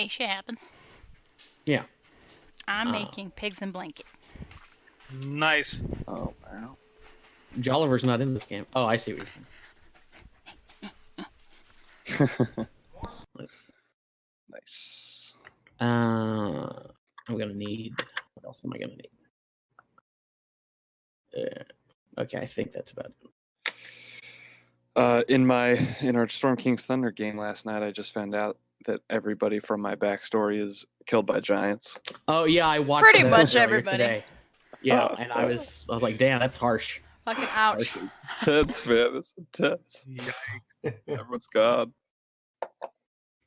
Hey, shit happens. Yeah. I'm making pigs in blanket. Nice. Oh, wow. Jolliver's not in this game. Oh, I see what you're saying. Let's. Nice. I'm gonna need. What else am I gonna need? Okay, I think that's about it. In our Storm King's Thunder game last night, I just found out that everybody from my backstory is killed by giants. Oh yeah, I watched Pretty that much earlier everybody. today. Yeah, and I was like, damn, that's harsh. Fucking ouch. It's intense, man. It's intense. Yikes. Everyone's gone.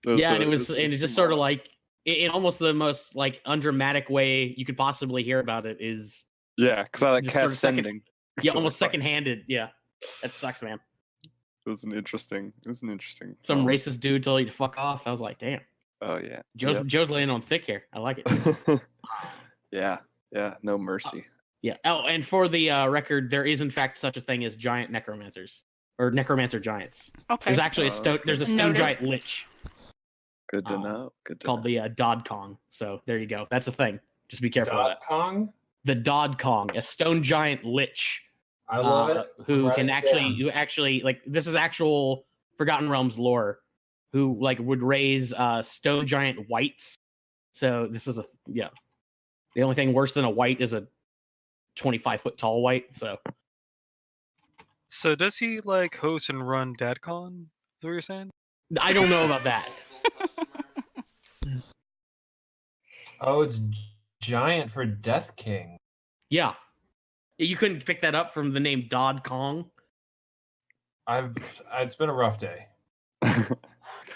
Yeah, and it just sort of like in almost the most like undramatic way you could possibly hear about it is. Yeah, because I like just cast sort of sending. Yeah, almost second-handed. Yeah, that sucks, man. It was an interesting. Some racist dude told you to fuck off. I was like, damn. Oh yeah. Joe's laying on thick here. I like it. Yeah. No mercy. Yeah. Oh, and for the record, there is in fact such a thing as giant necromancers or necromancer giants. Okay. There's actually there's a stone Noted. giant lich Good to know. called the Dodd Kong. So there you go. That's a thing. Just be careful of that. Kong? The Dodd Kong, a stone giant lich. I love it. Who Right can actually like this is actual Forgotten Realms lore. Who like would raise stone giant wights. So this is the only thing worse than a wight is a 25-foot tall wight. So does he like host and run DadCon? Is what you're saying? I don't know about that. Oh, it's giant for Death King. Yeah. You couldn't pick that up from the name Dodd Kong. It's been a rough day.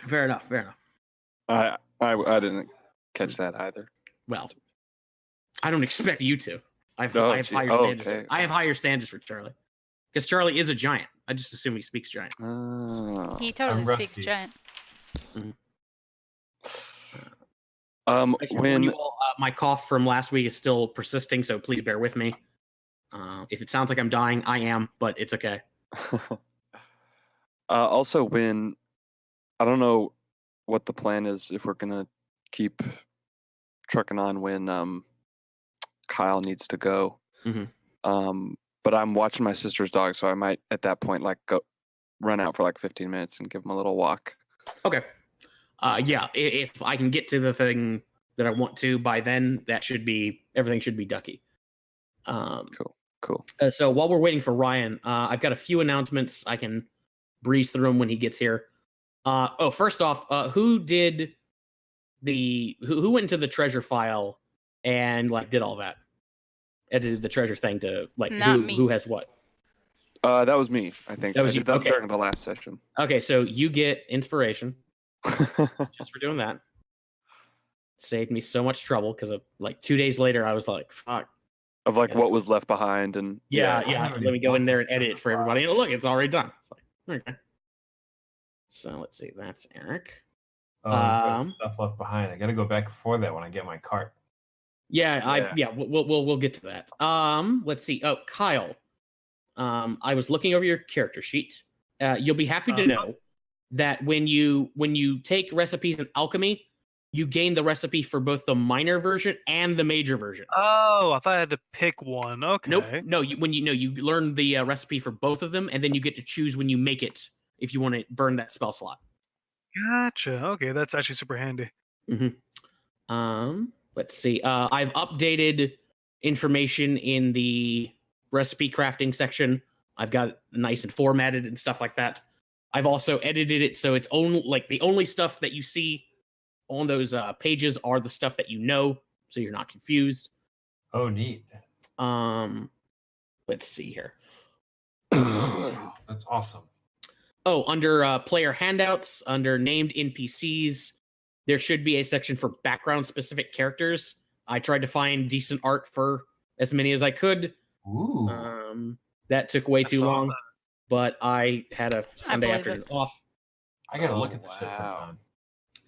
Fair enough. I didn't catch that either. Well, I don't expect you to. I have higher standards. Okay. I have higher standards for Charlie. Because Charlie is a giant. I just assume he speaks giant. He totally I'm speaks rusty. giant. When My cough from last week is still persisting, so please bear with me. If it sounds like I'm dying, I am, but it's okay. also when I don't know what the plan is if we're gonna keep trucking on when Kyle needs to go. Mhm. But I'm watching my sister's dog, so I might at that point like go run out for like 15 minutes and give him a little walk. Okay. Yeah, if I can get to the thing that I want to by then, everything should be ducky. Cool. So while we're waiting for Ryan, I've got a few announcements. I can breeze through them when he gets here. First off, who did who went into the treasure file and like did all that? Edited the treasure thing to like Not me. who has what? That was me, I think. That was I you, did that okay. during the last session. Okay, so you get inspiration just for doing that. Saved me so much trouble because like 2 days later I was like, fuck. Of like what was left behind and Yeah. Yeah. Let me go in there and edit it for everybody. And look, it's already done. It's like, okay. So let's see. That's Eric. Oh, there's stuff left behind. I gotta go back before that when I get my cart. We'll get to that. Let's see. Oh, Kyle. I was looking over your character sheet. You'll be happy to know that when you take recipes in alchemy, you gain the recipe for both the minor version and the major version. Oh, I thought I had to pick one. Okay. Nope. No, you learn the recipe for both of them, and then you get to choose when you make it if you want to burn that spell slot. Gotcha. Okay, that's actually super handy. Let's see. I've updated information in the recipe crafting section. I've got it nice and formatted and stuff like that. I've also edited it so it's only like the only stuff that you see on those pages are the stuff that you know, so you're not confused. Oh, neat. Let's see here. That's awesome. Oh, under player handouts, under named NPCs, there should be a section for background-specific characters. I tried to find decent art for as many as I could. Ooh. That took way too long, that. but I had a Sunday believe afternoon it. off. I gotta look at this shit sometime.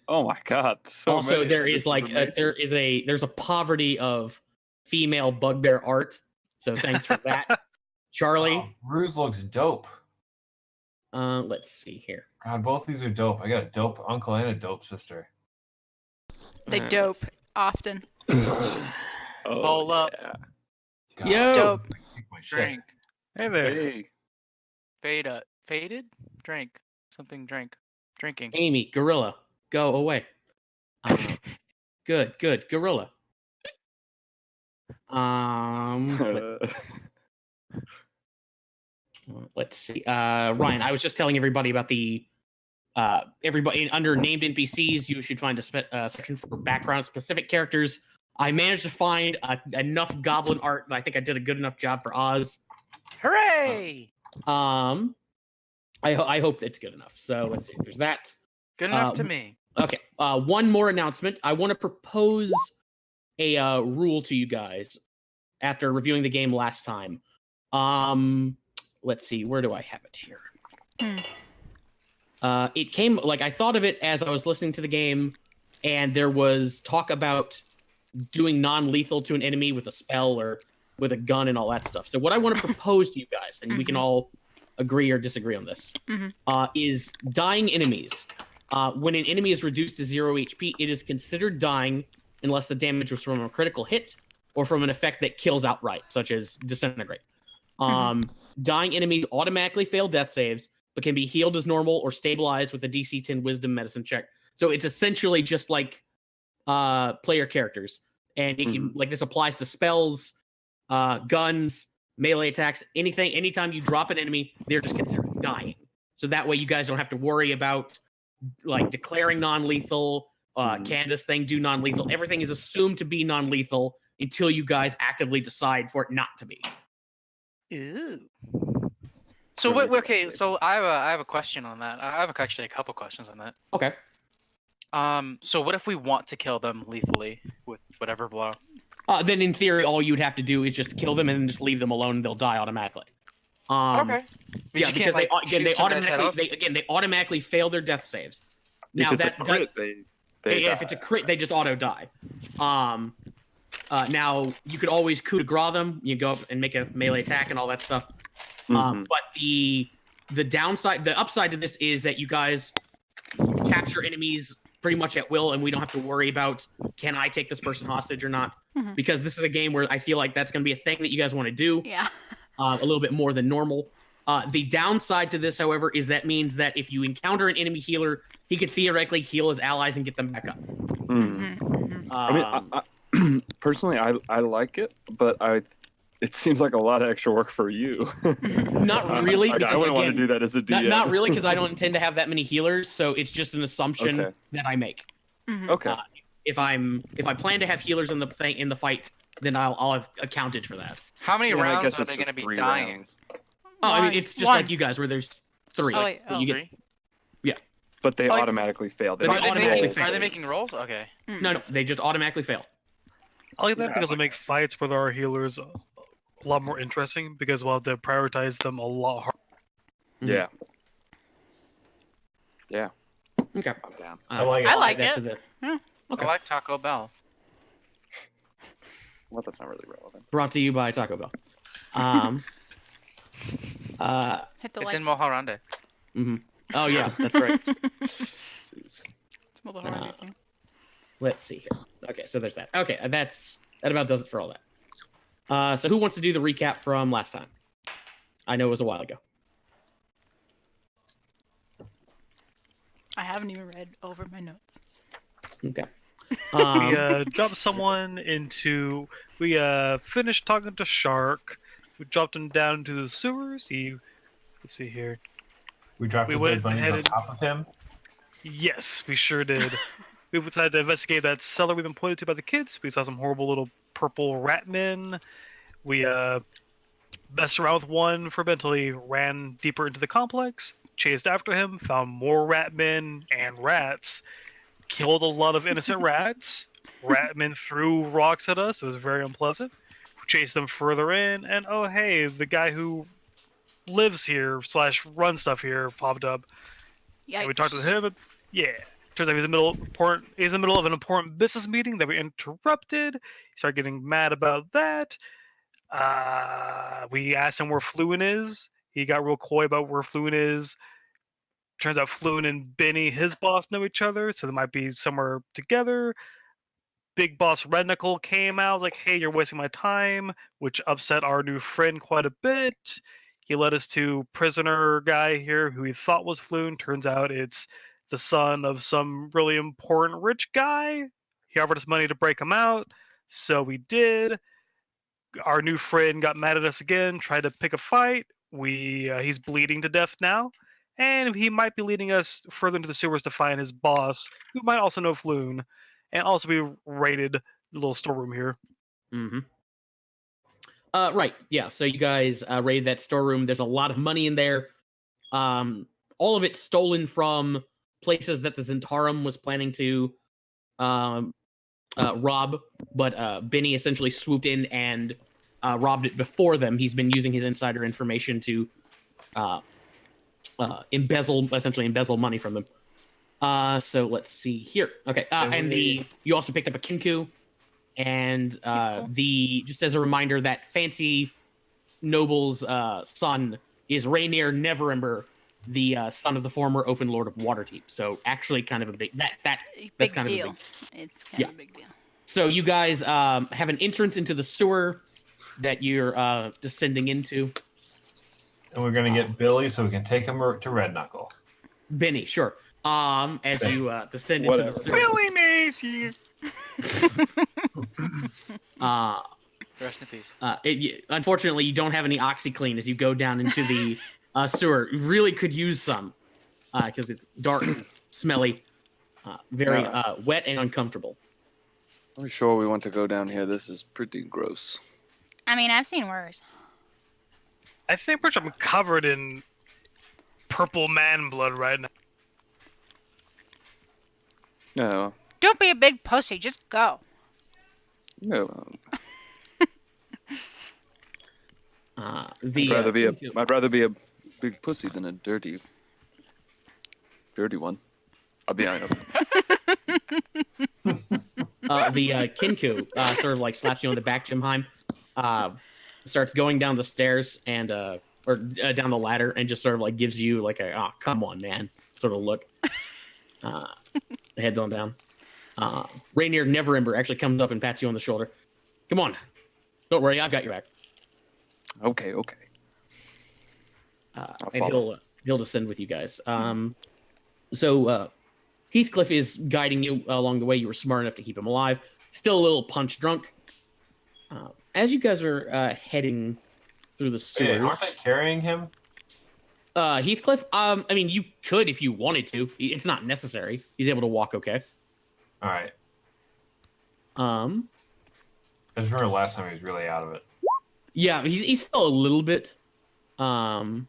Oh my god. So Also, many. there This is like amazing. there's a poverty of female bugbear art. So thanks for that, Charlie. Oh, Ruse looks dope. Let's see here. God, both these are dope. I got a dope uncle and a dope sister. They let's dope see. often. Oh, Roll up. yeah. God, Yo. Dope. kick my shit. Drink. Hey there. Hey. Faded? Drink. Something drink. Drinking. Amy, gorilla, go away. Good, gorilla. Let's see. Ryan, I was just telling everybody about the everybody under named NPCs. You should find a section for background specific characters. I managed to find enough goblin art that I think I did a good enough job for Oz. Hooray! I hope that's good enough. So let's see. There's that. Good enough to me. Okay. One more announcement. I want to propose a rule to you guys after reviewing the game last time. Let's see. Where do I have it here? It came like I thought of it as I was listening to the game, and there was talk about doing non-lethal to an enemy with a spell or with a gun and all that stuff. So what I want to propose to you guys, and we can all agree or disagree on this, is dying enemies. When an enemy is reduced to 0 HP, it is considered dying unless the damage was from a critical hit or from an effect that kills outright, such as disintegrate. Dying enemies automatically fail death saves, but can be healed as normal or stabilized with a DC 10 Wisdom Medicine check. So it's essentially just like player characters, and it can like this applies to spells, guns, melee attacks, anything. Anytime you drop an enemy, they're just considered dying. So that way, you guys don't have to worry about like declaring non-lethal. Can this thing do non-lethal? Everything is assumed to be non-lethal until you guys actively decide for it not to be. Ew. So wait, okay. So I have a question on that. I have actually a couple questions on that. Okay. So what if we want to kill them lethally with whatever blow? Then in theory, all you'd have to do is just kill them and then just leave them alone, and they'll die automatically. Okay. But Yeah, you because can't, like, shoot they somebody's head automatically fail their death saves. Now If it's a crit, they if it's a crit, they just auto die. Now you could always coup de grace them. You go up and make a melee attack and all that stuff. But the downside, the upside to this is that you guys capture enemies pretty much at will, and we don't have to worry about can I take this person hostage or not, because this is a game where I feel like that's going to be a thing that you guys want to do. Yeah. A little bit more than normal. The downside to this, however, is that means that if you encounter an enemy healer, he could theoretically heal his allies and get them back up. I mean, personally, I like it, but it seems like a lot of extra work for you. Not really. I wouldn't want to do that as a DM. Not really, because I don't intend to have that many healers, so it's just an assumption that I make. Okay. If I plan to have healers in the fight, then I'll have accounted for that. How many Yeah, I rounds guess are it's they going to just be 3 dying? rounds. Oh, I mean, it's just like you guys, where there's 3. Oh, wait, You get- Three? But they Like- automatically fail. They But don't they automatically roll fail. Are they saves. making rolls? Okay. No, they just automatically fail. I like that because it'll make fights with our healers a lot more interesting because we'll have to prioritize them a lot harder. Yeah. Okay. I'm down. I like it. I like that's it. Okay. I like Taco Bell. Well, that's not really relevant. Brought to you by Taco Bell. Hit the It's like. in Mojarande. Oh yeah, that's right. Jeez. It's mobile hard thing. Let's see here. Okay, so there's that. Okay, that about does it for all that. So who wants to do the recap from last time? I know it was a while ago. I haven't even read over my notes. Okay. We dropped someone into. We finished talking to Shark. We dropped him down into the sewers. Let's see here. We dropped We his went dead bunnies ahead on and- top of him. Yes, we sure did. We decided to investigate that cellar we've been pointed to by the kids. We saw some horrible little purple rat men. We messed around with one for a bit until he ran deeper into the complex. Chased after him, found more rat men and rats. Killed a lot of innocent rats. Rat men threw rocks at us. It was very unpleasant. Chased them further in, and oh hey, the guy who lives here / runs stuff here popped up. Yeah. And we talked to him. And, yeah, turns out he's in the middle of an important business meeting that we interrupted. He started getting mad about that. We asked him where Fluin is. He got real coy about where Fluin is. Turns out Fluin and Benny, his boss, know each other, so they might be somewhere together. Big Boss Rednickle came out, like, hey, you're wasting my time, which upset our new friend quite a bit. He led us to prisoner guy here who he thought was Floon. Turns out it's the son of some really important rich guy. He offered us money to break him out, so we did. Our new friend got mad at us again, tried to pick a fight. He's bleeding to death now, and he might be leading us further into the sewers to find his boss, who might also know Floon, and also be raided the little storeroom here. Mm-hmm. Right. Yeah. So you guys raided that storeroom. There's a lot of money in there. All of it stolen from places that the Zentarum was planning to rob, but Benny essentially swooped in and robbed it before them. He's been using his insider information to essentially embezzle money from them. So let's see here. Okay, and you also picked up a Kinku, and cool. just as a reminder, that fancy noble's son is Rainier Neverember, the son of the former Open Lord of Waterdeep. So actually, kind of a big that's Big kind deal. of a big. It's kind of a big deal. So you guys have an entrance into the sewer that you're descending into. And we're gonna get Billy so we can take him to Red Knuckle. Benny, sure. As you descend into the sewer. Billy Macy. Rest in peace. Unfortunately, you don't have any OxyClean as you go down into the sewer. You really could use some because it's dark, smelly, very wet and uncomfortable. Are we sure we want to go down here? This is pretty gross. I mean, I've seen worse. I think I'm covered in purple man blood right now. No. Don't be a big pussy. Just go. No. I'd I'd rather be a big pussy than a dirty one. I'll be honest. The Kinku sort of like slaps you on the back, Jimheim. Starts going down the stairs and down the ladder and just sort of like gives you like a come on man sort of look. Heads on down. Rainier Neverember actually comes up and pats you on the shoulder. Come on, don't worry, I've got your back. Okay. And he'll descend with you guys. So Heathcliff is guiding you along the way. You were smart enough to keep him alive. Still a little punch drunk. As you guys are heading through the sewers, aren't they carrying him? Heathcliff. I mean, you could if you wanted to. It's not necessary. He's able to walk okay. All right. I just remember last time he was really out of it. Yeah, he's still a little bit. But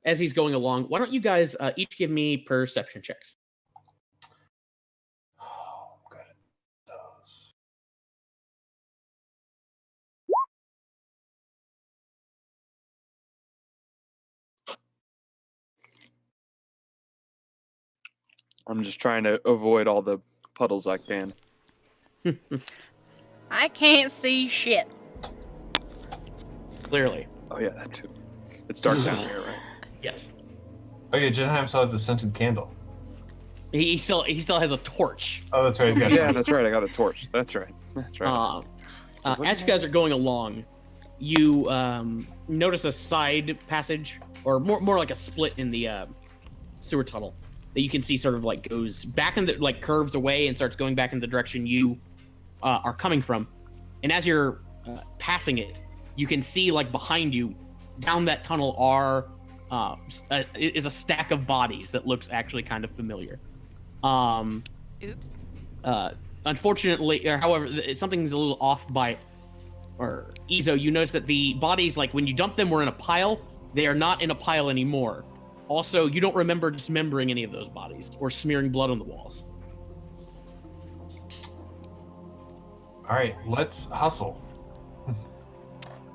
as he's going along, why don't you guys each give me perception checks? Oh, I'm good at those. I'm just trying to avoid all the puddles I can. I can't see shit. Clearly. Oh yeah, that too. It's dark down here, right? Yes. Oh yeah, Jenheim still has a scented candle. He still has a torch. Oh, that's right. He's got Yeah, that's right. I got a torch. That's right. That's right. As you guys are going along, you notice a side passage, or more like a split in the sewer tunnel that you can see sort of like goes back in the like curves away and starts going back in the direction you are coming from. And as you're passing it, you can see like behind you, down that tunnel is a stack of bodies that looks actually kind of familiar. Oops. Unfortunately, or however, something's a little off by, or Izo, you notice that the bodies, like when you dump them, were in a pile. They are not in a pile anymore. Also, you don't remember dismembering any of those bodies or smearing blood on the walls. All right, let's hustle.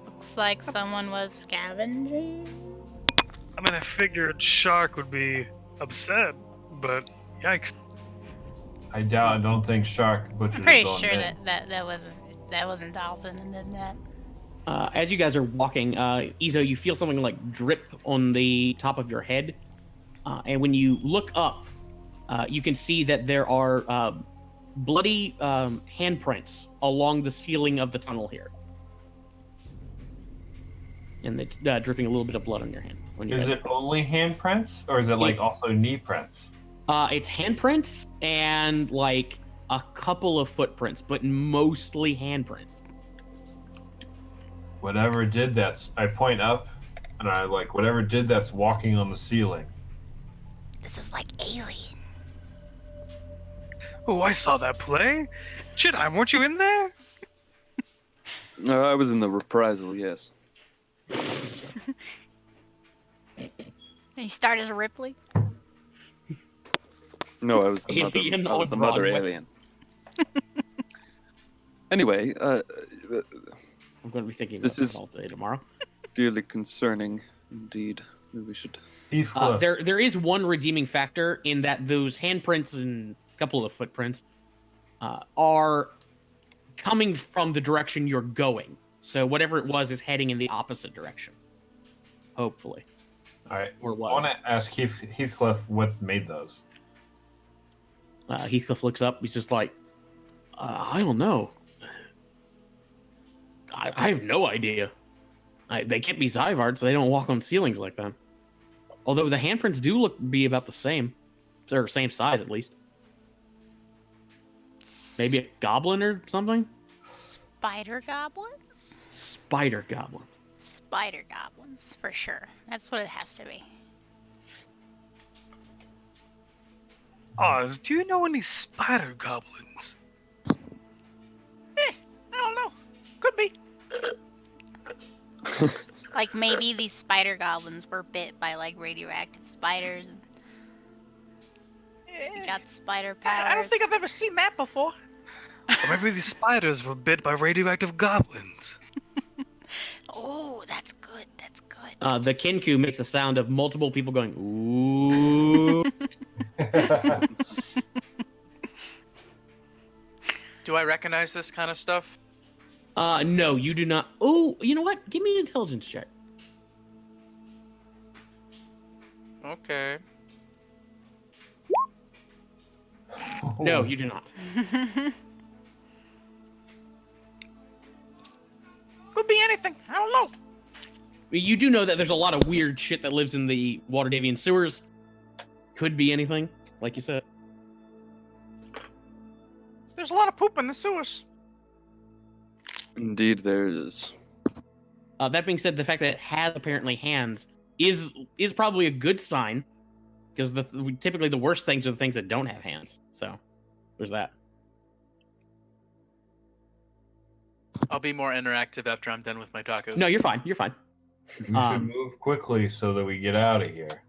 Looks like someone was scavenging. I mean, I figured Shark would be upset, but yikes. I don't think Shark butchered I'm pretty his own sure man. that wasn't Dolphin and then that. As you guys are walking, Izo, you feel something like drip on the top of your head. And when you look up, you can see that there are bloody handprints along the ceiling of the tunnel here. And it's dripping a little bit of blood on your hand. Is it only handprints, or is it like also knee prints? It's handprints and like a couple of footprints, but mostly handprints. Whatever did that, I point up, and I like whatever did that's walking on the ceiling. This is like Alien. Oh, I saw that play. Jedi, weren't you in there? I was in the reprisal, yes. And you start as a Ripley? No, I was the mother, Alien I was on the mother Broadway. alien. Anyway, I'm going to be thinking about This this is- all day tomorrow. dearly concerning indeed. Maybe we should. Heathcliff, There is one redeeming factor in that those handprints and a couple of footprints are coming from the direction you're going. So whatever it was is heading in the opposite direction. Hopefully. all right. Or I was. want to ask Heathcliff what made those. Heathcliff looks up. He's just like, I don't know. I have no idea. They can't be Zyvards. They don't walk on ceilings like that. Although the handprints do look be about the same. They're same size at least. Maybe a goblin or something? Spider goblins? Spider goblins. Spider goblins, for sure. That's what it has to be. Oz, do you know any spider goblins? I don't know. Could be. Like maybe these spider goblins were bit by like radioactive spiders and got spider powers. I don't think I've ever seen that before. Or maybe these spiders were bit by radioactive goblins. Oh, that's good. That's good. The Kinku makes a sound of multiple people going, ooh. Do I recognize this kind of stuff? No, you do not. Oh, you know what? Give me an intelligence check. Okay. No, you do not. Could be anything. I don't know. You do know that there's a lot of weird shit that lives in the Waterdevian sewers. Could be anything, like you said. There's a lot of poop in the sewers. Indeed, there is. That being said, the fact that it has apparently hands is probably a good sign, because typically the worst things are the things that don't have hands. So there's that. I'll be more interactive after I'm done with my tacos. No, you're fine. You're fine. We should move quickly so that we get out of here.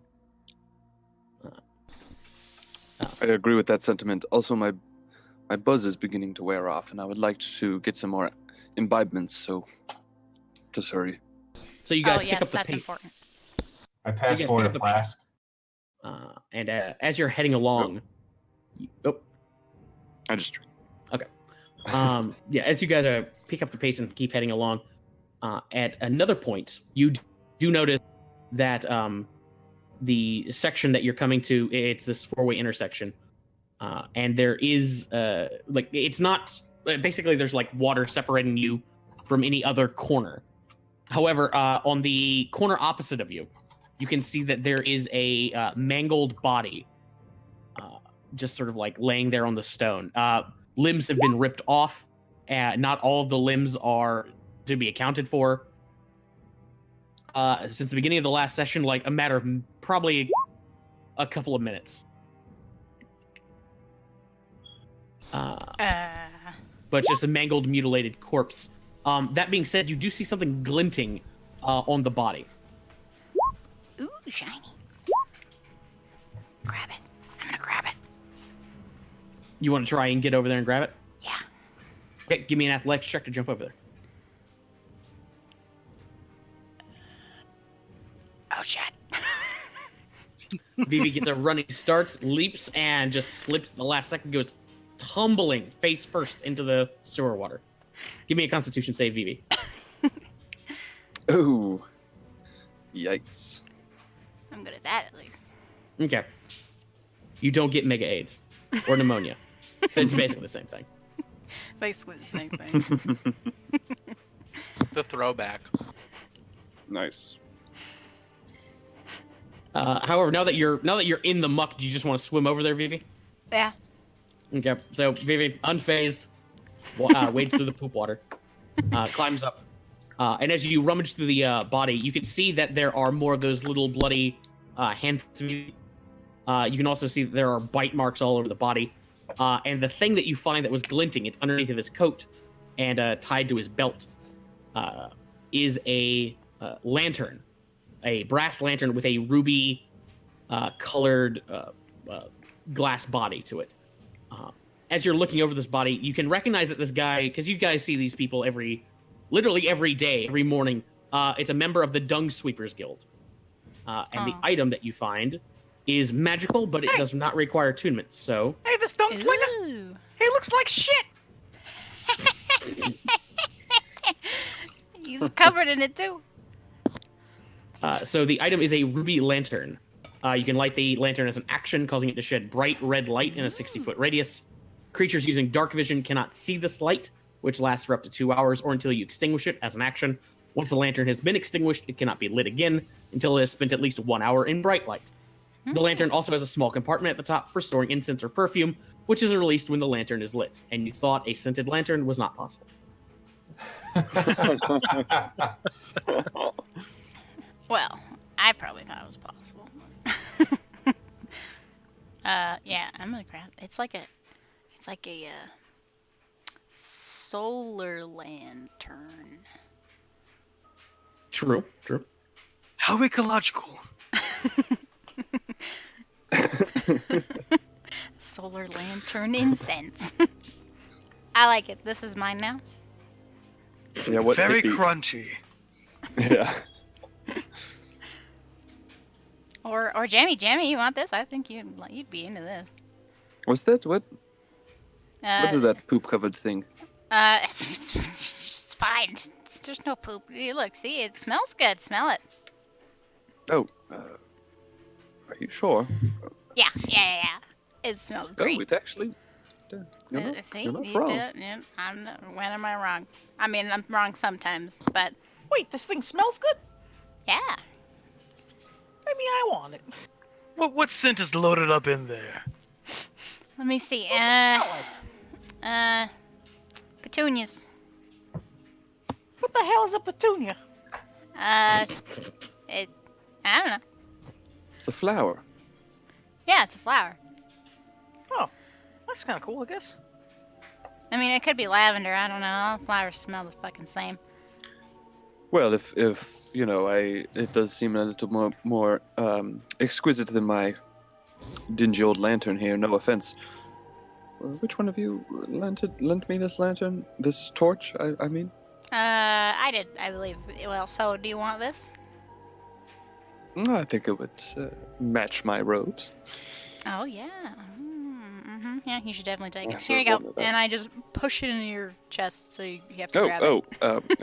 I agree with that sentiment. Also, my buzz is beginning to wear off, and I would like to get some more imbibements. So, just hurry. So you guys oh pick yes, up the that's pace. important. I pass you guys forward pick a up the flask. And as you're heading along, I just as you guys pick up the pace and keep heading along, at another point, you do notice that the section that you're coming to, it's this four-way intersection, and there is it's not basically there's like water separating you from any other corner. However, on the corner opposite of you, you can see that there is a mangled body, just sort of like laying there on the stone. Limbs have been ripped off. Not all of the limbs are to be accounted for. Since the beginning of the last session, like a matter of probably a couple of minutes. But just a mangled, mutilated corpse. That being said, you do see something glinting on the body. Ooh, shiny. Grab it. I'm gonna grab it. You want to try and get over there and grab it? Yeah. Okay, give me an athletics check to jump over there. Oh shit. Vivi gets a running start, leaps, and just slips at the last second, goes tumbling face first into the sewer water. Give me a Constitution save, Vivi. Oh, yikes! I'm good at that at least. Okay. You don't get mega AIDS or pneumonia. It's basically the same thing. Basically the same thing. The throwback. Nice. However, now that you're in the muck, do you just want to swim over there, Vivi? Yeah. Okay, so Vivi, unfazed, wades through the poop water, climbs up, and as you rummage through the body, you can see that there are more of those little bloody handprints. You can also see that there are bite marks all over the body, and the thing that you find that was glinting, it's underneath of his coat and tied to his belt, is a lantern, a brass lantern with a ruby colored glass body to it. As you're looking over this body, you can recognize that this guy, because you guys see these people literally every day, every morning. It's a member of the Dung Sweepers Guild. And the item that you find is magical, but it does not require attunement, so... Hey, this dung slinger! Ooh. He looks like shit! He's covered in it too. So the item is a ruby lantern. You can light the lantern as an action, causing it to shed bright red light in a 60-foot radius. Creatures using dark vision cannot see this light, which lasts for up to 2 hours, or until you extinguish it as an action. Once the lantern has been extinguished, it cannot be lit again until it has spent at least 1 hour in bright light. The lantern also has a small compartment at the top for storing incense or perfume, which is released when the lantern is lit. And you thought a scented lantern was not possible. Well, I probably thought it was possible. Yeah, I'm gonna grab. It's like a solar lantern. True. How ecological. Solar lantern incense. I like it. This is mine now. Yeah, what Very hippie- crunchy. Yeah. Or Jammy, you want this? I think you'd be into this. What's that? What is that poop-covered thing? It's just fine. It's just no poop. Look, see, it smells good. Smell it. Oh, are you sure? Yeah. It smells great. Oh, it actually... You're not, See, you're not you wrong. did it. Yeah, when am I wrong? I mean, I'm wrong sometimes, but Wait, this thing smells good? yeah. Maybe I want it. What scent is loaded up in there? Let me see. What's it smell like? Petunias. What the hell is a petunia? I don't know. It's a flower. Yeah, it's a flower. Oh, that's kind of cool, I guess. I mean, it could be lavender. I don't know. All flowers smell the fucking same. Well, if you know, it does seem a little more exquisite than my dingy old lantern here. No offense. Which one of you lent me this lantern? This torch? I mean. I did, I believe. Well, so do you want this? I think it would match my robes. Oh yeah. Mm-hmm. Yeah, you should definitely take Yeah, it. so Here you go. one of that. And I just push it into your chest, so you have to grab it.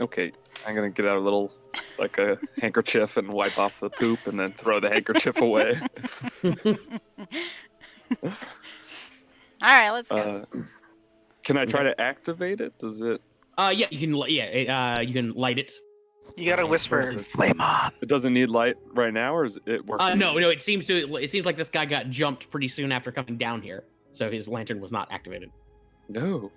Okay. I'm gonna get out a little, like a handkerchief and wipe off the poop, and then throw the handkerchief away. All right, let's go. Can I try to activate it? Does it? Yeah, you can. You can light it. You gotta whisper, flame on. It doesn't need light right now, or is it working? No. It seems like this guy got jumped pretty soon after coming down here, so his lantern was not activated. No.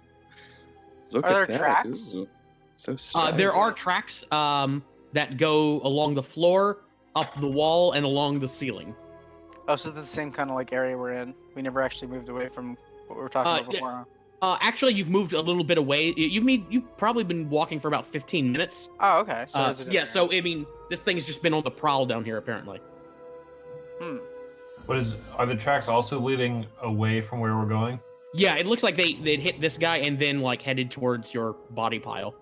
Look Are at there that. tracks? Ooh, so There are stylish. tracks that go along the floor, up the wall, and along the ceiling. Oh, so that's the same kind of like area we're in. We never actually moved away from what we were talking about yeah. before. Huh? Actually, you've moved a little bit away. You've probably been walking for about 15 minutes. Oh, okay. So is it Yeah, so I mean, this thing's just been on the prowl down here apparently. Are the tracks also leading away from where we're going? Yeah, it looks like they'd hit this guy and then like headed towards your body pile.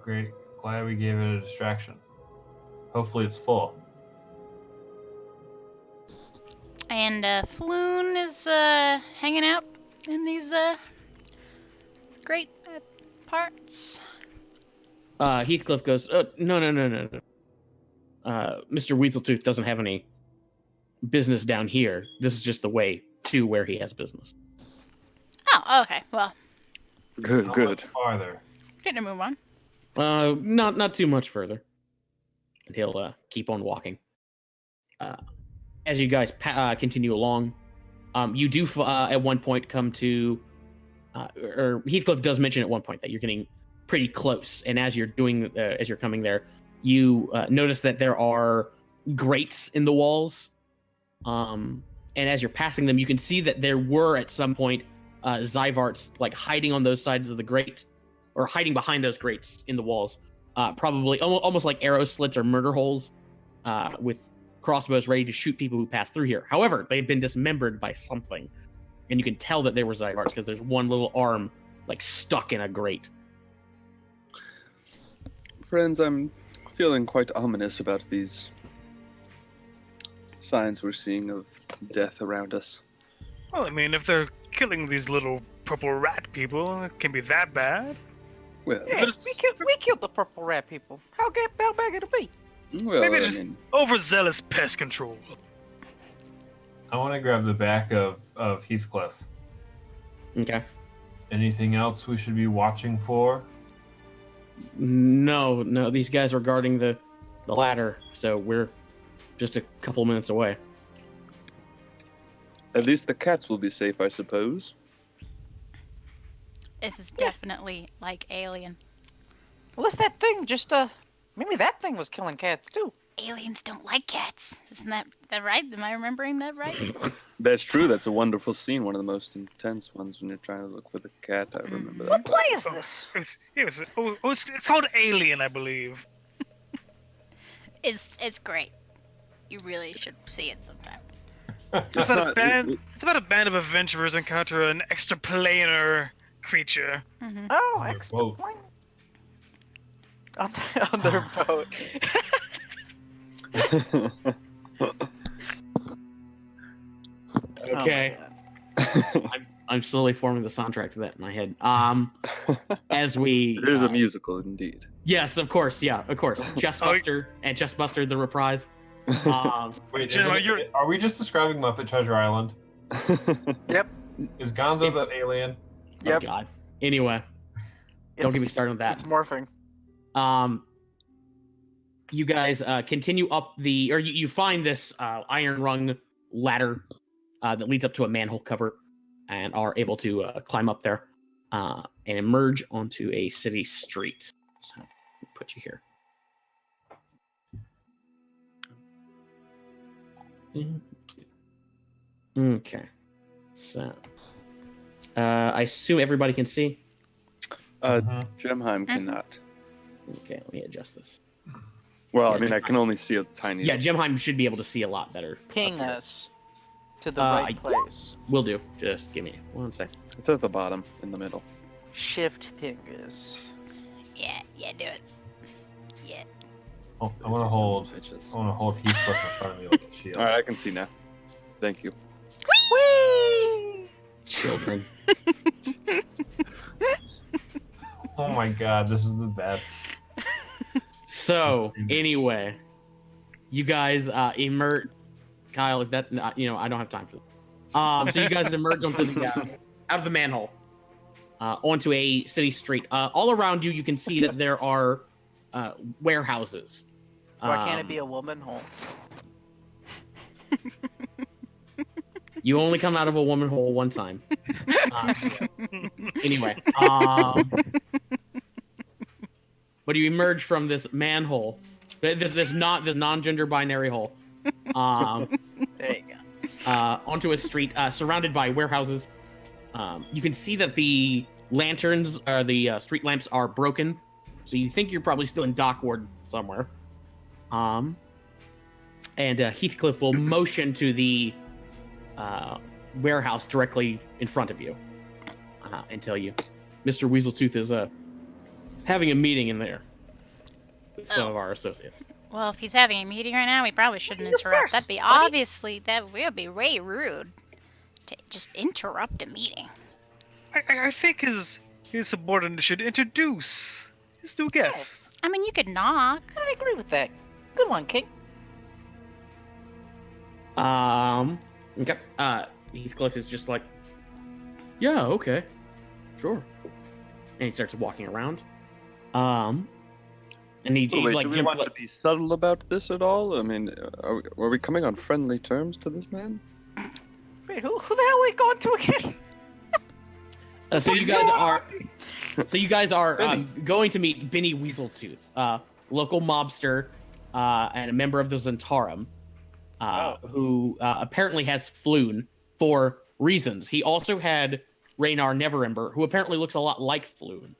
Great. Glad we gave it a distraction. Hopefully it's full. And Floon is hanging out in these great parts. Heathcliff goes, no. Mr. Weaseltooth doesn't have any business down here. This is just the way to where he has business. Oh, okay. Well, Good, How good. much farther? gonna move on. Not too much further. And he'll keep on walking. As you guys continue along, you do at one point come to, or Heathcliff does mention at one point that you're getting pretty close. And as you're coming there, you notice that there are grates in the walls. And as you're passing them, you can see that there were at some point Zyvarts like hiding on those sides of the grate, or hiding behind those grates in the walls, probably almost like arrow slits or murder holes, with crossbows ready to shoot people who pass through here. However, they've been dismembered by something, and you can tell that they were Zyvarts because there's one little arm like stuck in a grate. Friends, I'm feeling quite ominous about these signs we're seeing of death around us. Well, I mean, if they're killing these little purple rat people, it can't be that bad. Well, Yeah, we killed the purple rat people. How bad could it be? well, Maybe I just mean, overzealous pest control. I want to grab the back of Heathcliff. Okay. Anything else we should be watching for? No, these guys are guarding the ladder, so we're just a couple minutes away. at least the cats will be safe, I suppose. This is definitely like Alien. Unless that thing just maybe that thing was killing cats too. Aliens don't like cats. Isn't that right? Am I remembering that right? That's true. That's a wonderful scene. One of the most intense ones when you're trying to look for the cat. I remember What that. play is Oh, this? it's called Alien, I believe. It's great. You really should see it sometime. It's about a band of adventurers encounter an extraplanar creature. Mm-hmm. Oh, On their extra boat. plane. On their boat. Okay. Oh my God. I'm slowly forming the soundtrack to that in my head. As we It is a musical, indeed. yes, of course, yeah, of course. Chestbuster and Chestbuster the reprise. Wait, General, are we just describing Muppet Treasure Island? Yep. Is Gonzo the alien? Oh Yep. God. Anyway, don't get me started on that. It's morphing. You guys continue up you find this iron rung ladder that leads up to a manhole cover, and are able to climb up there and emerge onto a city street. So, put you here. Okay. So, I assume everybody can see. Gemheim cannot. Okay, let me adjust this. Well, I Yeah, mean, I can only see a tiny. Yeah, Gemheim should be able to see a lot better. Ping up here. us to the right place. Will do. Just give me one sec. It's at the bottom, in the middle. Shift ping us. Yeah, do it. Yeah. Oh, I want to hold Heathcliff in front of me like a shield. All right, I can see now. Thank you. Whee! Children. Oh my God, this is the best. So anyway, you guys emerge. Kyle, if that I don't have time for that. So you guys emerge onto the out of the manhole, onto a city street. All around you, you can see that there are warehouses. Why can't it be a woman hole? You only come out of a woman hole one time. Anyway, but you emerge from this manhole, this non-gender binary hole, There you go. onto a street surrounded by warehouses. You can see that the lanterns, the street lamps, are broken, so you think you're probably still in Dockward somewhere. And Heathcliff will motion to the warehouse directly in front of you and tell you, Mr. Weaseltooth is having a meeting in there with some of our associates. Well, if he's having a meeting right now, we probably shouldn't You interrupt. first, That would be way rude to just interrupt a meeting. I think his subordinate should introduce his new guest. I mean, you could knock. I agree with that. Good one, King. Okay. Heathcliff is just like, yeah, okay, sure, and he starts walking around. And he Oh, wait, like do we Jim, want to be subtle about this at all? I mean, are we coming on friendly terms to this man? Wait, who the hell are we going to again? so you guys are Benny. going to meet Benny Weaseltooth, local mobster, and a member of the Zentarum, who apparently has flown for reasons. He also had Raynar Neverember, who apparently looks a lot like Floon,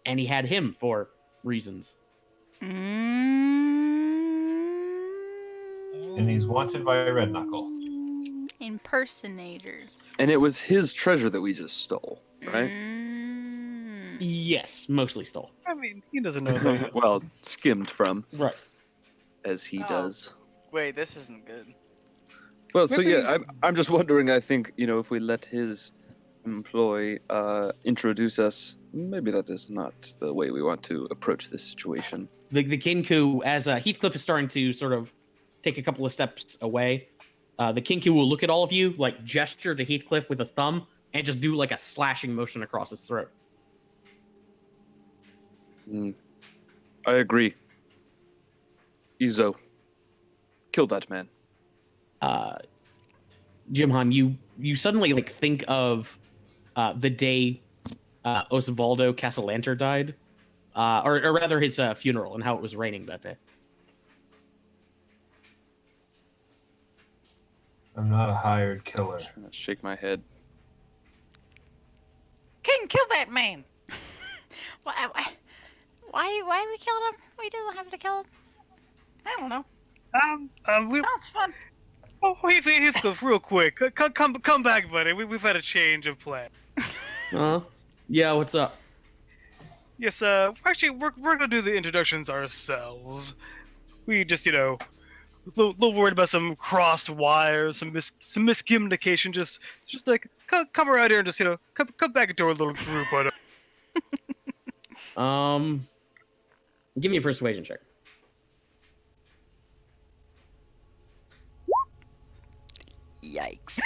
and he had him for reasons. And he's wanted by a red knuckle. Impersonator. And it was his treasure that we just stole, right? Yes, mostly stole. I mean, he doesn't know that. Well, skimmed from, Right. as he Oh. does. Wait, this isn't good. Well, so Maybe- yeah, I'm just wondering. I think if we let his employee introduce us, maybe that is not the way we want to approach this situation. The Kinku, as Heathcliff is starting to sort of take a couple of steps away, the Kinku will look at all of you, like gesture to Heathcliff with a thumb, and just do like a slashing motion across his throat. I agree. Izo, kill that man. Jimhan, you suddenly like think of the day Osvaldo Casalanter died, or rather his funeral, and how it was raining that day. I'm not a hired killer. Trying to shake my head. King, kill that man! Why we killed him? We didn't have to kill him. I don't know. We. Sounds fun. Oh, Heathcliff, real quick. Come back, buddy. We've had a change of plan. Yeah, what's up? Yes, actually, we're gonna do the introductions ourselves. We just, a little worried about some crossed wires, some miscommunication. Just like come around here and just, come back into our little group. Give me a persuasion check. Yikes.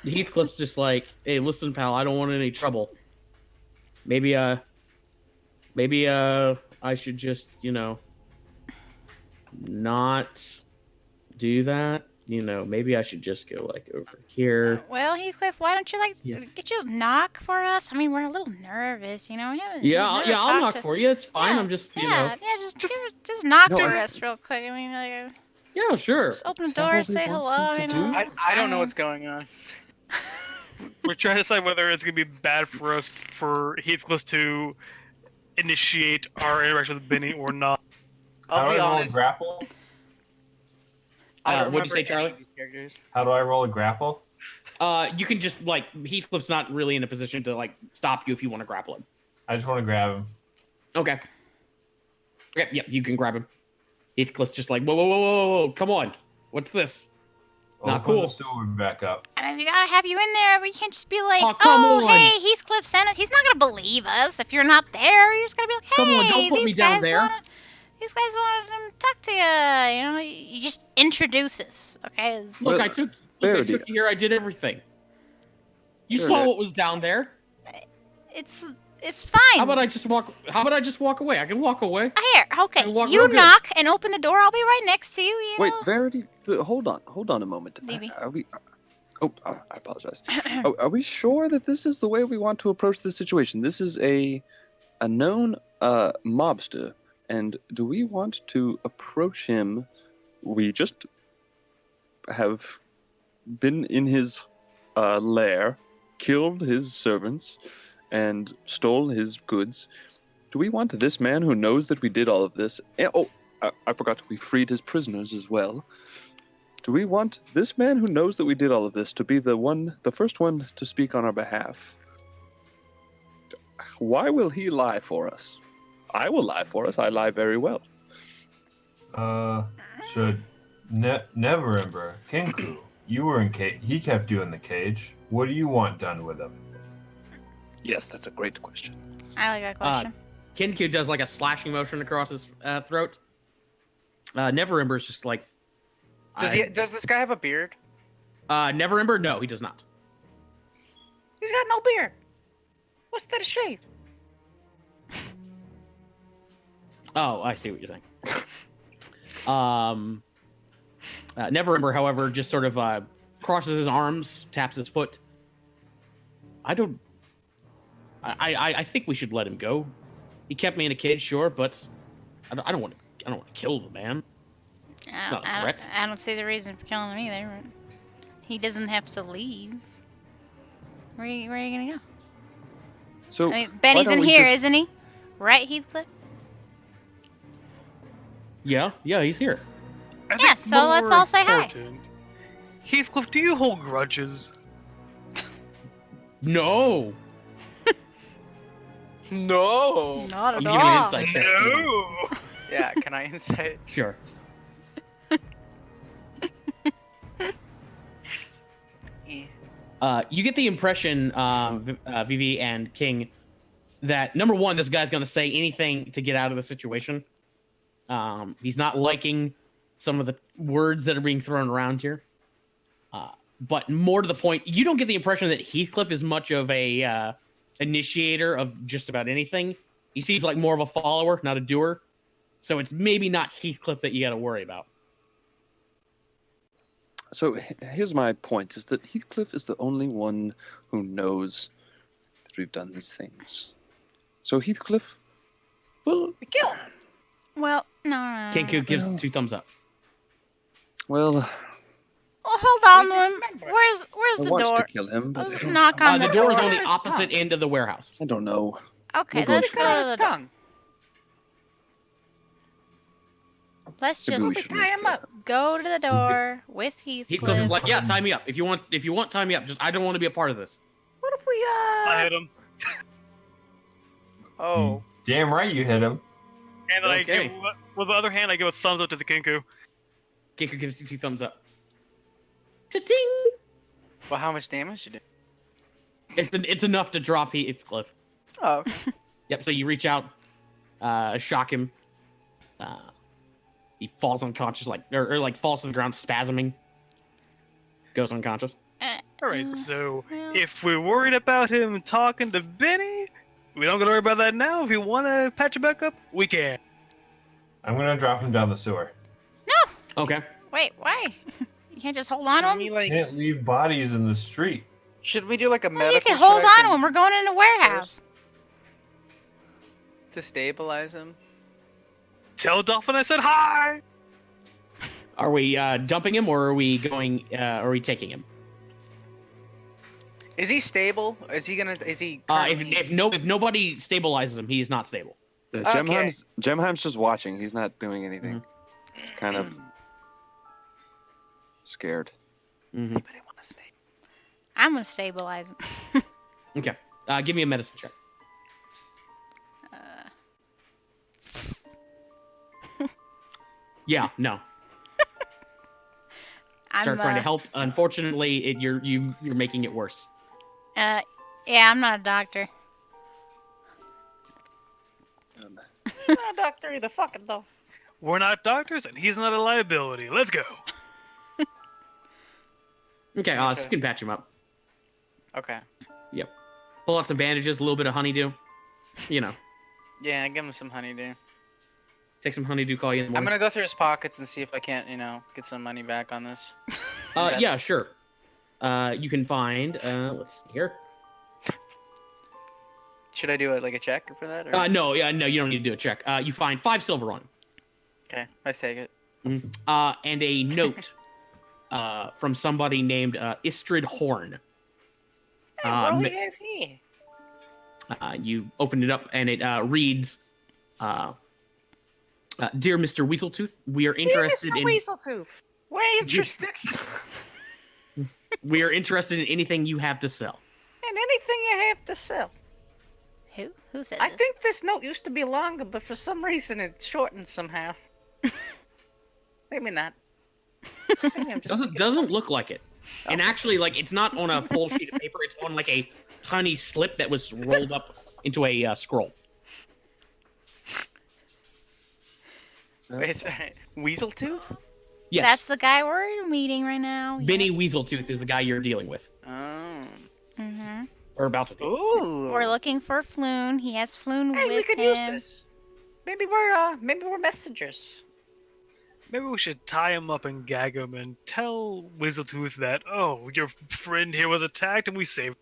Heathcliff's just like, hey, listen, pal, I don't want any trouble. Maybe I should just, not do that. Maybe I should just go like over here. Well, Heathcliff, why don't you Yeah. get you a knock for us? I mean, we're a little nervous, We haven't. Yeah, we've never I'll knock talked to- for you. It's fine. Yeah, I'm just, just knock No, for I- us real quick. I mean, like, yeah, sure. just open the Is that door, what we say want hello. him to do? I don't know what's going on. We're trying to decide whether it's gonna be bad for us for Heathcliff to initiate our interaction with Benny or not. How I'll do be I roll a honest. grapple? I don't What'd you say, remember any Charlie? of these characters. How do I roll a grapple? You can just like Heathcliff's not really in a position to like stop you if you want to grapple him. I just want to grab him. Okay. Yep, you can grab him. Heathcliff's just like, whoa, come on. What's this? Not Open cool. the sewer back up. I mean, we gotta have you in there. We can't just be like, Oh, come on. hey, Heathcliff sent us. He's not gonna believe us if you're not there. You're just gonna be like, hey, Come on, don't put me these down guys there. These guys wanted to talk to you. You just introduce us, okay? Look, Well, I took Verity. you here. I did everything. You Sure, saw yeah. what was down there. It's fine. How about I just walk away? I can walk away. Here, okay. And walk You real good. knock and open the door. I'll be right next to you. You Wait, know? Verity, hold on a moment. Maybe. Are we? I apologize. Are we sure that this is the way we want to approach this situation? This is a known mobster, and do we want to approach him? We just have been in his lair, killed his servants, and stole his goods. Do we want this man who knows that we did all of this? I forgot, we freed his prisoners as well. Do we want this man who knows that we did all of this to be the first one to speak on our behalf? Why will he lie for us? I will lie for us. I lie very well. Should Neverember, Kinku, you were in cage. He kept you in the cage. What do you want done with him? Yes, that's a great question. I like that question. Kinku does like a slashing motion across his throat. Neverember's just like, Does this guy have a beard? Neverember? No, he does not. He's got no beard. What's that a shave? Oh, I see what you're saying. Neverember, however, just sort of crosses his arms, taps his foot. I think we should let him go. He kept me in a cage, sure, but I don't want to kill the man. It's not a threat. I don't see the reason for killing him either. He doesn't have to leave. Where are you gonna go? So, I mean, Benny's in here, isn't he? Right, Heathcliff? Yeah, he's here. I Yeah, think so let's all say hi. important, Heathcliff, do you hold grudges? No. No. Not at You give me an all. insight check. No. Yeah, can I insight? Sure. You get the impression, Vivi and King, that number one, this guy's going to say anything to get out of the situation. He's not liking some of the words that are being thrown around here. But more to the point, you don't get the impression that Heathcliff is much of a initiator of just about anything. He seems like more of a follower, not a doer. So it's maybe not Heathcliff that you got to worry about. So here's my point: is that Heathcliff is the only one who knows that we've done these things. So Heathcliff, well, Kill him. Well, no. Kenku gives 2 thumbs up. well, Well, hold on. Remember. Where's I the want door? to kill him, but I Let's don't, knock on The the door is door. on the opposite end of the warehouse. I don't know. Okay, We'll let's go go Cut to his the door. tongue. Let's Maybe just we shouldn't tie him kill up. go to the door with Heathcliff is Heathcliff. like, yeah, tie me up. If you want, tie me up. Just I don't want to be a part of this. What if we I hit him, Oh. Damn right you hit him. and then Okay. I give, with the other hand, I give a thumbs up to the Kinku. Kenku gives you 2 thumbs up. Ta-ting! Well, how much damage you do? It's enough to drop Heathcliff. Oh. Yep. So you reach out, shock him. He falls unconscious, or falls to the ground, spasming. Goes unconscious. All right, so well. if we're worried about him talking to Benny, we don't gotta worry about that now. If you want to patch it back up, we can. I'm gonna drop him down the sewer. No! Okay. Wait, why? You can't just hold on to Should him? we, like, Can't leave bodies in the street. should we do like a Well, medical you can hold check on to and- him. We're going in the warehouse. to stabilize him? Tell Dolphin I said hi. Are we dumping him, or are we going? Are we taking him? Is he stable? Is he If currently- nobody stabilizes him, he's not stable. Okay. Gemheim's just watching. He's not doing anything. He's kind of scared. Mm-hmm. Anybody want to stay? I'm gonna stabilize him. Okay. Give me a medicine check. Yeah. No. Start trying to help. Unfortunately, you're making it worse. Yeah, I'm not a doctor. He's not a doctor either. Fuck it though. We're not doctors, and he's not a liability. Let's go. Okay. So you can patch him up. Okay. Pull out some bandages, a little bit of honeydew. You know, Yeah, give him some honeydew. take some honeydew. Call you in the I'm morning. gonna go through his pockets and see if I can't, get some money back on this. Yeah, sure. You can find. Let's see here. Should I do it like a check for that? Or? No, you don't need to do a check. You find 5 silver on him. Okay, I take it. And a note from somebody named Istrid Horn. Hey, what do ma- we have here? You open it up and it reads, "Dear Mr. Weaseltooth, we are interested in Weaseltooth. We're interested we are interested in anything you have to sell." in anything you have to sell. Who said I this? think this note used to be longer, but for some reason it shortened somehow. Maybe not. Maybe I'm just Doesn't look like it. And actually, it's not on a full sheet of paper. It's on a tiny slip that was rolled up into a scroll. Wait, sorry. Weaseltooth? Yes. That's the guy we're meeting right now. Benny Weaseltooth is the guy you're dealing with. Oh. Mm-hmm. Or about to deal with. Ooh. We're looking for Floon. He has Floon Hey, with we could him. use this. Maybe we're messengers. Maybe we should tie him up and gag him and tell Weaseltooth that, oh, your friend here was attacked and we saved.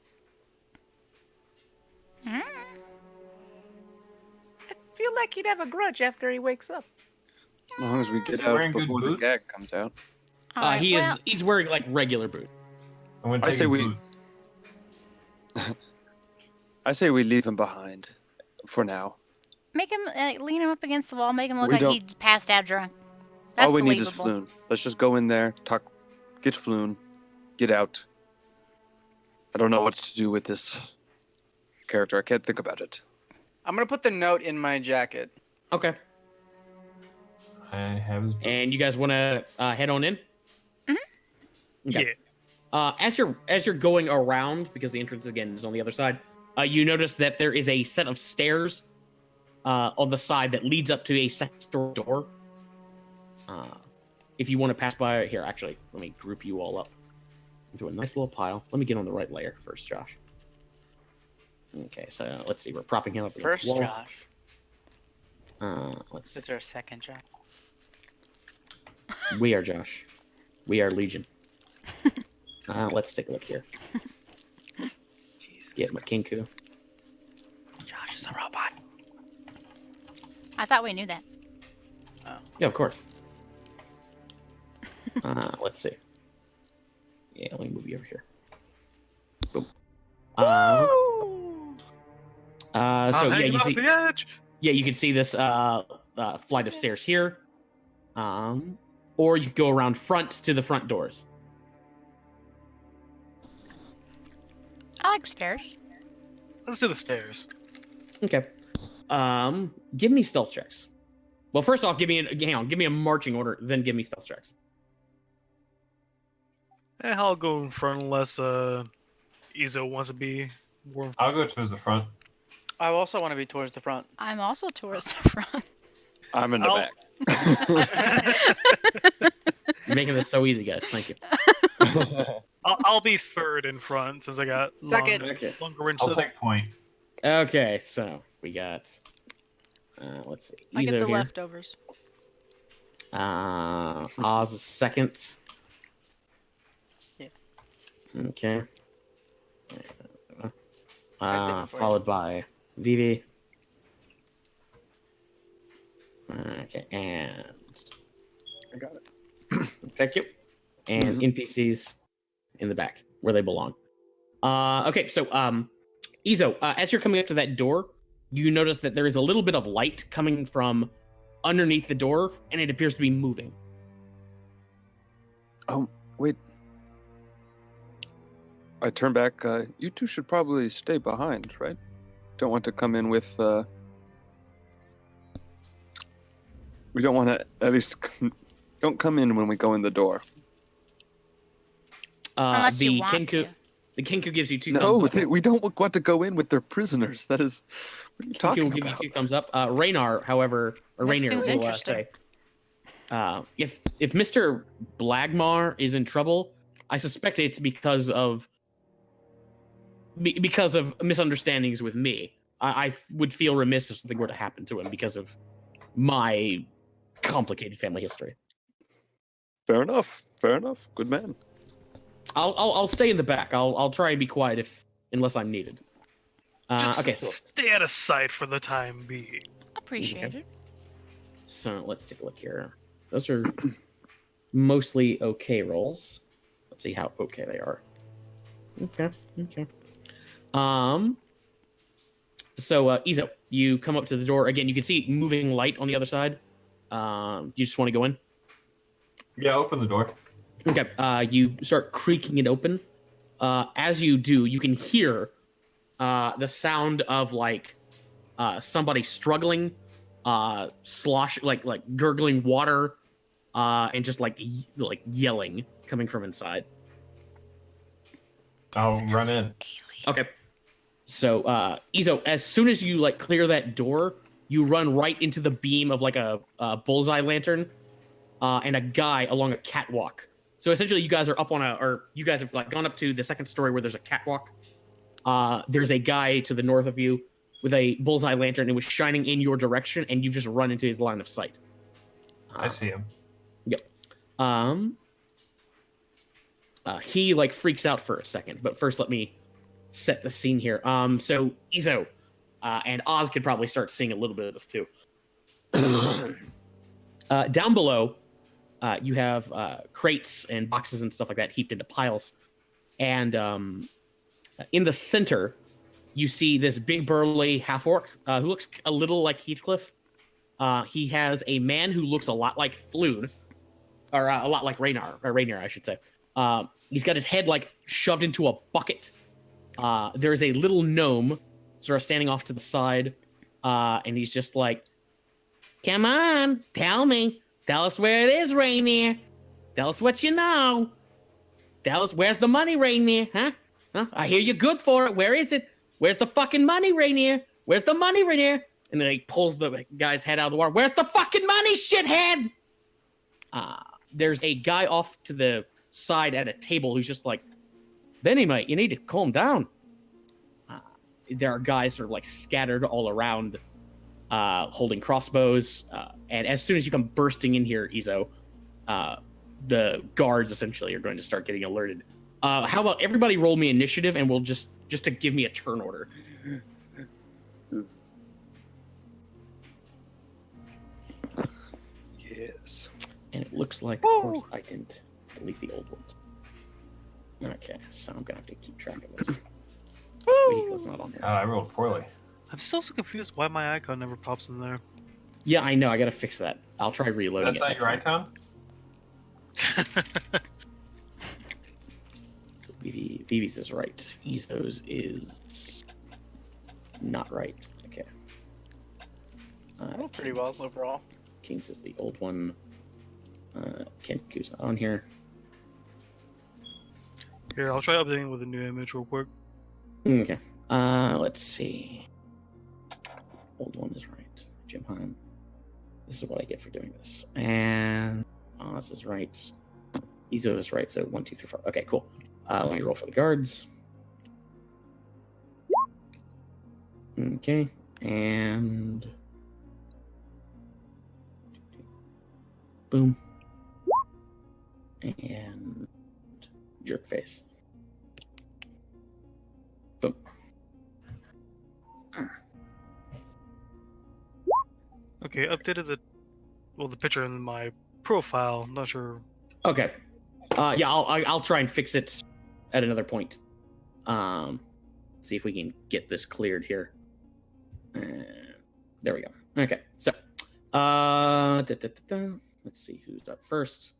Mm. I feel like he'd have a grudge after he wakes up. As long as we get Is he out wearing good before the boots? gag comes out. All right, well, He's wearing like regular boots. I'm gonna I take say his we- boots. I say we leave him behind for now. make him lean him up against the wall. Make him look We like don't- he's passed out drunk. That's All we need is believable. Floon. Let's just go in there, talk, get Floon, get out. I don't know what to do with this character. I can't think about it. I'm gonna put the note in my jacket. Okay. I have his boots. And you guys want to head on in? Okay. Yeah. As you're going around, because the entrance again is on the other side, you notice that there is a set of stairs on the side that leads up to a second story door. If you want to pass by here, actually, let me group you all up into a nice little pile. Let me get on the right layer first, Josh. Okay, so let's see. We're propping him up against First, the wall. Josh. Let's see. Is there a second Josh? We are Josh. We are Legion. Let's take a look here. Jesus. Get my Kinku. Josh is a robot. I thought we knew that. Yeah, of course. Let's see. Yeah, let me move you over here. Boom. So I'm yeah, hanging you off see, the edge. yeah, you can see this flight of stairs here. Or you could go around front to the front doors. I like stairs. Let's do the stairs. Okay. Give me stealth checks. Well, first off, give me a marching order, then give me stealth checks. I'll go in front unless Izo wants to be more. I'll go towards the front. I also want to be towards the front. I'm also towards the front. I'm in the I'll- back. You're making this so easy, guys. Thank you. I'll be third in front since I got Second. Okay. longer range. I'll take point. Okay, so we got. Let's see. I get Izo the here. leftovers. Oz is second. Yeah. Okay. I did it for you. Followed by Vivi. Okay, and I got it. thank you. And NPCs in the back where they belong. Okay, so Izo, as you're coming up to that door, you notice that there is a little bit of light coming from underneath the door, and it appears to be moving. Oh, wait. I turn back. You two should probably stay behind, right? Don't want to come in with. We don't want to. At least, don't come in when we go in the door. Unless The you want Kinku, to. the Kinku gives you two No, thumbs up. we don't want to go in with their prisoners. That is. What are you Kinku talking will give about? you two thumbs up. Raynar, however, or That Rainier seems will interesting. say, if Mr. Blagmar is in trouble, I suspect it's because of misunderstandings with me. I would feel remiss if something were to happen to him because of my complicated family history. Fair enough. Fair enough. Good man. I'll stay in the back. I'll try and be quiet unless I'm needed. Just Okay, so stay out of sight for the time being. Appreciate Okay. it. So let's take a look here. Those are mostly okay rolls. Let's see how okay they are. Okay. So Izo, you come up to the door again. You can see moving light on the other side. You just want to go in? Yeah, open the door. Okay. You start creaking it open. As you do, you can hear the sound of like somebody struggling, slosh like gurgling water, and just like yelling coming from inside. I'll run in. Okay. So Izo, as soon as you like clear that door, you run right into the beam of like a bullseye lantern, and a guy along a catwalk. So essentially, you guys are up on you guys have like gone up to the second story where there's a catwalk. There's a guy to the north of you with a bullseye lantern and was shining in your direction, and you've just run into his line of sight. I see him. Yep. He like freaks out for a second, but first let me set the scene here. So Izo and Oz could probably start seeing a little bit of this too. Down below, you have crates and boxes and stuff like that heaped into piles, and in the center, you see this big burly half orc who looks a little like Heathcliff. He has a man who looks a lot like Flood, or a lot like Rainier, I should say. He's got his head like shoved into a bucket. There's a little gnome sort of standing off to the side, and he's just like, "Come on, tell us where it is, Rainier. Tell us what you know. Tell us where's the money, Rainier, huh? I hear you're good for it. Where is it? Where's the fucking money, Rainier? Where's the money, Rainier?" And then he pulls the guy's head out of the water. "Where's the fucking money, shithead?" There's a guy off to the side at a table who's just like, "Benny, mate, you need to calm down." There are guys sort of like scattered all around, holding crossbows. And as soon as you come bursting in here, Izo, the guards essentially are going to start getting alerted. How about everybody roll me initiative, and we'll just to give me a turn order. Yes. And it looks like, of course, I didn't delete the old ones. Okay, so I'm gonna have to keep track of this. Rico's not on here. I rolled poorly. I'm still so confused why my icon never pops in there. Yeah, I know. I gotta fix that. I'll try reloading. That's it not next your time. icon? Vivi's is right. Izo's is not right. Okay. Rolled pretty well overall. King's is the old one. Kenku's on here. Here, I'll try updating with a new image real quick. Okay. Let's see. Old one is right. Jim Heim. This is what I get for doing this. And Oz is right. Izo is right. So 1, 2, 3, 4. Okay, cool. Let me roll for the guards. Okay. And boom. And jerk face. Boom. Okay, updated the picture in my profile. I'm not sure. Okay. Yeah, I'll try and fix it at another point. See if we can get this cleared here. There we go. Okay, so let's see who's up first.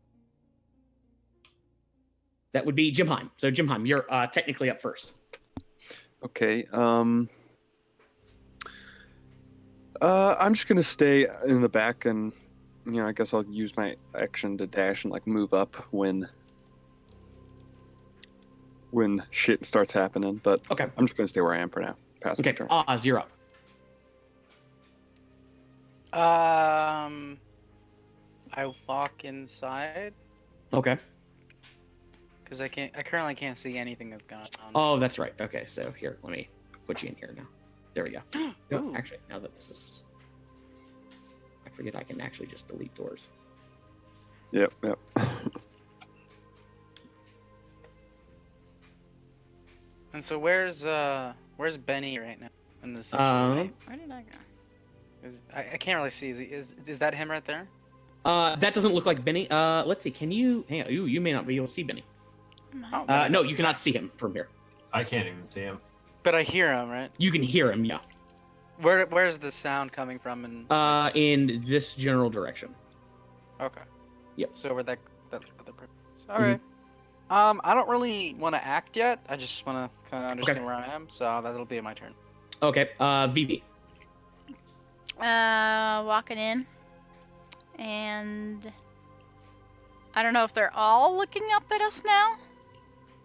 That would be Jim Heim. So Jim Heim, you're technically up first. Okay. I'm just gonna stay in the back, and I guess I'll use my action to dash and like move up when shit starts happening. But Okay. I'm just gonna stay where I am for now. Pass my Okay, turn. Oz, you're up. I walk inside Okay. because I currently can't see anything that's gone on. Oh, that's right. Okay, so here, let me put you in here now. There we go. No, Ooh. actually, now that this is, I forget I can actually just delete doors. Yep. And so where's Benny right now in this? Um, Where did I go? I can't really see. Is that him right there? That doesn't look like Benny. Let's see. Can you? Hang on. You may not be able to see Benny. Oh, No, you cannot see him from here. I can't even see him. But I hear him, right? You can hear him. Yeah. Where's the sound coming from? In this general direction. Okay. Yep. So where that other person is. All right. I don't really want to act yet. I just want to kind of understand where I am. So that'll be my turn. Okay. Vivi. Walking in, and I don't know if they're all looking up at us now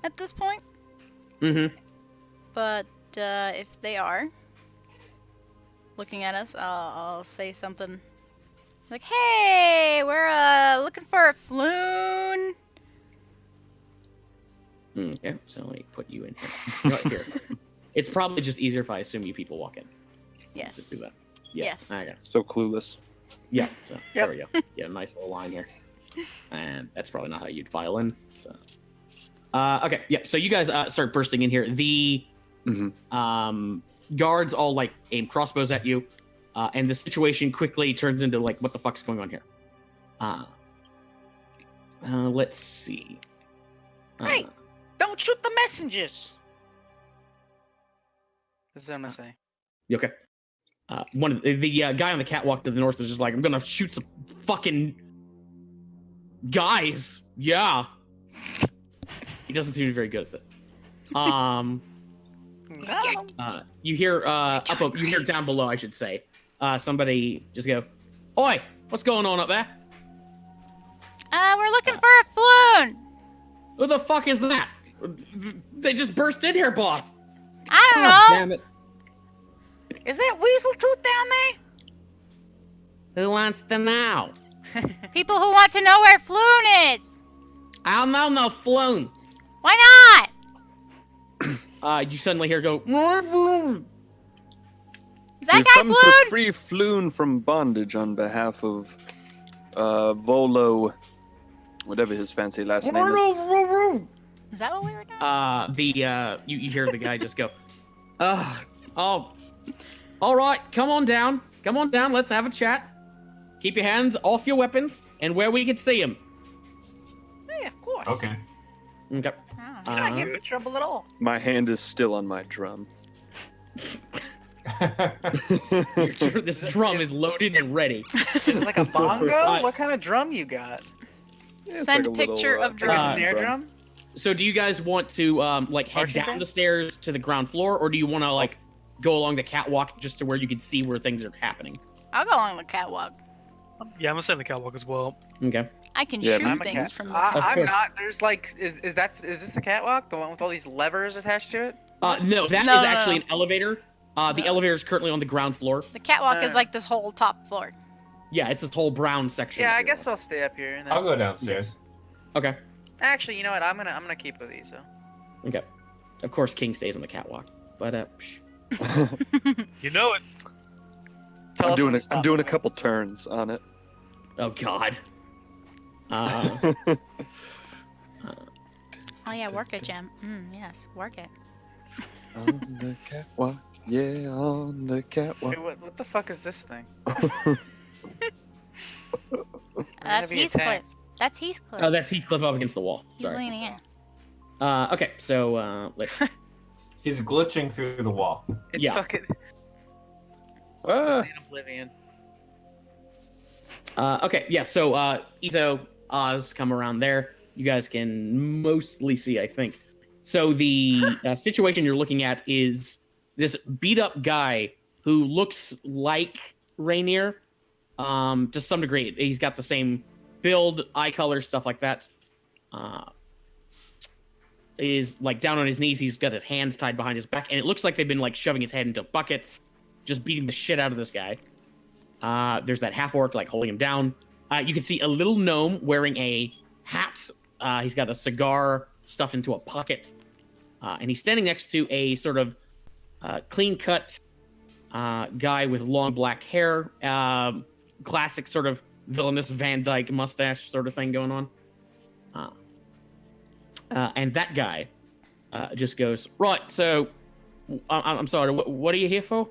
at this point, Mm-hmm. but if they are looking at us, I'll say something Like, hey, we're looking for a floon. Okay, so let me put you in here. Right here. It's probably just easier if I assume you people walk in. Let's just do Yes. that. Yeah. Yes. Okay. So clueless. Yeah. So there we go. Yeah, nice little line here. And that's probably not how you'd file in. So. Okay. Yeah. So you guys start bursting in here. The guards all like aim crossbows at you, and the situation quickly turns into like, what the fuck's going on here? Let's see. Hey! Don't shoot the messengers! That's what I'm gonna say. You okay? One of the guy on the catwalk to the north is just like, I'm gonna shoot some fucking guys. Yeah. He doesn't seem to be very good at this. You hear you hear down below, I should say. Somebody just go, "Oi, what's going on up there?" We're looking for a floon. Who the fuck is that? They just burst in here, boss. I don't God know. damn it. Is that Weasel Tooth down Who wants to know? there? People who want to know where floon is. I don't know no floon. Why not? You suddenly hear go. Is that We've guy come to floon? free Floon from bondage on behalf of Volo, whatever his fancy last name is. Is that what we were doing? You hear the guy just go, oh, all right, come on down, let's have a chat. Keep your hands off your weapons and where we can see him. Yeah, of course. Okay. Okay. Oh. It's not getting in trouble at all. My hand is still on my drum. This drum is loaded and ready. Is it like a bongo? Uh, What kind of drum you got? It's Send like a picture little, of Like drum. a snare drum? So do you guys want to like head Marching down band? the stairs to the ground floor, or do you want to like go along the catwalk just to where you can see where things are happening? I'll go along the catwalk. Yeah, I'm gonna stay on the catwalk as well. Okay. I can Yeah, shoot I'm a things cat. from the Of I'm course. not. There's like, is this the catwalk? The one with all these levers attached to it? No, that is No, no, actually no. an elevator. The elevator is currently on the ground floor. The catwalk is Uh. like this whole top floor. Yeah, it's this whole brown section. Yeah, that I you're guess I'll stay up here. And then... I'll go downstairs. on. Okay. Actually, you know what? I'm gonna keep with these though. Okay. Of course, King stays on the catwalk, but psh. You know it. Tell I'm us doing when a, to stop I'm doing a moving. couple turns on it. Oh God. Oh yeah, work it, Gem. Yes, work it. On the catwalk, yeah, on the catwalk. Wait, what the fuck is this thing? That's Heavy Heathcliff. attack. That's Heathcliff. Oh, that's Heathcliff up against the wall. He's Sorry. leaning in. Okay, so let's. He's glitching through the wall. It's Yeah. fucking Ah, in oblivion. Okay, yeah. So Izo, Oz come around there. You guys can mostly see, I think. So the situation you're looking at is this beat up guy who looks like Rainier, to some degree. He's got the same build, eye color, stuff like that. Is like down on his knees. He's got his hands tied behind his back, and it looks like they've been like shoving his head into buckets, just beating the shit out of this guy. There's that half orc like holding him down. You can see a little gnome wearing a hat. He's got a cigar stuffed into a pocket, and he's standing next to a sort of clean-cut guy with long black hair, classic sort of villainous Van Dyke mustache sort of thing going on. And that guy just goes, right, so I'm sorry, what are you here for?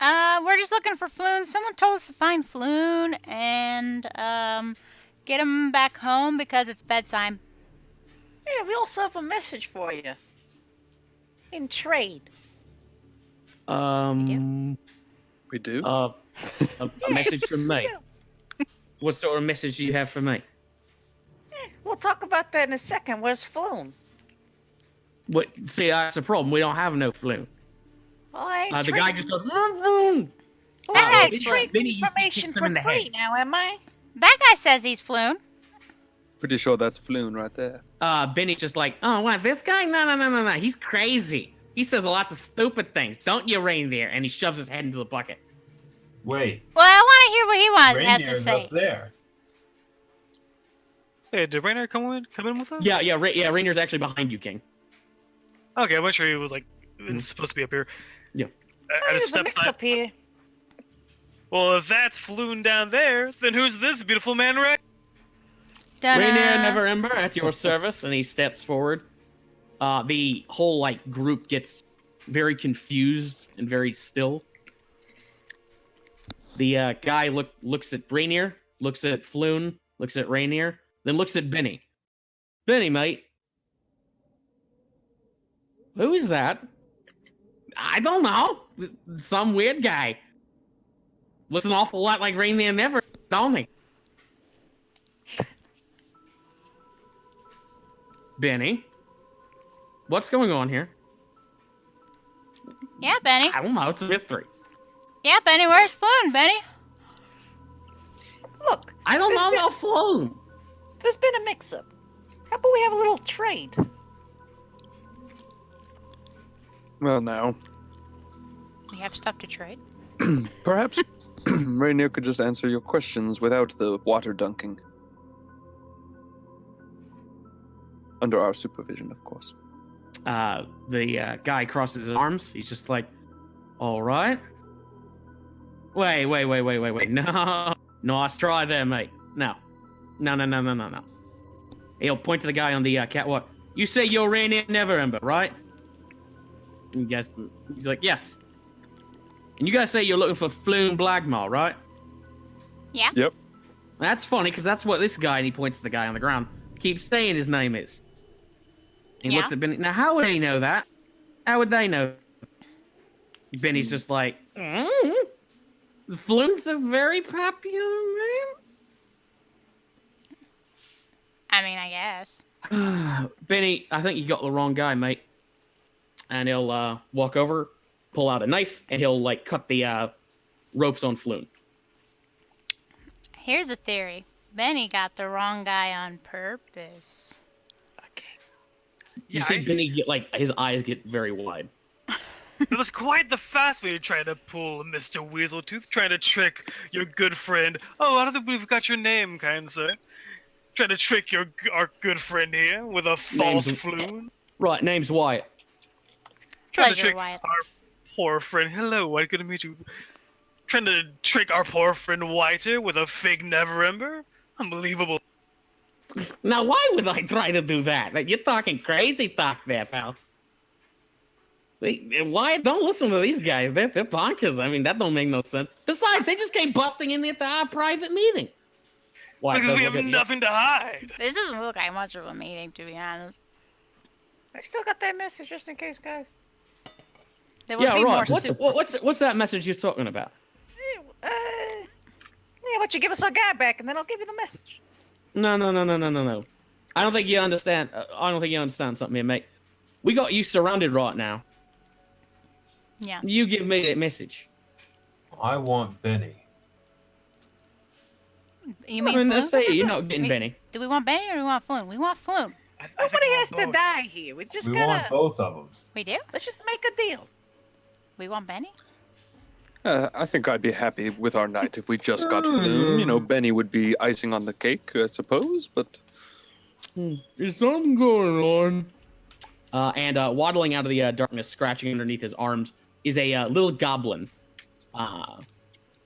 We're just looking for Floon. Someone told us to find Floon and get him back home because it's bedtime. Yeah, we also have a message for you. In trade. we do. A message from me. What sort of message do you have for me? We'll talk about that in a second. Where's Floon? What? See, that's the problem. We don't have no flu. Well, I ain't The guy trading- just goes, vroom, vroom. Well, I guy's ain't Floon. trading Then he information kicks him for in the free head. now, am I? That guy says he's Floon. Pretty sure that's Floon right there. Benny's just like, oh, what, this guy? No. He's crazy. He says lots of stupid things. Don't you, reindeer? And he shoves his head into the bucket. Wait, Well, I want to hear what he has to Rainier's say. up there. Hey, did Rainer come in with us? Yeah, Rainier's actually behind you, King. Okay, I'm not sure he was like Mhm. supposed to be up here. Yeah. I There's just a stepped mix aside. up here. Well, if that's Floon down there, then who's this beautiful man right? Rainier Never Ember at your service, and he steps forward. The whole like group gets very confused and very still. The guy looks at Rainier, looks at Floon, looks at Rainier, then looks at Benny. Benny, mate. Who is that? I don't know. Some weird guy. Looks an awful lot like Rainier Never, don't he? Benny, what's going on here? Yeah, Benny. I don't know. It's a mystery. Yeah, Benny. Where's Floon, Benny? Look, I don't know no Floon. there's been a mix-up. How about we have a little trade? Well, now, We have stuff to trade. perhaps Rainier could just answer your questions without the water dunking. Under our supervision, of course. The guy crosses his arms. He's just like, all right. Wait. No, let's try there, mate. No. He'll point to the guy on the catwalk. You say you're Rainier Never Ember, right? And he's like, yes. And you guys say you're looking for Floon Blagmaw, right? Yeah. Yep. That's funny, because that's what this guy, and he points to the guy on the ground, keeps saying his name is. And he Yeah. looks at Benny. Now, how would he know that? How would they know? Benny's just like, Floon's a very popular I mean, I guess. name. Benny, I think you got the wrong guy, mate. And he'll walk over, pull out a knife, and he'll like cut the ropes on Floon. Here's a theory. Benny got the wrong guy on purpose. Okay. You Yeah, see Benny get like his eyes get very wide. It was quite the fast way you're trying to pull, Mr. Weaseltooth, trying to trick your good friend. Oh, I don't think we've got your name, kind sir. Trying to trick our good friend here with a false Name's- Floon. Right, name's Wyatt. Trying to Pleasure, trick Wyatt. our poor friend. Hello, Wyatt, good to meet you. Trying to trick our poor friend Whiter with a fake Never Ember? Unbelievable. Now, why would I try to do that? Like, you're talking crazy talk there, pal. Why? Don't listen to these guys. They're bonkers. I mean, that don't make no sense. Besides, they just came busting in into our private meeting. Why? Because we have look at- nothing to hide. This doesn't look like much of a meeting, to be honest. I still got that message just in case, guys. There would Yeah, be more right. suits. What's that message you're talking about? Yeah, why don't you give us our guy back and then I'll give you the message. No. I don't think you understand. I don't think you understand something here, mate. We got you surrounded right now. Yeah. You give me that message. I want Benny. You I mean mean, Floon? let's say you're not getting We- Benny. Do we want Benny or do we want Floon? We want Floon. I think Nobody we has want to both. die here. We just We gotta. want both of them. We do? Let's just make a deal. We want Benny? I think I'd be happy with our night if we just got Floon. You know, Benny would be icing on the cake, I suppose, but... There's something going on. And waddling out of the darkness, scratching underneath his arms, is a little goblin.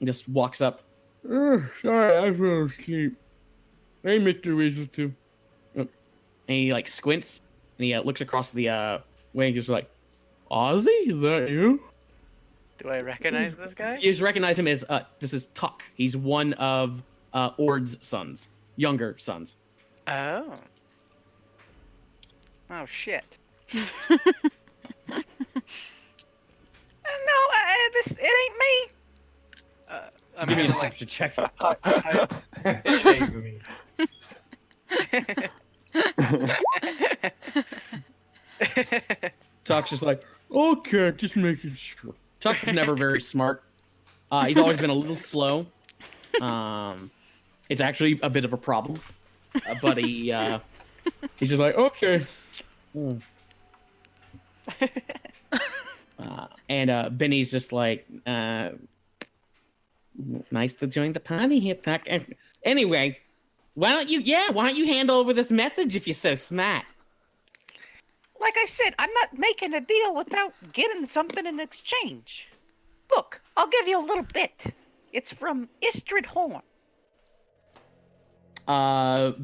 Just walks up. Sorry, I fell asleep. Hey, Mr. Weaseltooth. And he like squints, and he looks across the way, and just like, Ozzy, is that you? Do I recognize this guy? You just recognize him as this is Tuck. He's one of Ord's sons, younger sons. Oh. Oh shit. No, this it ain't me. I'm Give me a gonna like. perception check. Hey, me. Tuck's just like, okay, just making sure. Tuck was never very smart. He's always been a little slow. It's actually a bit of a problem. But he's just like, okay. And Benny's just like, Nice to join the party here, Tuck. Anyway, why don't you hand over this message if you're so smart? Like I said, I'm not making a deal without getting something in exchange. Look, I'll give you a little bit. It's from Istrid Horn.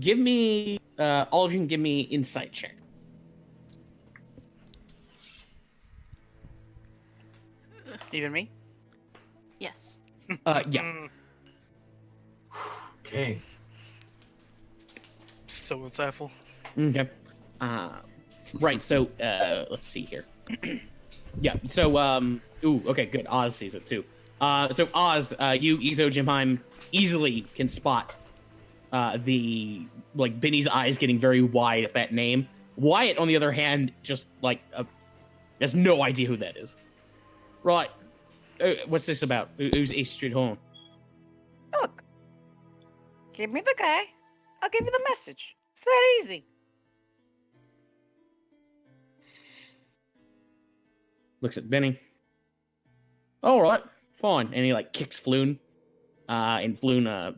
Give me, all of you can give me insight check. Even me? Yes. Yeah. Okay. So insightful. Okay. Right, so, let's see here. Yeah, so, ooh, okay, good. Oz sees it too. So Oz, you, Ezo, Jimheim, easily can spot, Benny's eyes getting very wide at that name. Wyatt, on the other hand, just, has no idea who that is. Right. What's this about? Who's East Street Horn? Look. Give me the guy. I'll give you the message. It's that easy. Looks at Benny. All right, fine. And he kicks Floon. And Floon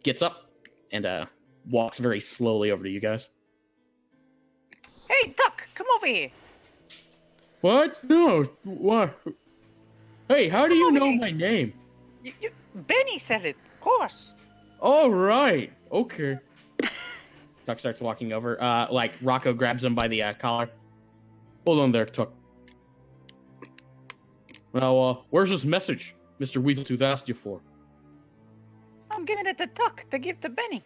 gets up and walks very slowly over to you guys. Hey, Duck, come over here. What? No. What? Hey, how do you know my name? Benny said it, of course. All right. Okay. Tuck starts walking over. Rocco grabs him by the collar. Hold on there, Tuck. Now, where's this message Mr. Weaseltooth asked you for? I'm giving it to Duck to give to Benny.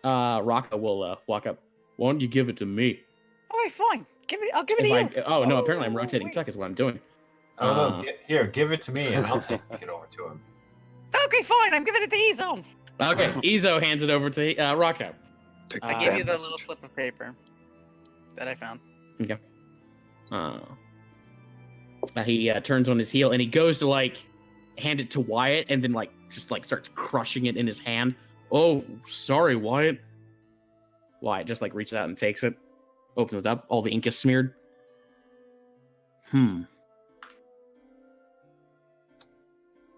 Rocco will walk up. Why don't you give it to me? All right, fine. I'll give it to you. Oh, no, apparently I'm Oh, rotating wait. Tuck is what I'm doing. Oh no! Here, give it to me, and I'll take it over to him. Okay, fine. I'm giving it to Ezo. Okay, Ezo hands it over to Rocco. Take I the gave damn you the message. little slip of paper that I found. Okay. He turns on his heel and he goes to hand it to Wyatt and then starts crushing it in his hand. Oh, sorry, Wyatt. Wyatt just reaches out and takes it, opens it up. All the ink is smeared.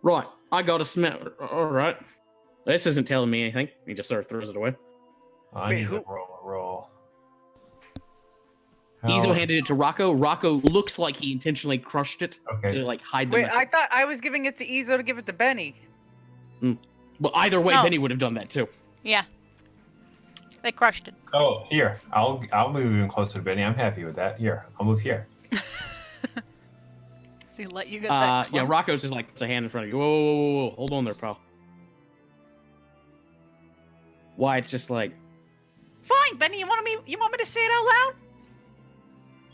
Right, I got a smell. All right, this isn't telling me anything. He just sort of throws it away. I Wait, need who- to roll. Ezo handed it to Rocco. Rocco looks like he intentionally crushed it Okay. to hide the Wait, message. I thought I was giving it to Ezo to give it to Benny. Well, either way, No. Benny would have done that too. Yeah. They crushed it. Oh, here. I'll move even closer to Benny. I'm happy with that. Here, I'll move here. See, let you get that. Yeah, close. Rocco's just puts a hand in front of you. Whoa. Hold on there, pal. Why? It's just Fine, Benny. You want me to say it out loud?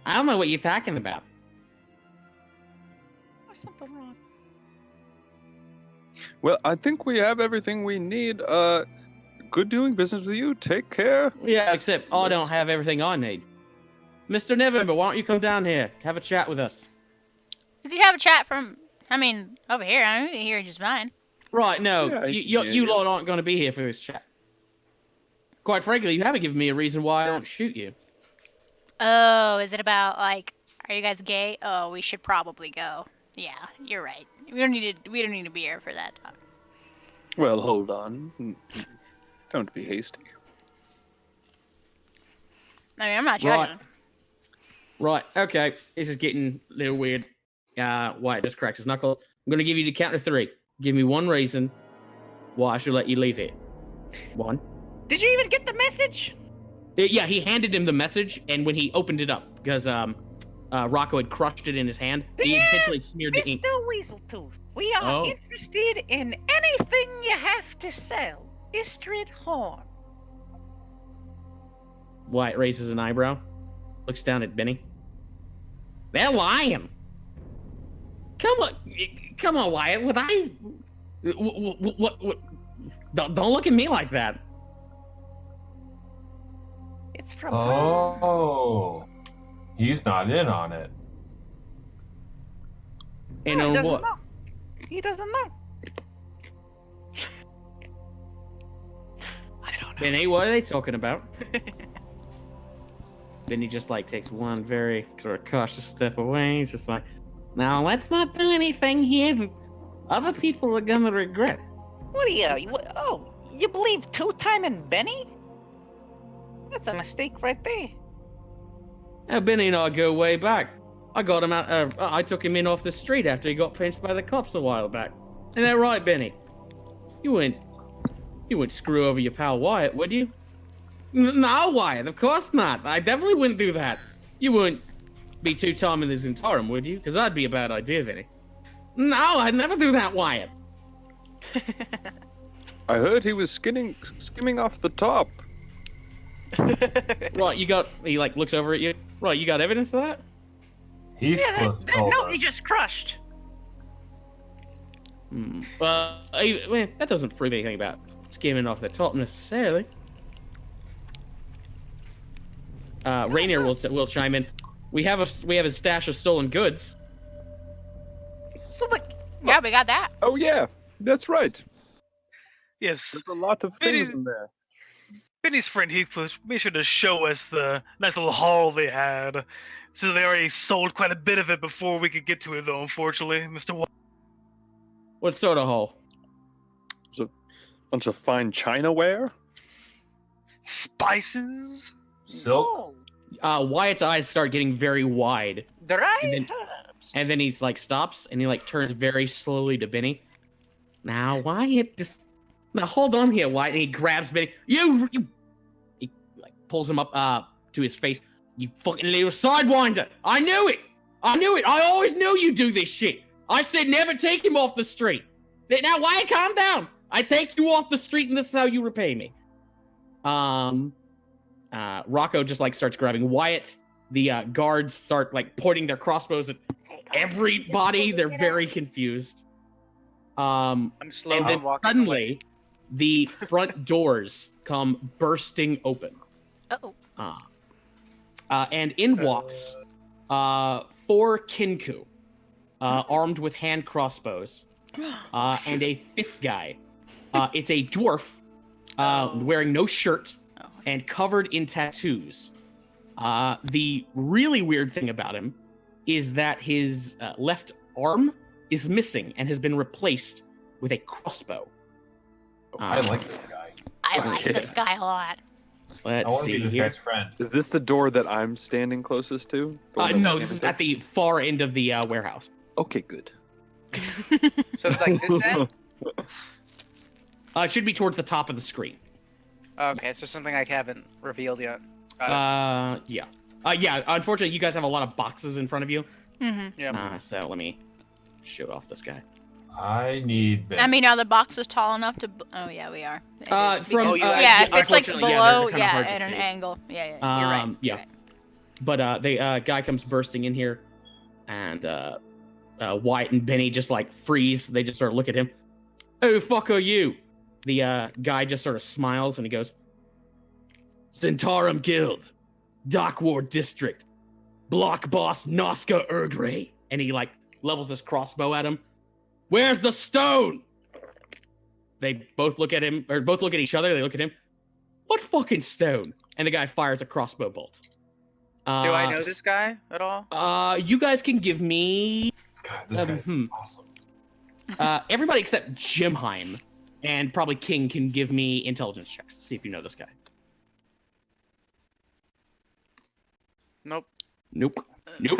I don't know what you're talking about. There's something wrong. Well, I think we have everything we need. Good doing business with you. Take care. Yeah, except I don't have everything I need. Mr. November, why don't you come down here? Have a chat with us. You could have a chat over here. I'm here just fine. Right, no. Yeah, you yeah. lot aren't going to be here for this chat. Quite frankly, you haven't given me a reason why I don't shoot you. Oh, is it about are you guys gay? Oh, we should probably go. Yeah, you're right. We don't need to be here for that talk. Well, hold on. Don't be hasty. I mean, I'm not judging. Right, okay. This is getting a little weird. Wyatt just cracks his knuckles. I'm going to give you the count of 3. Give me one reason why I should let you leave here. 1. Did you even get the message? Yeah, he handed him the message, and when he opened it up, because Rocco had crushed it in his hand, he Yeah, intentionally smeared the ink. Mr. Weaseltooth, we are Oh. interested in anything you have to sell. Istrid Horn. Wyatt raises an eyebrow, looks down at Benny. They're lying. Come on, Wyatt. What? Don't look at me like that. It's from Oh, he's not in on it. And he on doesn't what? know. He doesn't know. I don't know. Benny, what are they talking about? Benny just takes one very sort of cautious step away. He's just now let's not do anything here. other people are gonna regret. What are you? Oh, you believe two-time and Benny? That's a mistake right there. Now, Benny and I go way back. I got him out. I took him in off the street after he got pinched by the cops a while back. Ain't that right, Benny? You wouldn't screw over your pal Wyatt, would you? No, Wyatt, of course not. I definitely wouldn't do that. You wouldn't be two-timing this Zentarum, would you? Because that'd be a bad idea, Benny. No, I'd never do that, Wyatt. I heard he was skimming off the top. Right, he like looks over at you. Right, you got evidence of that? Heathcliff that told note us. you just crushed. Well, that doesn't prove anything about skimming off the top necessarily. Rainier will chime in. We have a stash of stolen goods. So look, Yeah, we got that. Oh yeah, that's right. Yes. There's a lot of things in there. Benny's friend Heathcliff made sure to show us the nice little haul they had. So they already sold quite a bit of it before we could get to it, though, unfortunately, Mr. What sort of hole? There's a bunch of fine chinaware. Spices? Silk. Wyatt's eyes start getting very wide, dry And then- herbs. and then he's like stops and he like turns very slowly to Benny. Now, Wyatt, now hold on here, Wyatt. And he grabs Benny. You. He like pulls him up to his face. You fucking little sidewinder! I knew it. I always knew you do this shit. I said never take him off the street. Now, Wyatt, calm down. I take you off the street, and this is how you repay me. Rocco just like starts grabbing Wyatt. The guards start like pointing their crossbows at everybody. They're very confused. I'm And slowly then walking away. suddenly, the front doors come bursting open. Uh-oh. And in walks 4 Kinku, armed with hand crossbows, and a 5th guy. It's a dwarf wearing no shirt and covered in tattoos. The really weird thing about him is that his left arm is missing and has been replaced with a crossbow. I like this guy. I like Okay. this guy a lot. Let's I want to see be this here. guy's friend. Is this the door that I'm standing closest to? The one that No, we this is came at the far end of the warehouse. Okay, good. So it's like this end? It should be towards the top of the screen. Okay, so something I haven't revealed yet. Got Yeah. Yeah, unfortunately, you guys have a lot of boxes in front of you. Mm-hmm. it. Yeah. So let me show off this guy. I need Ben. I mean, are the boxes tall enough to? Oh yeah, we are. It is, From because- yeah, if it's like unfortunately, below, they're kinda hard to at an see. angle. Yeah, you're right. Yeah. You're right. But the guy comes bursting in here, and Wyatt and Benny just like freeze. They just sort of look at him. Oh, fuck are you? The guy just sort of smiles and he goes, Zentarum Guild, Dark Ward District, Block Boss Noska Erdray. And he like levels his crossbow at him. Where's the stone? They both look at him, or both look at each other. They look at him. What fucking stone? And the guy fires a crossbow bolt. Do I know this guy at all? You guys can give me God, this guy's hmm. awesome. everybody except Jimheim and probably King can give me intelligence checks to see if you know this guy. Nope. Nope. Nope.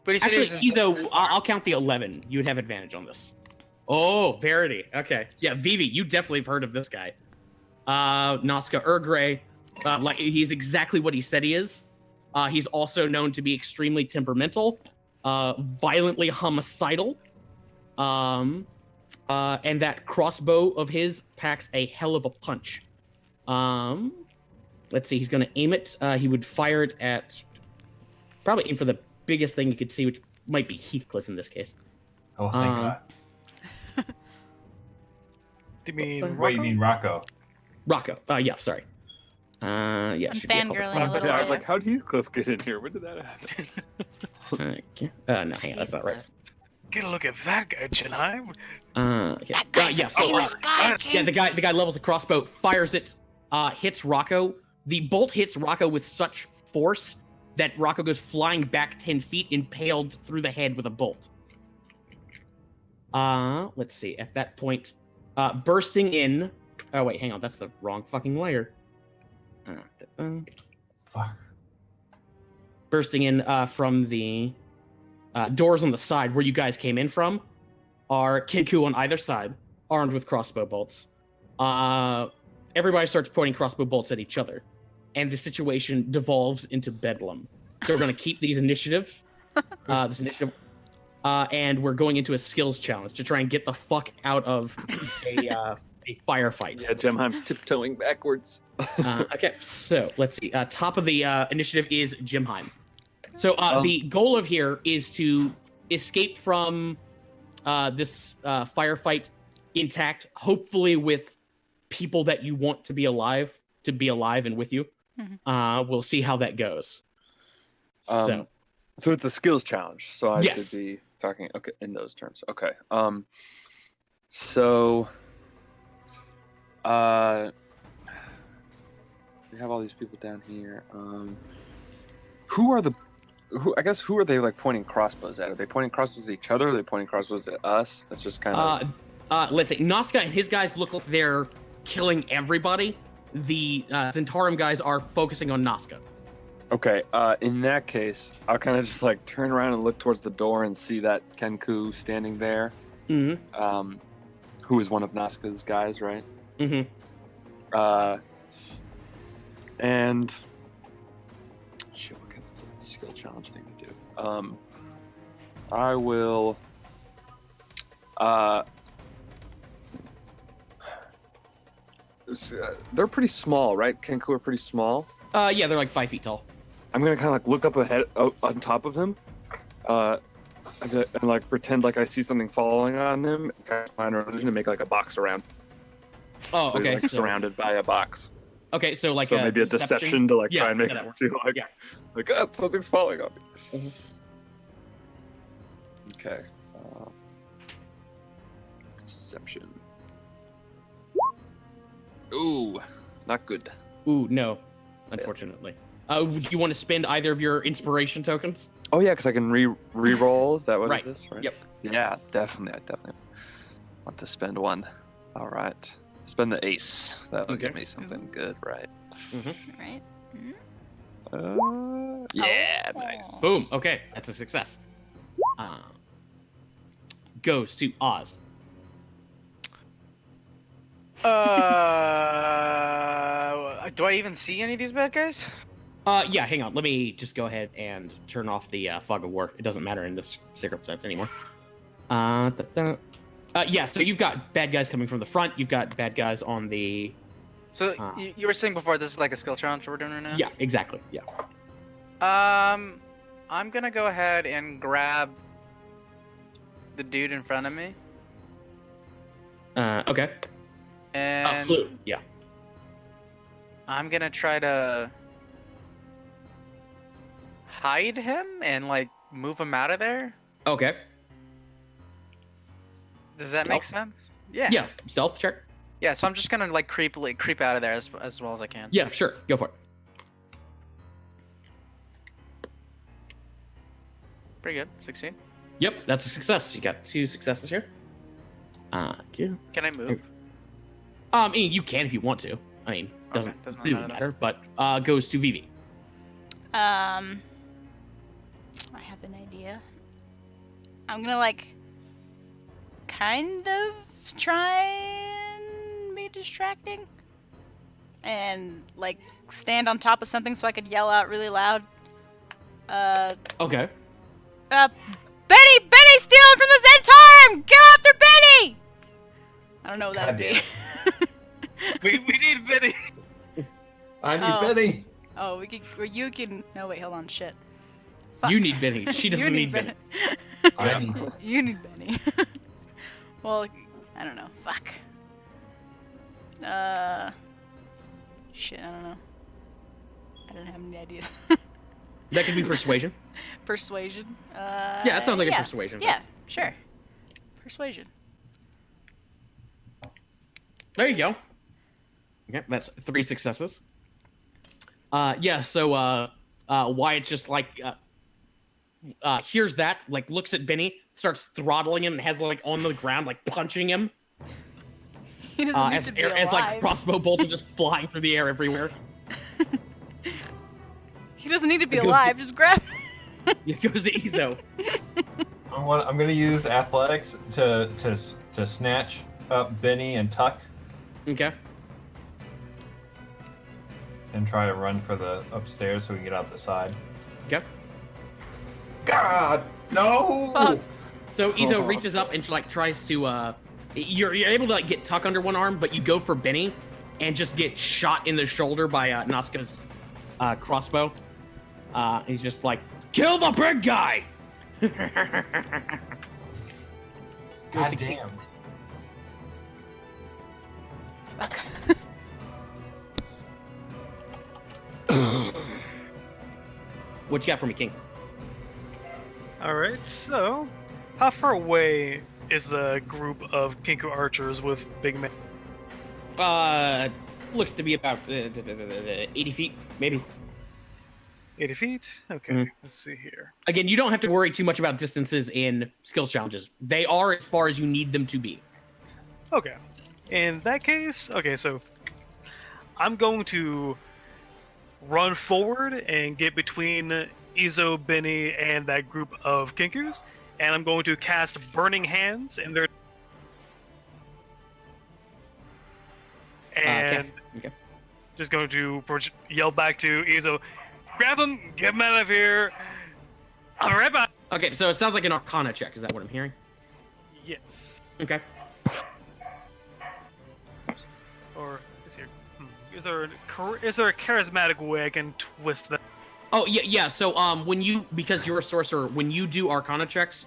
But he said Actually, he was in I'll count the 11. You would have advantage on this. Oh, Verity. Okay. Yeah, Vivi, you definitely have heard of this guy. Noska Erdray. Like he's exactly what he said he is. He's also known to be extremely temperamental, violently homicidal, and that crossbow of his packs a hell of a punch. Let's see, he's going to aim it. He would fire it at probably aim for the biggest thing you could see, which might be Heathcliff in this case. Oh, thank God. Do you mean Wait, you Rocco? mean Rocco? Rocco. Yeah, sorry. Yeah, I'm should be a public fangirling a record. little Yeah, I was bit. like, how'd Heathcliff get in here? When did that happen? Okay. No, hang on, that's not right. Get a look at that guy, Jenheim. Okay. That guy's Yeah, a so, famous guy, yeah, King. the guy levels the crossbow, fires it, hits Rocco. The bolt hits Rocco with such force that Rocco goes flying back 10 feet, impaled through the head with a bolt. Let's see. At that point, bursting in. Oh wait, hang on. That's the wrong fucking layer. Fuck. Bursting in from the doors on the side where you guys came in from are Kinku on either side, armed with crossbow bolts. Everybody starts pointing crossbow bolts at each other, and the situation devolves into bedlam. So we're going to keep this initiative, and we're going into a skills challenge to try and get the fuck out of a firefight. Yeah, Gemheim's tiptoeing backwards. Okay, so let's see. Top of the initiative is Jimheim. So the goal of here is to escape from this firefight intact, hopefully with people that you want to be alive and with you. Mhm. We'll see how that goes. So it's a skills challenge. So I Yes. should be talking in those terms. Okay. So we have all these people down here. Who are they like pointing crossbows at? Are they pointing crossbows at each other? Or are they pointing crossbows at us? That's just kind of. Let's say Nazca and his guys look like they're killing everybody. The Zentarum guys are focusing on Nazca. Okay. In that case, I'll kind of just like turn around and look towards the door and see that Kenku standing there. Mm-hmm. Who is one of Nazca's guys, right? Mm-hmm. And shit, what kind of skill challenge thing to do? I will. They're pretty small, right? Kenku are pretty small. Yeah, they're like 5 feet tall. I'm gonna kind of like look up ahead on top of him, and like pretend like I see something falling on him, kind of find an illusion to make like a box around. Oh, So okay. he's, like, surrounded by a box. Okay, so like So maybe a deception to like Yeah, try and make that it works. feel like Yeah. something's falling on me. Mhm. Okay. Deception. Ooh, not good. Ooh, no, unfortunately. Do you want to spend either of your inspiration tokens? Oh yeah, because I can re-roll. Is that what Right. it is? Right. Yep. Yeah, definitely. I definitely want to spend one. All right. Spend the ace. That'll Okay. give me something good, right? Right? Yeah, nice. Boom. Okay, that's a success. Goes to Oz. Do I even see any of these bad guys? Yeah, hang on. Let me just go ahead and turn off the fog of war. It doesn't matter in this circumstance anymore. Yeah, so you've got bad guys coming from the front. You've got bad guys on the... So you were saying before this is like a skill challenge we're doing right now? Yeah, exactly. Yeah. I'm gonna go ahead and grab the dude in front of me. Okay. And Flute. Yeah. I'm gonna try to hide him and like move him out of there. Okay. Does that make Stealth? sense? Yeah. Yeah. Stealth check. Yeah. So I'm just gonna like creep out of there as well as I can. Yeah, sure. Go for it. Pretty good. 16. Yep, that's a success. You got 2 successes here. Yeah. Can I move? I mean, you can if you want to. I mean, doesn't really really matter. matter, but goes to Vivi. I have an idea. I'm gonna like kind of try and be distracting and like stand on top of something so I could yell out really loud. Okay. Benny! Benny stealing from the Zentarum! Go after Benny! I don't know what that would be. We need Benny. I need Oh. Benny. Oh, we could, or you can. No, wait, hold on, shit. You Fuck. need Benny. She doesn't You need Benny. I need. You need Benny. Well, I don't know. Fuck. Shit, I don't know. I don't have any ideas. That could be persuasion. Persuasion. Yeah, that sounds like a persuasion. Yeah, sure. Persuasion. There you go. Okay, that's 3 successes. Yeah, so Wyatt just like hears that, like looks at Benny, starts throttling him and has like on the ground like punching him. He doesn't need to be as like alive. crossbow bolts are just flying through the air everywhere. He doesn't need to be It goes alive. Just grab. It goes to Izo. I'm gonna use athletics to snatch up Benny and Tuck Okay. and try to run for the upstairs so we can get out the side. Okay. God, no! Fuck. So Izo reaches up and like tries to you're able to like get Tuck under one arm, but you go for Benny and just get shot in the shoulder by Nazca's crossbow. He's just like, kill the big guy. God damn. What you got for me, King? Alright, so how far away is the group of Kinku archers with Big Man? Looks to be about 80 feet, maybe. 80 feet? Okay, Mhm. let's see here. Again, you don't have to worry too much about distances in skills challenges. They are as far as you need them to be. Okay. In that case, okay, so I'm going to run forward and get between Izo, Benny, and that group of Kinkus, and I'm going to cast Burning Hands in their... And Okay. just going to yell back to Izo, grab him, get him out of here. I'll be right back. Okay, so it sounds like an Arcana check. Is that what I'm hearing? Yes. Okay. Or is here? Is there a charismatic way I can twist that? Oh yeah. So when you, because you're a sorcerer, when you do Arcana checks,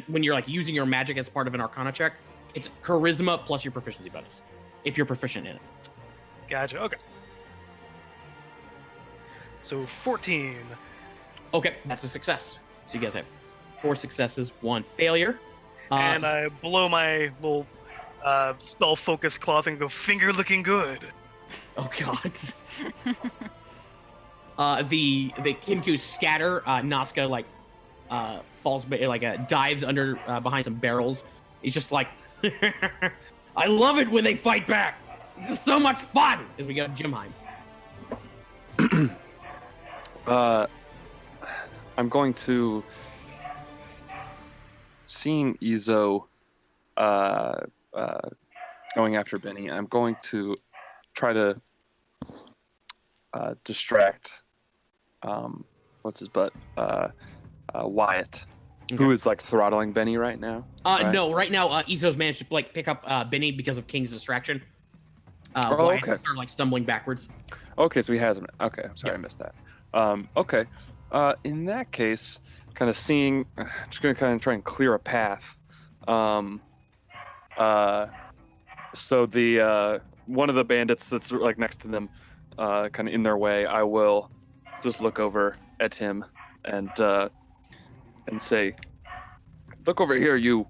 when you're like using your magic as part of an Arcana check, it's Charisma plus your proficiency bonus, if you're proficient in it. Gotcha. Okay. So 14. Okay, that's a success. So you guys have 4 successes, 1 failure. And I blow my little spell focus cloth and go, finger looking good. Oh god. The Kinku scatter. Nazca like falls, dives under behind some barrels. He's just like, I love it when they fight back. This is so much fun. As we go to Jimheim. I'm going to, seeing Izo going after Benny, I'm going to try to distract what's his butt? Wyatt, who is like throttling Benny right now. Right? No, right now Izo's managed to like pick up Benny because of King's distraction. Wyatt okay. started like stumbling backwards. Okay, so he has him. Okay, I'm sorry, Yep. I missed that. Okay. In that case, kind of seeing, I'm just gonna kind of try and clear a path. So the one of the bandits that's like next to them, kind of in their way, I will just look over at him and say, "Look over here, you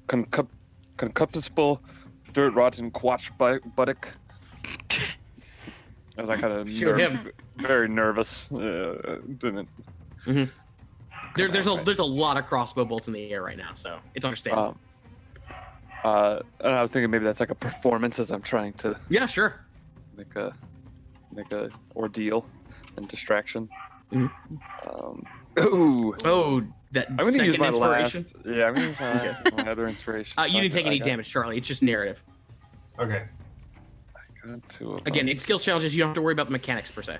concupiscible, dirt-rotten quatch buttock." As I kind of Shoot him. very nervous. Didn't. There's a lot of crossbow bolts in the air right now, so it's understandable. And I was thinking maybe that's like a performance as I'm trying to Yeah, sure. make a ordeal and distraction. Mhm. Ooh. Oh, that I'm gonna second use my inspiration. last. Yeah, I'm gonna use my, last, my other inspiration. You didn't take any damage, Charlie. It's just narrative. Okay. I got 2 of Again, those. in skills challenges, you don't have to worry about the mechanics per se.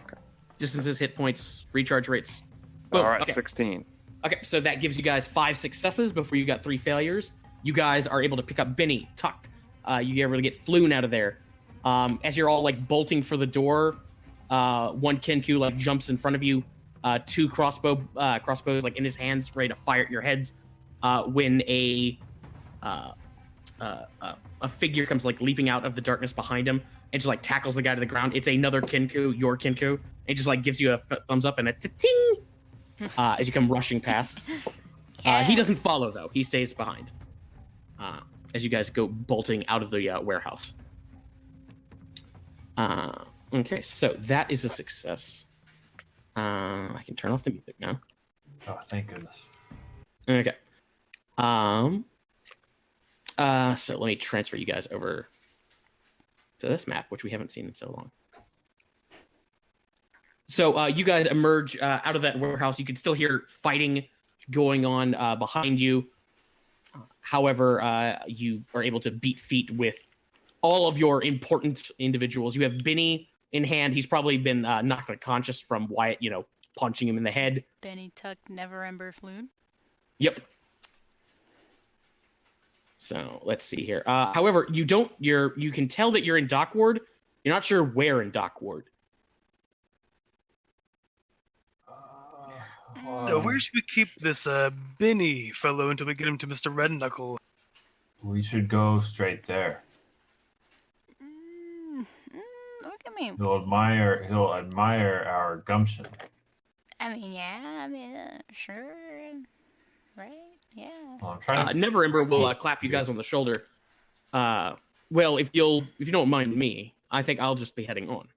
Okay. Distances, hit points, recharge rates. Boom. All right, Okay. 16. Okay, so that gives you guys 5 successes before you got 3 failures. You guys are able to pick up Benny, Tuck. You able to get Floon out of there. As you're all like bolting for the door, one Kenku like jumps in front of you. 2 crossbows like in his hands, ready to fire at your heads. When a figure comes like leaping out of the darkness behind him and just like tackles the guy to the ground. It's another Kenku, your Kenku. And it just like gives you a thumbs up and a ting as you come rushing past. He doesn't follow though; he stays behind. As you guys go bolting out of the warehouse. Okay, so that is a success. I can turn off the music now. Oh, thank goodness. Okay. So let me transfer you guys over to this map, which we haven't seen in so long. So you guys emerge out of that warehouse. You can still hear fighting going on behind you. However, you are able to beat feet with all of your important individuals. You have Benny in hand. He's probably been knocked unconscious from Wyatt, punching him in the head. Benny Tuck Never Ember Floon. Yep. So let's see here. However, you can tell that you're in Dock Ward. You're not sure where in Dock Ward. So where should we keep this Benny fellow until we get him to Mr. Red Knuckle? We should go straight there. Look at me. He'll admire our gumption. I mean, yeah. Sure. Right? Yeah. Well, I'm trying to. Never Ember will clap you guys on the shoulder. Well, if you don't mind me, I think I'll just be heading on.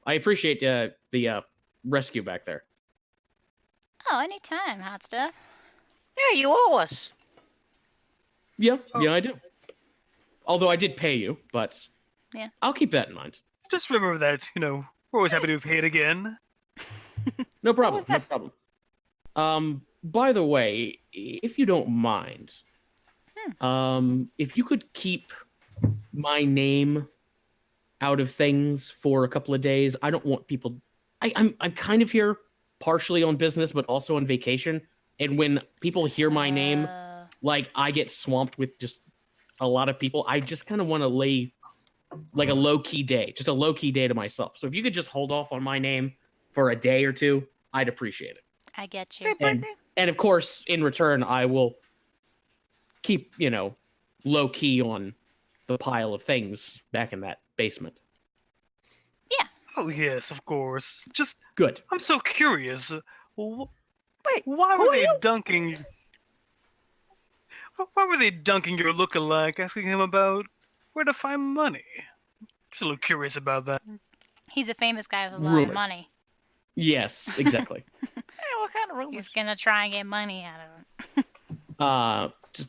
I appreciate the rescue back there. Oh, anytime, hot stuff. Yeah, you owe us. Yeah, I do. Although I did pay you, but yeah, I'll keep that in mind. Just remember that, we're always happy to be paid again. No problem. No problem. By the way, if you don't mind, if you could keep my name out of things for a couple of days, I don't want people. I'm kind of here partially on business, but also on vacation. And when people hear my name, I get swamped with just a lot of people. I just kind of want to lay a low-key day, just a low-key day to myself. So if you could just hold off on my name for a day or two, I'd appreciate it. I get you. And of course, in return, I will keep, low-key on the pile of things back in that basement. Yeah. Oh, yes, of course. Just, good. I'm so curious. Wait, why were they dunking... Why were they dunking your lookalike, asking him about where to find money? Just a little curious about that. He's a famous guy with a lot of money. Yes, exactly. Hey, what kind of rumors? He's gonna try and get money out of him. Just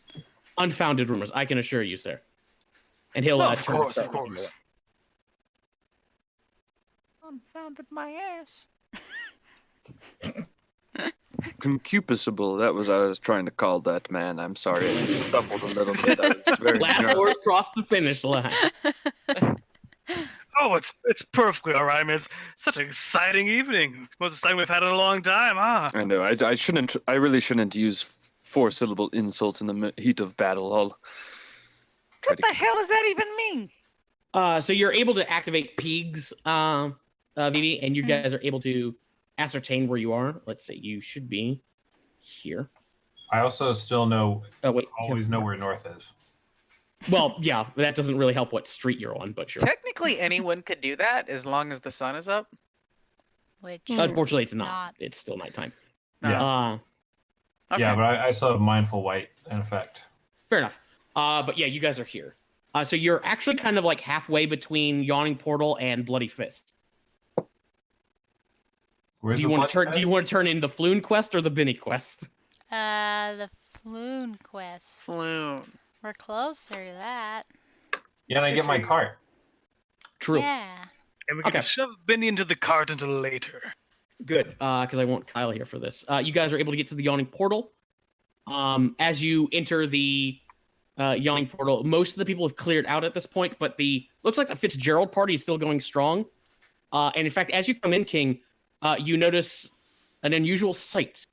unfounded rumors, I can assure you, sir. And he'll of turn course, and of start looking course. Unfounded my ass. Concupiscible, that was what I was trying to call that, man. I'm sorry, I stumbled a little bit. I was very Last nervous. horse crossed the finish line. Oh, it's perfectly all right. I mean, it's such an exciting evening. Most exciting we've had in a long time, huh? I know. I really shouldn't use four-syllable insults in the heat of battle. What the hell does that even mean? So you're able to activate Peegs, Vivi, and you guys are able to ascertain where you are. Let's say you should be here. I also still always know where north is. Well, yeah, that doesn't really help what street you're on, but sure. Technically, anyone could do that as long as the sun is up. Which Unfortunately, it's not. It's still nighttime. Yeah. Okay. Yeah, but I still have mindful white in effect. Fair enough. But yeah, you guys are here. So you're actually kind of halfway between Yawning Portal and Bloody Fist. Where's Do you want to turn in the Floon quest or the Benny quest? the Floon quest. Floon. We're closer to that. Yeah, and I get my cart. True. Yeah. And we can shove Benny into the cart until later. Good, because I want Kyle here for this. You guys are able to get to the Yawning Portal. As you enter the Yawning Portal, most of the people have cleared out at this point, but looks like the Fitzgerald party is still going strong. And in fact, as you come in, King, you notice an unusual sight.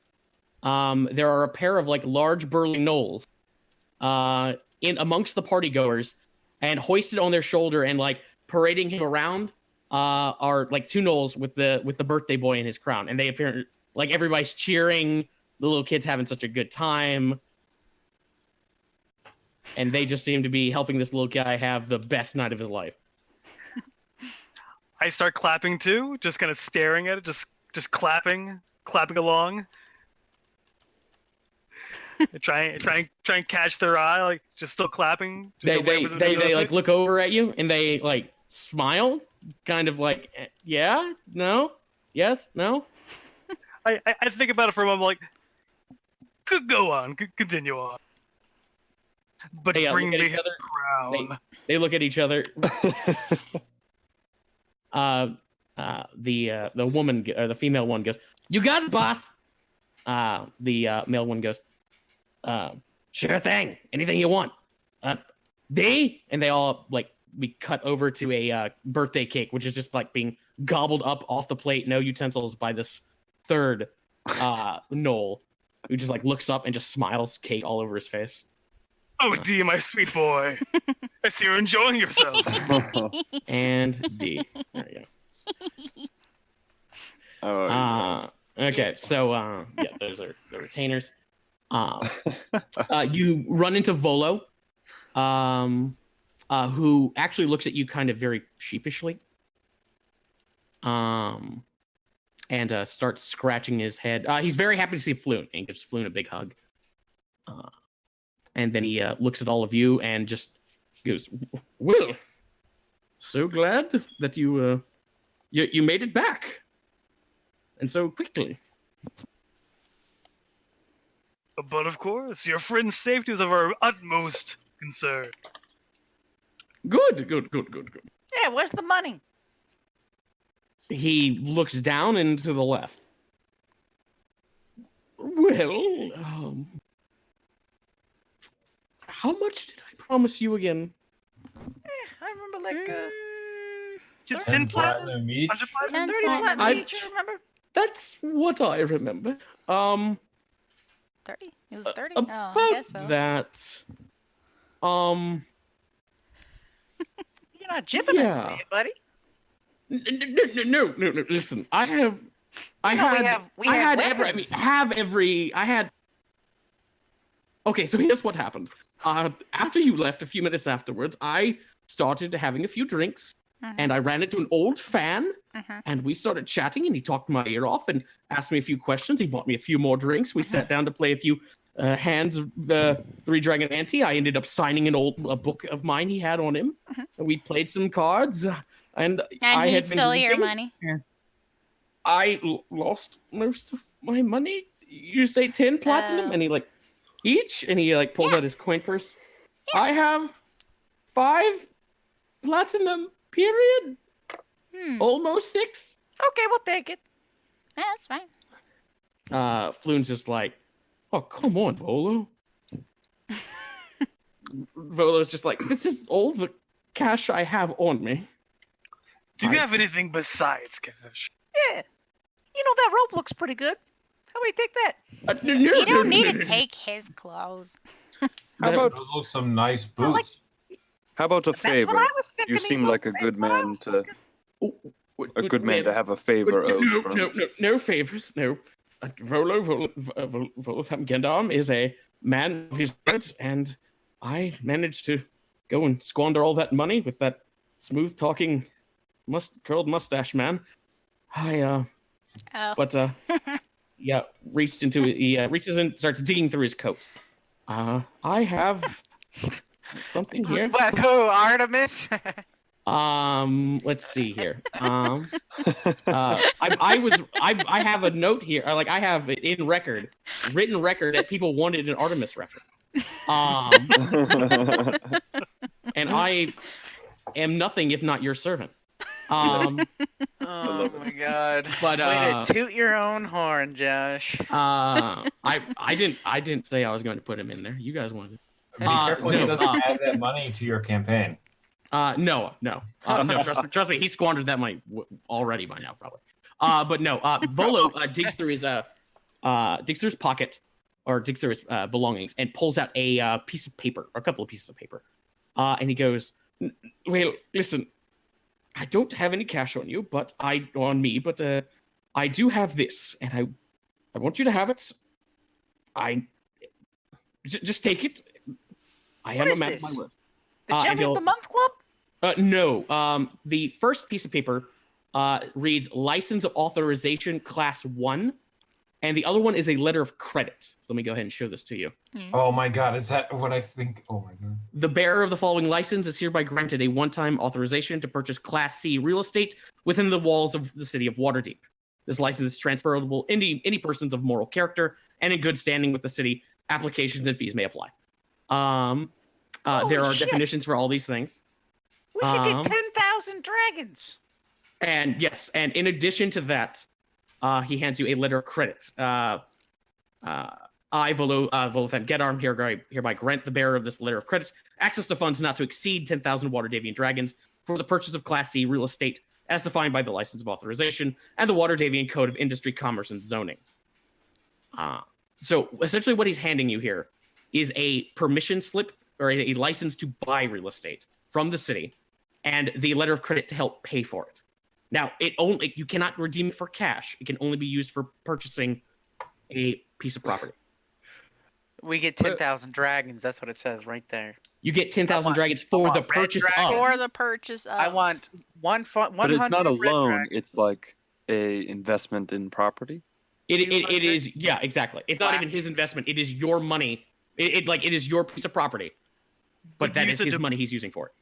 There are a pair of large burly gnolls in amongst the partygoers, and hoisted on their shoulder and parading him around are two gnolls with the birthday boy in his crown, and they appear everybody's cheering. The little kid's having such a good time, and they just seem to be helping this little guy have the best night of his life. I start clapping too, just kind of staring at it, just clapping along. try and catch their eye, just still clapping. They look over at you and they smile, kind of yeah, no, yes, no. I think about it for a moment, Go on. Continue on. But They bring look at me each his other. crown. They look at each other. The woman, or the female one goes, "You got it, boss." The male one goes, "Sure thing. Anything you want." D, and they all like we cut over to a birthday cake, which is just like being gobbled up off the plate, no utensils, by this third Noel, who just like looks up and just smiles, cake all over his face. Oh, D, my sweet boy. I see you're enjoying yourself. And D. There you Oh, go. Okay, so yeah, those are the retainers. You run into Volo, who actually looks at you kind of very sheepishly, and starts scratching his head. He's very happy to see Floon, and he gives Floon a big hug. And then he looks at all of you and just goes, "Well, so glad that you made it back, and so quickly." But of course, your friend's safety is of our utmost concern. Good. Yeah, where's the money? He looks down and to the left. Well, how much did I promise you again? I remember like 10 10 platinum? platinum each. 100 platinum? 10 30 platinum. platinum each, you remember? That's what I remember. 30? It was 30? About Oh, I guess so. that. You're not jipping us, Yeah. are you, buddy? No. Listen, I had every. Okay, so here's what happened. After you left, a few minutes afterwards, I started having a few drinks, and I ran into an old fan, and we started chatting, and he talked my ear off and asked me a few questions. He bought me a few more drinks. We sat down to play a few hands of Three Dragon Ante. I ended up signing a book of mine he had on him, and we played some cards. And I he had been stole your drinking. money. I lost most of my money. You say 10 platinum, and he like each, and he like pulls out his coin purse. I have 5 platinum. Period. Almost 6. Okay, we'll take it. Yeah, that's fine. Floon's just like, "Oh, come on, Volo." Volo's just like, "This is all the cash I have on me." Do you have anything besides cash? Yeah. You know, that rope looks pretty good. How about you take that? You don't need to take his clothes. How about Those look some nice boots. how about a That's favor? what I was thinking. You seem like a good man to have a favor owed from. No favors. No. Volo Gendam is a man of his word, and I managed to go and squander all that money with that smooth-talking, curled mustache man. Yeah, reaches in, starts digging through his coat. I have something here. But who, Artemis? Let's see here. I have a note here. I have it in written record that people wanted an Artemis reference. And I am nothing if not your servant. Oh my god. But Way to toot your own horn, Josh. I didn't say I was going to put him in there. You guys wanted. Be careful he no, doesn't add that money to your campaign. No. Trust me, he squandered that money already by now, probably. But no, Volo digs through his pocket, or digs through his belongings, and pulls out a piece of paper, or a couple of pieces of paper, and he goes, "Well, listen, I don't have any cash on you, but I do have this, and I want you to have it. Just take it. I am a man of my word." The Jelly of the Month Club? No. The first piece of paper reads License of Authorization Class 1, and the other one is a letter of credit. So let me go ahead and show this to you. Oh my god, is that what I think? Oh my god. The bearer of the following license is hereby granted a one-time authorization to purchase Class C real estate within the walls of the city of Waterdeep. This license is transferable any persons of moral character and in good standing with the city. Applications and fees may apply. There are shit. definitions for all these things. We could get 10,000 dragons. And yes, and in addition to that, he hands you a letter of credit. I, Volothan Gedarm, hereby grant the bearer of this letter of credit access to funds not to exceed 10,000 Waterdevian dragons for the purchase of Class C real estate as defined by the License of Authorization and the Waterdevian Code of Industry, Commerce, and Zoning. So essentially what he's handing you here is a permission slip or a license to buy real estate from the city and the letter of credit to help pay for it. Now, you cannot redeem it for cash. It can only be used for purchasing a piece of property. We get 10,000 dragons. That's what it says right there. You get 10,000 dragons for the purchase of. For the purchase of. I want one. But it's not a red loan. dragons. It's like a investment in property. It is, yeah, exactly. It's not even his investment. It is your money. It is your piece of property. But that is his money he's using for it.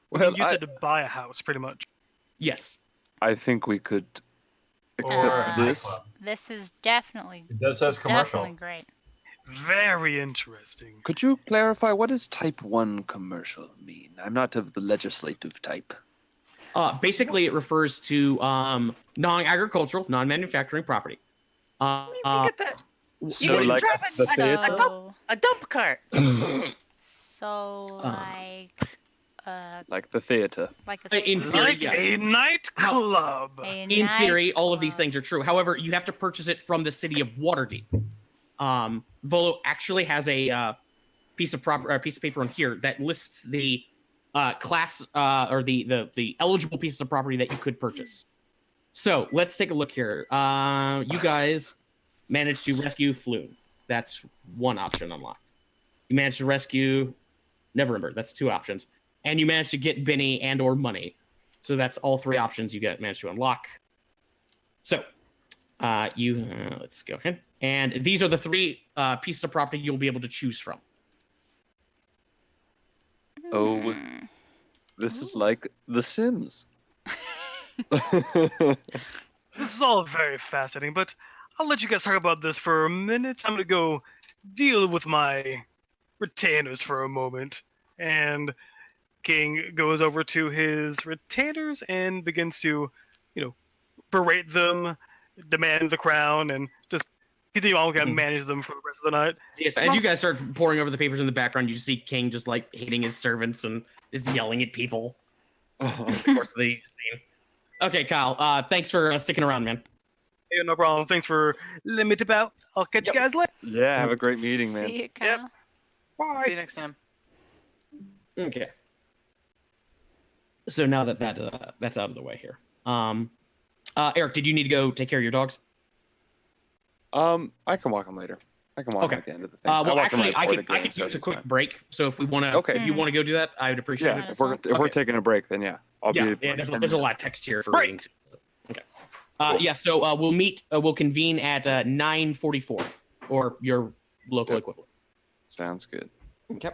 Well, use it to buy a house, pretty much. Yes. I think we could accept this. This is definitely. It does says commercial. Definitely great. Very interesting. Could you clarify what does Type 1 commercial mean? I'm not of the legislative type. Basically, it refers to non-agricultural, non-manufacturing property. Means you get the. So You like drive the theater? a dump cart. So Like the theater. like a In theory, Like yes. a nightclub. In theory, all of these things are true. However, you have to purchase it from the city of Waterdeep. Volo actually has a piece of paper on here that lists the class or the eligible pieces of property that you could purchase. So let's take a look here. You guys managed to rescue Floon. That's one option unlocked. You managed to rescue Neverember. That's two options. And you managed to get Benny and or money. So that's all three options you managed to unlock. So let's go ahead. And these are the three pieces of property you'll be able to choose from. Oh, this is like The Sims. This is all very fascinating, but I'll let you guys talk about this for a minute. I'm gonna go deal with my retainers for a moment. And King goes over to his retainers and begins to, berate them, demand the crown, and just continue on to manage them for the rest of the night. Yes, as you guys start pouring over the papers in the background, you see King just like hating his servants and just yelling at people. Over the course of the scene. Okay, Kyle. Thanks for sticking around, man. Hey, no problem. Thanks for letting me tip out. I'll catch you guys later. Yeah, have a great meeting, man. See you, Kyle. Bye. See you next time. Okay. So now that that's out of the way here, Eric, did you need to go take care of your dogs? I can walk them later. I can walk them at the end of the thing. Well, actually, I could could use a quick break. So if we want to, Okay. if you want to go do that, I would appreciate Yeah, it. if we're taking a break, then yeah, I'll Yeah, be. yeah. There's a lot of text here for Break. reading. Too. Okay. Cool. Yeah. So we'll meet. We'll convene at 9:44, or your local equivalent. Sounds good. Okay.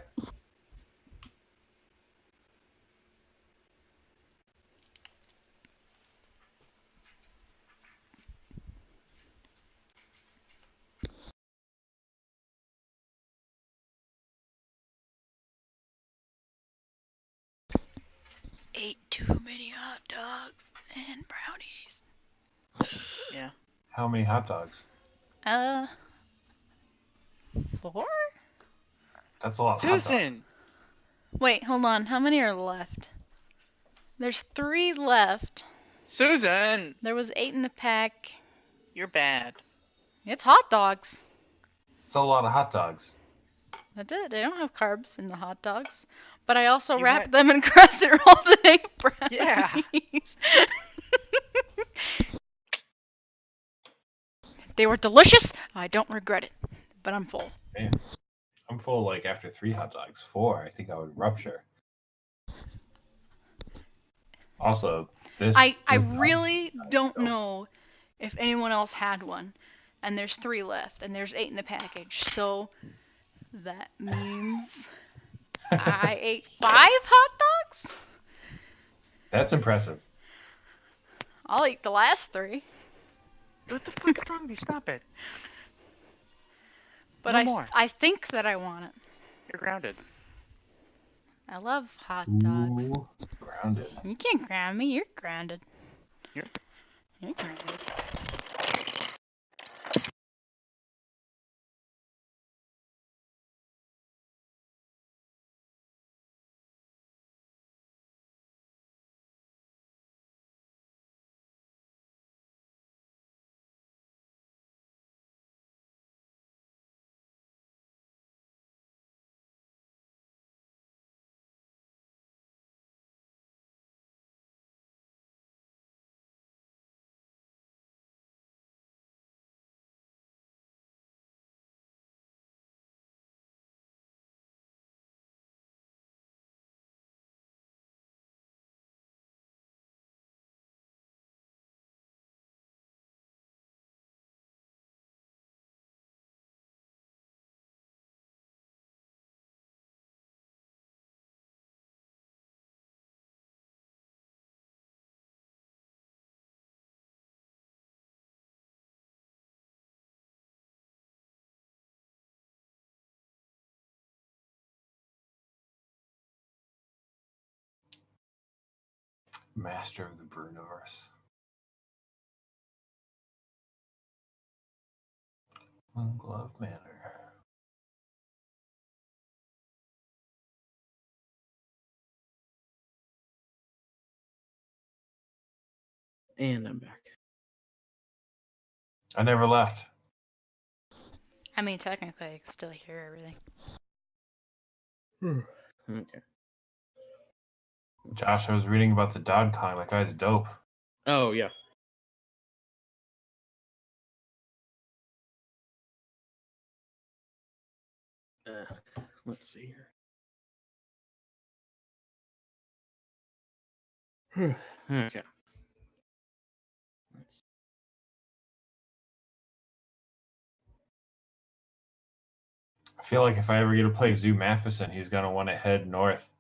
Ate too many hot dogs and brownies. Yeah. How many hot dogs? 4? That's a lot of hot dogs. Susan. Wait, hold on. How many are left? There's 3 left. Susan, There was 8 in the pack. you're bad. It's hot dogs. It's a lot of hot dogs. I did. They don't have carbs in the hot dogs. But I also You wrapped had- them in crescent rolls and egg brownies. Yeah. They were delicious. I don't regret it. But I'm full. Man, I'm full like after 3 hot dogs. 4, I think I would rupture. Also, this. I this really don't know if anyone else had one. And there's 3 left. And there's 8 in the package. So that means I ate 5 hot dogs? That's impressive. I'll eat the last 3. Good wrong with you? Stop it. But No more. I think that I want it. You're grounded. I love hot dogs. Ooh, grounded. You can't ground me. You're grounded. You're- You're grounded. Master of the Bruniverse. Glove Manor. And I'm back. I never left. I mean, technically, I can still hear everything. Okay. Josh, I was reading about the Dodd Kong. That guy's dope. Oh, yeah. Let's see here. Okay. I feel like if I ever get to play Zoo Matheson, he's going to want to head north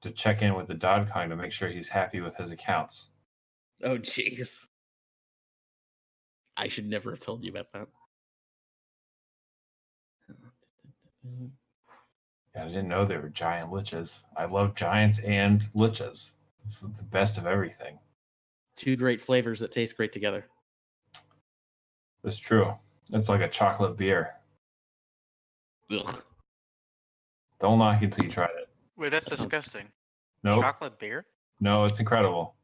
to check in with the Dodd Kong to make sure he's happy with his accounts. Oh, jeez. I should never have told you about that. Yeah, I didn't know they were giant liches. I love giants and liches. It's the best of everything. Two great flavors that taste great together. It's true. It's like a chocolate beer. Ugh. Don't knock it until you tried it. Wait, that's That sounds- disgusting. Nope. Chocolate beer? No, it's incredible.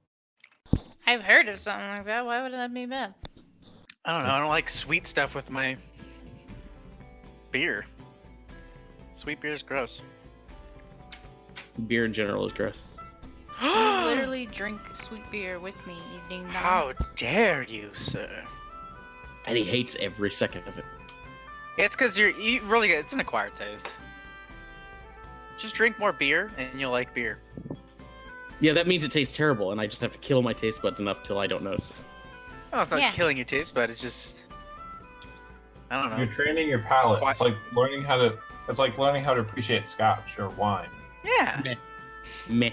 I've heard of something like that. Why would that be bad? I don't know. I don't like sweet stuff with my beer. Sweet beer is gross. Beer in general is gross. You literally drink sweet beer with me, you ding dong. How dare you, sir? And he hates every second of it. It's because you really get it's an acquired taste. Just drink more beer and you'll like beer. Yeah, that means it tastes terrible, and I just have to kill my taste buds enough till I don't notice it. Oh, it's not Yeah. killing your taste, but it's just I don't know. You're training your palate. Why- It's like learning how to. It's like learning how to appreciate scotch or wine. Yeah. Meh.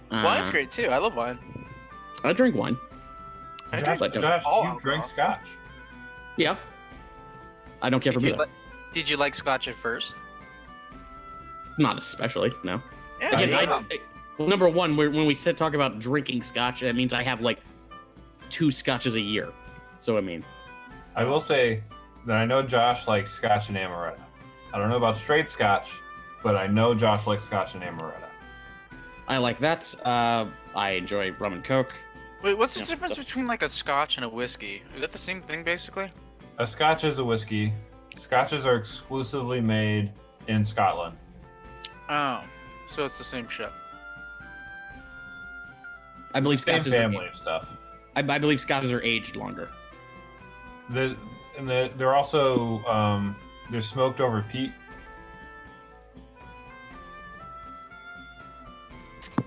Wine's great too. I love wine. I drink wine. I Josh, drink Josh, all you alcohol. drink scotch. Yeah. I don't care for Did you, beer. did you like scotch at first? Not especially, no. Yeah. Again, you- well, number one, when we talk about drinking scotch, that means I have like 2 scotches a year. So I mean, I will say that I know Josh likes scotch and amaretto. I don't know about straight scotch, but I know Josh likes scotch and amaretto. I like that. I enjoy rum and coke. Wait, what's the Yeah. difference between like a scotch and a whiskey? Is that the same thing basically? A scotch is a whiskey. Scotches are exclusively made in Scotland. Oh, so it's the same shit. I believe Same scotches family of stuff. I believe scotches are aged longer. They're also they're smoked over peat.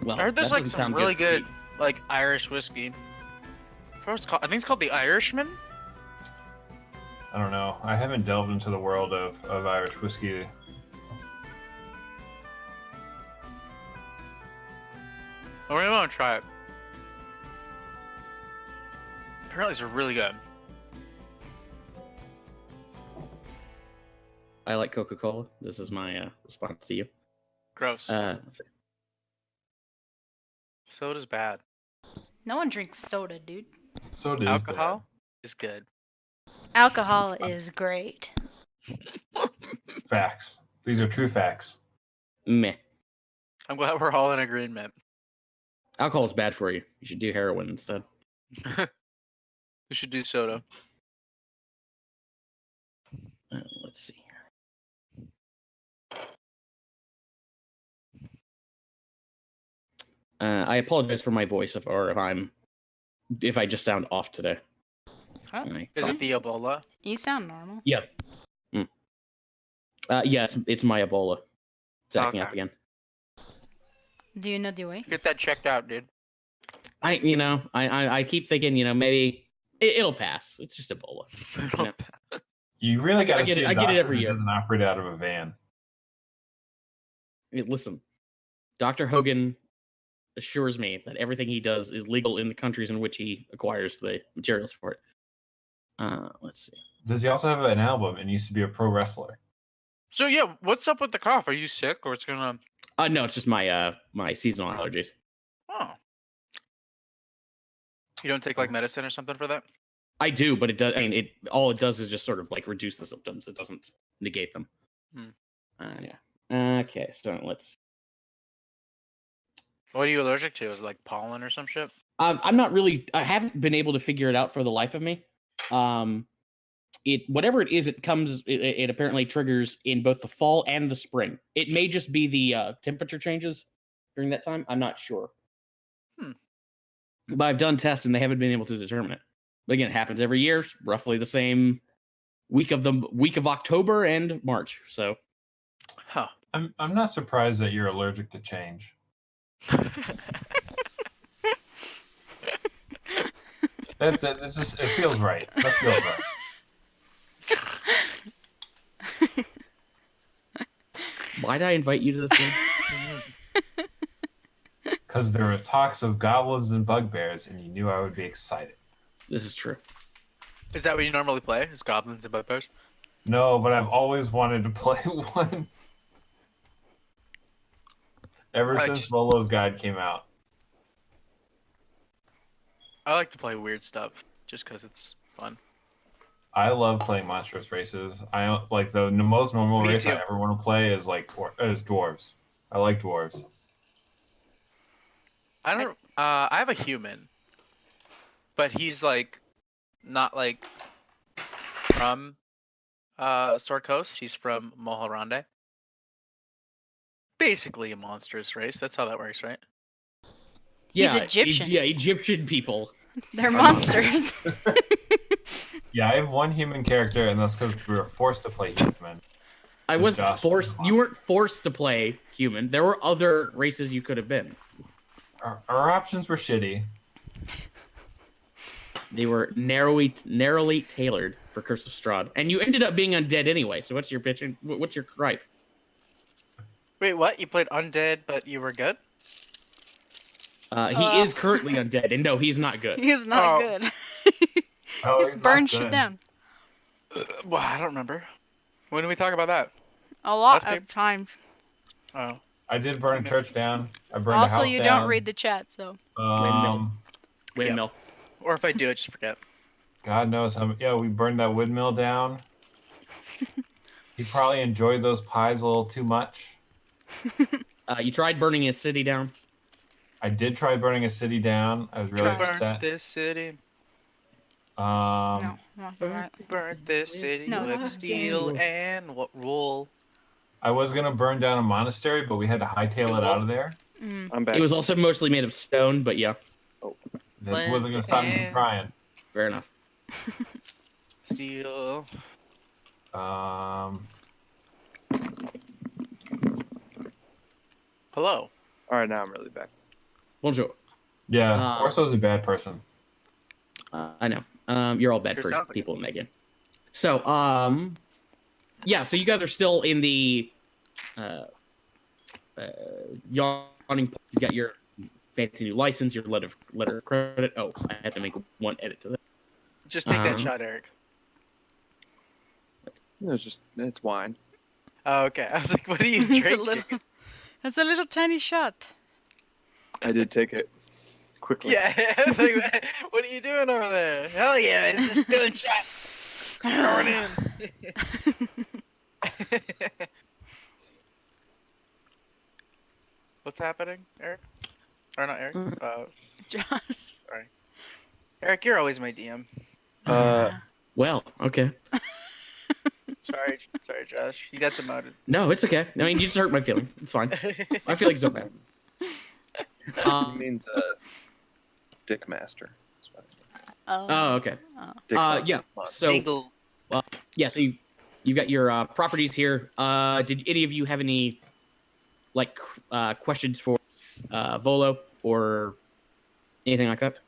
Well, I heard there's that like doesn't some sound really for good me. like Irish whiskey. I think it's called the Irishman. I don't know. I haven't delved into the world of Irish whiskey. I really want to try it. Apparently, it's really good. I like Coca-Cola. This is my response to you. Gross. Let's see. Soda's bad. No one drinks soda, dude. So does Alcohol is good. Alcohol is great. Facts. These are true facts. Meh. I'm glad we're all in agreement. Alcohol is bad for you. You should do heroin instead. We should do soda. Let's see. I apologize for my voice if I just sound off today. Huh? Is it the Ebola? You sound normal. Yeah. Yes, it's my Ebola. It's acting up Okay. again. Do you know the way? Get that checked out, dude. I keep thinking, maybe it'll pass. It's just Ebola. You know? You really got to get see it- a I get it doctor every who year. doesn't operate out of a van. Listen, Dr. Hogan assures me that everything he does is legal in the countries in which he acquires the materials for it. Let's see. Does he also have an album and used to be a pro wrestler? So yeah, what's up with the cough? Are you sick or it's gonna? No, it's just my seasonal allergies. Oh. You don't take like medicine or something for that? I do, but it does. All it does is just sort of like reduce the symptoms. It doesn't negate them. Yeah. Okay, so let's. What are you allergic to? Is it like pollen or some shit? I'm not really. I haven't been able to figure it out for the life of me. Whatever it is, it comes. It apparently triggers in both the fall and the spring. It may just be the temperature changes during that time. I'm not sure. But I've done tests and they haven't been able to determine it. But again, it happens every year, roughly the same week of October and March. So, Huh. I'm not surprised that you're allergic to change. That's it. It's just it feels right. That feels right. why did I invite you to this game? Because there were talks of goblins and bugbears, and you knew I would be excited. This is true. Is that what you normally play? Is goblins and bugbears? No, but I've always wanted to play one. Ever since Volo's Guide came out. I like to play weird stuff just because it's fun. I love playing monstrous races. I like the most normal Me race I too. ever want to play is dwarves. I like dwarves. I don't. I have a human, but he's like not like from Sword Coast. He's from Mohalrande. Basically a monstrous race. That's how that works, right? He's Egyptian. Egyptian people. They're monsters. Yeah, I have one human character, and that's because we were forced to play human. I wasn't Josh forced. was You weren't forced to play human. There were other races you could have been. Our options were shitty. They were narrowly tailored for Curse of Strahd, and you ended up being undead anyway. So what's your bitch? What's your gripe? Wait, what? You played undead, but you were good? He is currently undead, and no, he's not good. He's not Oh. good. Oh, He's he's not burned shit good. down. Well, I don't remember. When did we talk about that? A lot Last game? of times. Oh. I did burn a church down. I burned a Also, house you down. don't read the chat, so. Windmill. Or if I do, I just forget. God knows how. Yeah, we burned that windmill down. He probably enjoyed those pies a little too much. You tried burning a city down. I did try burning a city down. I was really Try. upset. This city. No, not that. Burnt this city No, with it's steel and what wool? I was gonna burn down a monastery, but we had to hightail it out of there. Mm. I'm back. It was also mostly made of stone, but yeah, This wasn't gonna stop me from trying. fair enough. Steel. Hello. All right, now I'm really back. Bonjour. Yeah, Corso's a bad person. I know. You're all bad Sure sounds like people in that game. So, yeah. So you guys are still in the yawning. You got your fancy new license, your letter of credit. Oh, I had to make one edit to that. Just take that shot, Eric. It's wine. Oh, okay. I was like, what are you It's a drinking? little. That's a little tiny shot. I did take it quickly. Yeah, I was like, what are you doing over there? Hell yeah, it's just doing shots. Going in. What's happening, Eric? Or not Eric? John. Sorry. Eric, you're always my DM. Well, okay. Sorry, Josh. You got demoted. No, it's okay. I mean, you just hurt my feelings. It's fine. My feelings don't matter. He means Dick Master. That's what Oh, okay. Dick Yeah. So, Dingle. yeah. So you've got your properties here. Did any of you have any like questions for Volo or anything like that?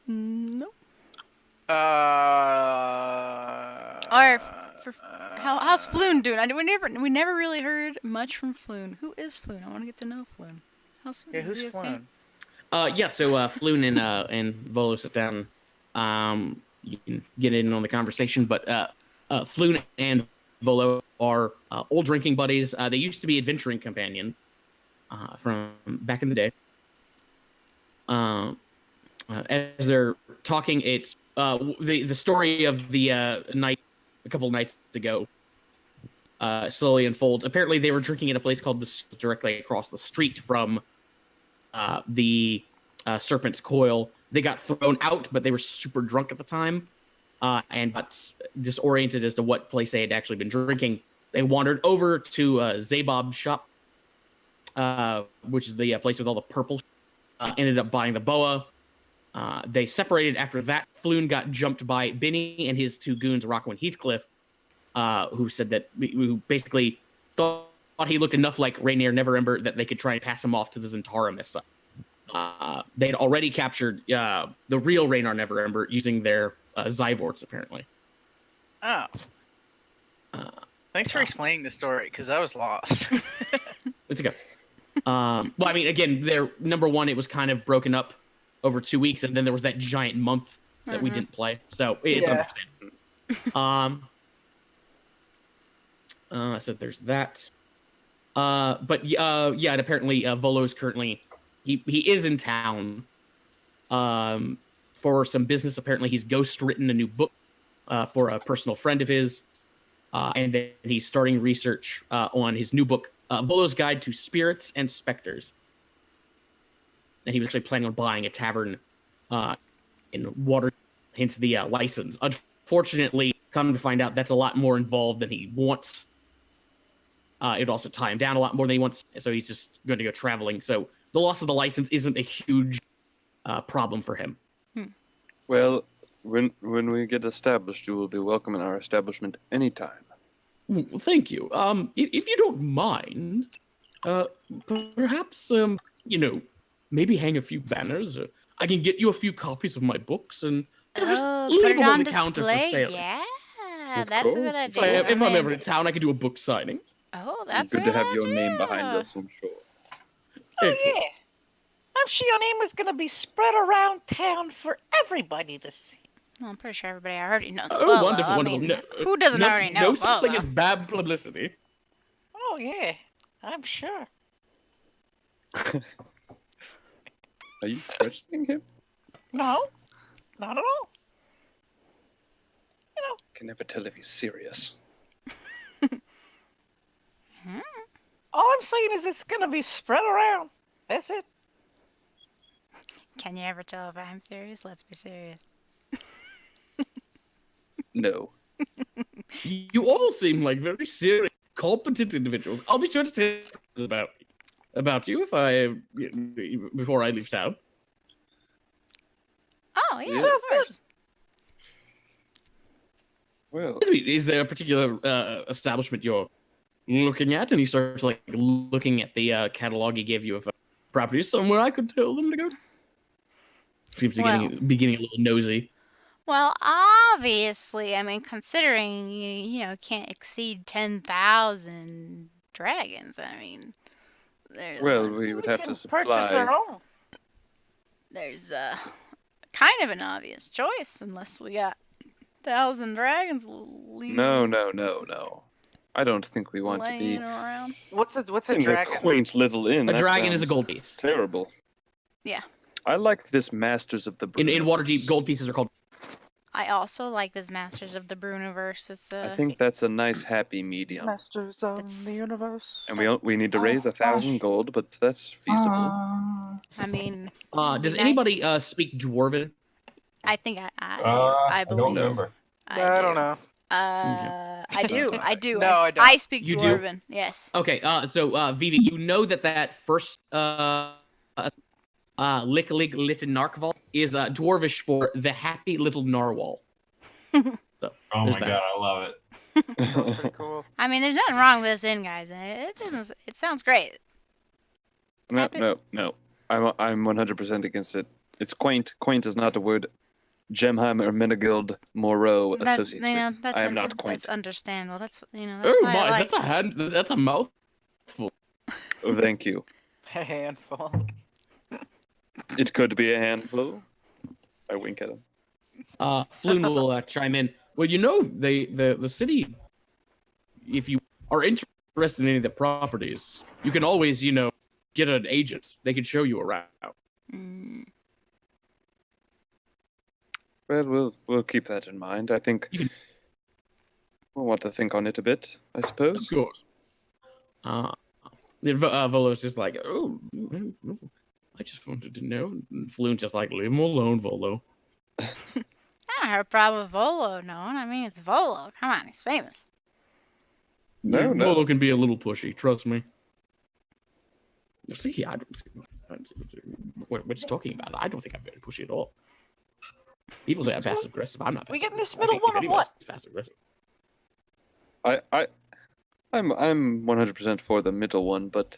No. Or How's Floon doing? We never really heard much from Floon. Who is Floon? I want to get to know Floon. Yeah, is who's he okay? Floon? Yeah. So Floon and Volo sit down. You can get in on the conversation, but Floon and Volo are old drinking buddies. They used to be adventuring companions from back in the day. As they're talking, it's the story of the night a couple nights ago slowly unfolds. Apparently, they were drinking at a place called directly across the street from the Serpent's Coil. They got thrown out, but they were super drunk at the time and got disoriented as to what place they had actually been drinking. They wandered over to Zabob's shop, which is the place with all the purple. Ended up buying the boa. They separated after that. Floon got jumped by Benny and his two goons, Rocco and Heathcliff, who said that who basically thought he looked enough like Rainier Neverember that they could try and pass him off to the Zentarum as such. They had already captured the real Rainier Neverember using their Zyvorts, apparently. Oh. Thanks for explaining the story, because I was lost. It's okay. Well, I mean, again, their number one, it was kind of broken up over 2 weeks, and then there was that giant month that we didn't play, so it's understandable. So there's that. But yeah, and apparently Volo's currently he is in town for some business. Apparently, he's ghost written a new book for a personal friend of his, and then he's starting research on his new book, Volo's Guide to Spirits and Specters. And he was actually planning on buying a tavern in Waterdeep, hence the license. Unfortunately, come to find out, that's a lot more involved than he wants. It'd also tie him down a lot more than he wants, so he's just going to go traveling. So the loss of the license isn't a huge problem for him. Well, when we get established, you will be welcome in our establishment anytime. Well, thank you. If you don't mind, perhaps maybe hang a few banners. I can get you a few copies of my books and just leave put it them on on the counter for display. sale. Yeah, Of that's a course. good idea. If I'm ever in town, I could do a book signing. Oh, that's Good a to good have your name behind idea. us, I'm sure. Oh, Excellent. yeah. I'm sure your name is going to be spread around town for everybody to see. Well, I'm pretty sure everybody already knows. Oh, Volo. wonderful, I wonderful. mean, who doesn't already know No such thing Volo? as bad publicity. Oh, yeah. I'm sure. Are you questioning him? No, not at all. Can never tell if he's serious. All I'm saying is it's going to be spread around. That's it. Can you ever tell if I'm serious? Let's be serious. No. You all seem like very serious, competent individuals. I'll be sure to tell about you before I leave town. Oh, yeah, Yes. of course. Well, Is there a particular establishment you're looking at? And he starts like looking at the catalog he gave you of properties somewhere I could tell them to go. Seems to be getting a little nosy. Well, obviously, I mean, considering you can't exceed 10,000 dragons, I mean, there's well, we would have can to purchase our supply. own. there's kind of an obvious choice, unless we got 1,000 dragons. No. I don't think we want to laying be around. What's a in a dragon? quaint little inn. A That dragon is a sounds gold piece. Terrible. Yeah. I like this Masters of the In Bruniverse. Waterdeep, gold pieces are called. I also like this Masters of the Bruniverse. It's I think that's a nice happy medium. Masters of That's- the universe. And we need to raise 1,000 gold, but that's feasible. I mean, Does nice. anybody speak Dwarven? I think I do. I I don't believe. remember. I don't know. I do. I do. No, I don't. I speak You do? Dwarven. Yes. Okay, so Vivi, you know that first Lick Litten Narkval is Dwarvish for the happy little narwhal. So Oh there's my that. god, I love it. That's pretty cool. I mean, there's nothing wrong with this inn, guys. It doesn't. It sounds great. No. I'm 100% against it. It's quaint. Quaint is not a word Gemheim or Menegild Moreau associates with. That's I am not quaint. That's understandable. That's That's Oh why I my, like. that's a mouthful. Oh, thank you. A handful. It could be a handful. I wink at him. Floon will chime in. Well, you know, the city, if you are interested in any of the properties, you can always, get an agent. They can show you around. Mm, Well, we'll keep that in mind. I think You can- we'll want to think on it a bit, I suppose. Of course. Volo's just like, oh, I just wanted to know. And Floon's just like, leave him alone, Volo. I don't have a problem with Volo knowing. I mean, it's Volo. Come on, he's famous. No. Volo can be a little pushy, trust me. See, I don't see what he's talking about. I don't think I'm very pushy at all. People say I'm passive aggressive. I'm not. We passive getting this aggressive. middle I think one or anybody's passive aggressive. I'm 100% for the middle one, but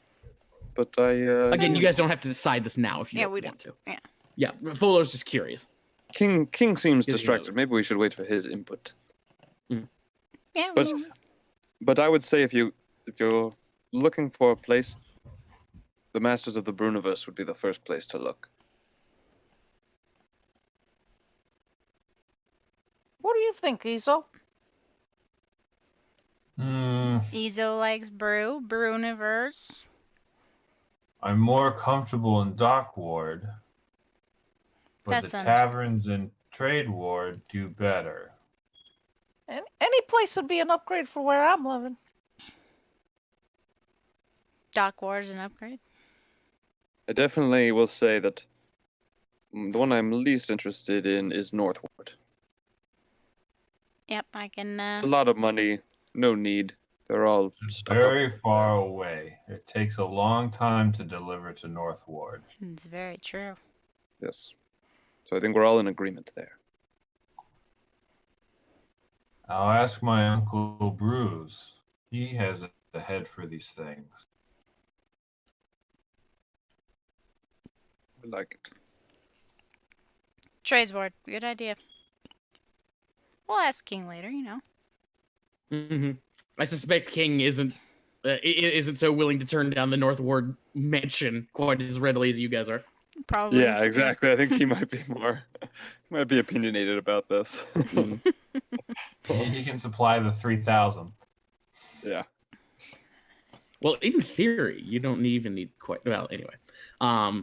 I Again, you guys don't have to decide this now if you Yeah, don't we want to. Yeah. Yeah, Volo's just curious. King seems Is distracted. no. Maybe we should wait for his input. Yeah. But but I would say if you're looking for a place, the Masters of the Bruniverse would be the first place to look. What do you think, Iso? Ezo likes Bruniverse. I'm more comfortable in Dock Ward, but That's the understandable. taverns in Trade Ward do better. Any place would be an upgrade for where I'm living. Dock Wars an upgrade. I definitely will say that the one I'm least interested in is Northward. Yep, I can. It's a lot of money, no need. They're all It's stuck very up. far away. It takes a long time to deliver to North Ward. It's very true. Yes. So I think we're all in agreement there. I'll ask my Uncle Bruce. He has a head for these things. I like it. Trades board, good idea. We'll ask King later, Mm-hmm. I suspect King isn't so willing to turn down the Northward mansion quite as readily as you guys are. Probably. Yeah, exactly. I think he might be opinionated about this. He can supply the 3,000. Yeah. Well, in theory, you don't even need quite. Well, anyway. I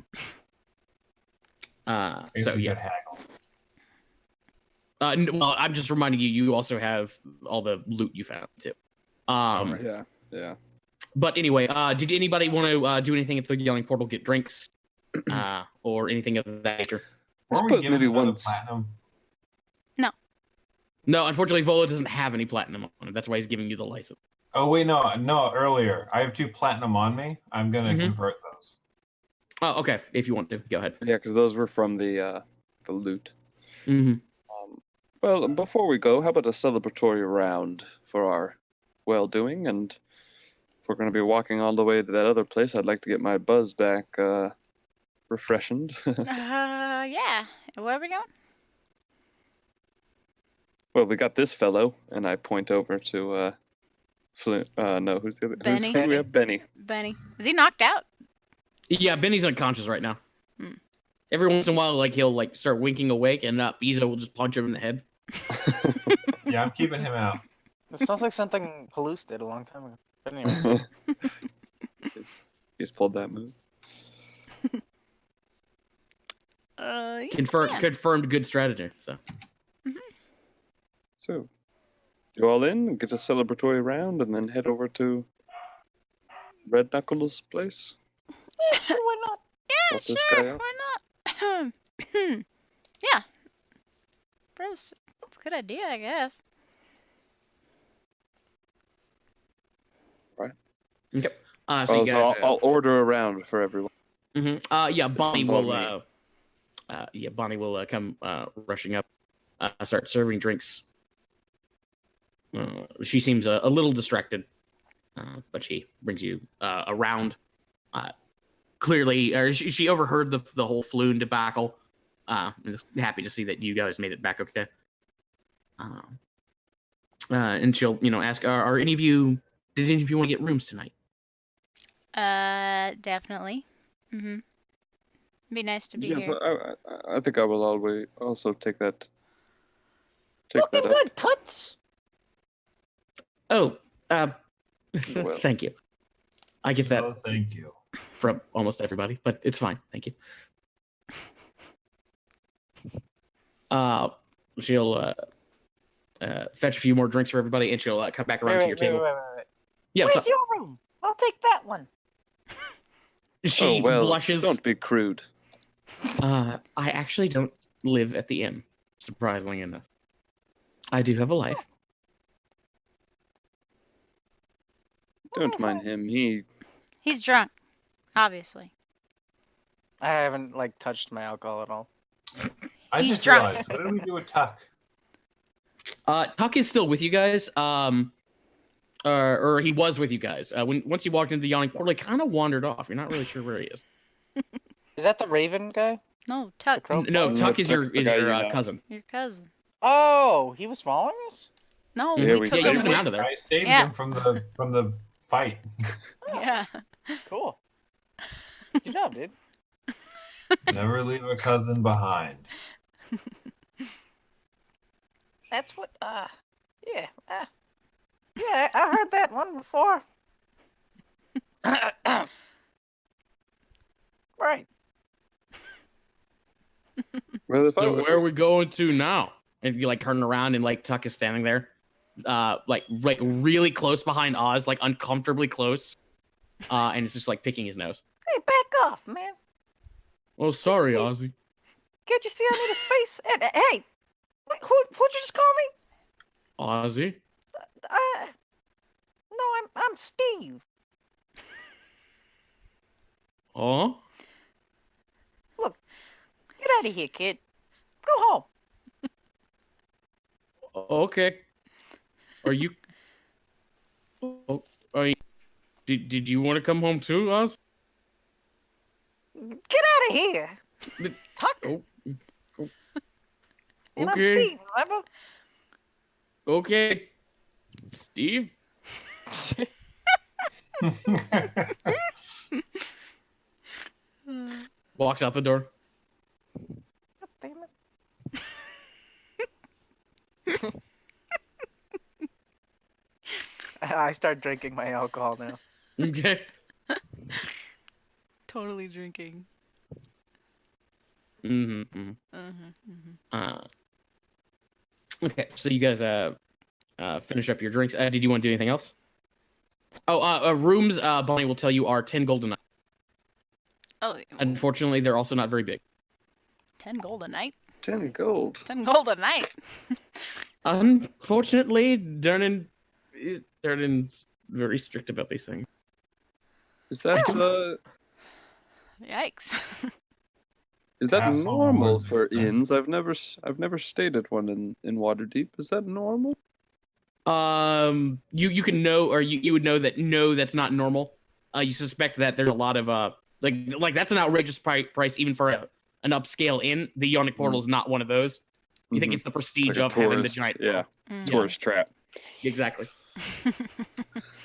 guess So we yeah. could haggle. Well, I'm just reminding you. You also have all the loot you found too. Yeah. But anyway, did anybody want to do anything at the Yelling Portal? Get drinks, or anything of that nature? I Weren't we suppose given maybe another once. platinum? No, unfortunately, Volo doesn't have any platinum on it. That's why he's giving you the license. Oh wait, no, earlier. I have 2 platinum on me. I'm gonna Mhm. convert those. Oh, okay. If you want to, go ahead. Yeah, because those were from the loot. Mm-hmm. Well, before we go, how about a celebratory round for our well-doing? And if we're going to be walking all the way to that other place, I'd like to get my buzz back refreshened. Yeah. Where are we going? Well, we got this fellow, and I point over to no, who's the other? Benny. Who do we have? Benny. Benny. Is he knocked out? Yeah, Benny's unconscious right now. Hmm. Every once in a while, he'll start winking awake, and Bezo will just punch him in the head. Yeah, I'm keeping him out. It sounds like something Halus did a long time ago. But anyway. He's pulled that move. Yeah. Confirmed good strategy. So So, you all in, get a celebratory round, and then head over to Red Knuckles' place? Yeah, sure, why not? Yeah, Help this sure. guy out? Why not? Yeah. That's a good idea, I guess. okay. So you So guys. I'll order a round for everyone. Yeah, Bonnie one's all will. Bonnie will come rushing up, start serving drinks. She seems a little distracted, but she brings you around. Clearly, or she overheard the whole Floon debacle. And is happy to see that you guys made it back okay. And she'll, ask, are any of you? Did any of you want to get rooms tonight? Definitely. Be nice to be Yes, here. I think I will always also take that. Looking up. good, Toots. Oh, Well. thank you. I get that Oh, thank you. from almost everybody, but it's fine. Thank you. She'll fetch a few more drinks for everybody, and she'll come back around to your table. Wait. Yeah, Where's your room? I'll take that one. she blushes. Don't be crude. I actually don't live at the inn, surprisingly enough. I do have a life. Don't mind him. He's drunk, obviously. I haven't touched my alcohol at all. I He's just drunk. realized, what did we do with Tuck? Tuck is still with you guys. Or he was with you guys. Once you walked into the yawning portal, he kind of wandered off. You're not really sure where he is. Is that the Raven guy? No, Tuck. Crow No, boy? Tuck is your Tuck's the guy you know. cousin. Your cousin. Oh, he was following us? No, Yeah, we we took Yeah, you him. took him out of there. I saved Yeah. him from the fight. Yeah. Cool. Good job, dude. Never leave a cousin behind. That's what, yeah. Yeah, I heard that one before. Right. Well, if I So were- where are we going to now? And you turn around and Tuck is standing there, really close behind Oz, uncomfortably close, and it's just picking his nose. Hey, back off, man. Oh, sorry, Ozzy. Can't you see I need a space? Hey, wait, who'd you just call me? Ozzy. No, I'm Steve. Oh. Get out of here, kid. Go home. Okay. Are you? Oh, are you? Did you want to come home too, Oz? Get out of here. Tuck. Oh, And I'm okay. Steve, remember? Okay. Steve. Walks out the door. God damn it. I start drinking my alcohol now. Okay. Totally drinking. Mm-hmm. Okay, so you guys finish up your drinks. Did you want to do anything else? Oh, rooms. Bonnie will tell you are 10 gold a night. Oh, Unfortunately, they're also not very big. 10 gold a night? 10 gold. 10 gold a night. Unfortunately, Durnin's very strict about these things. Is that Yikes. is that Castle normal Lord's for expensive. inns? I've never stayed at one in Waterdeep. Is that normal? You can know, or you would know that no, that's not normal. You suspect that there's a lot of like that's an outrageous price even for an upscale inn. The Yonic Portal is not one of those. You think Mhm. it's the prestige Like a of having the tourist, giant yeah. Mm. Tourist trap. Exactly.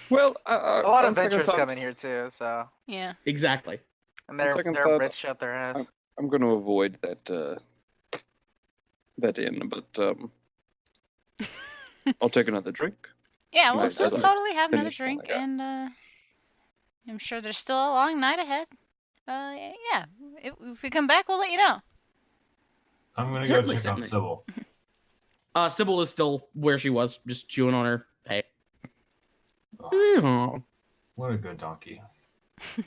Well, A lot of on second adventurers thought, come in here too, so Yeah. Exactly. and they're second thought, rich out their ass. I'm going to avoid that inn, but I'll take another drink. Yeah, Nice, we'll as I totally have another finish one, drink, yeah. and I'm sure there's still a long night ahead. Yeah, if we come back, we'll let you know. I'm gonna Certainly, go check on certainly. Sybil. Sybil is still where she was, just chewing on her hay. Oh, Aw. what a good donkey.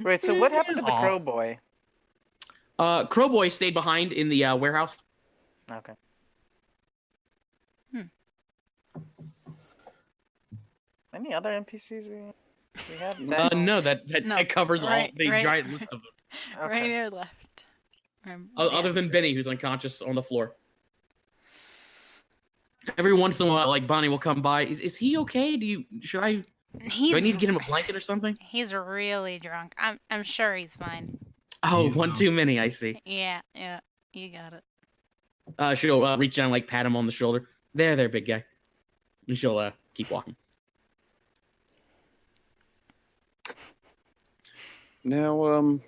Wait, so what happened to the crow boy? Crowboy stayed behind in the warehouse. Okay. Any other NPCs we have? That No, that No, covers all right, the right. giant list of them. Right Okay. here left. Other than Benny, who's unconscious on the floor. Every once in a while, like Bonnie will come by. Is he okay? Do I need to get him a blanket or something? He's really drunk. I'm sure he's fine. Oh, He's one too many. I see. Yeah, you got it. She'll reach down, like pat him on the shoulder. There, big guy. And she'll keep walking. Now,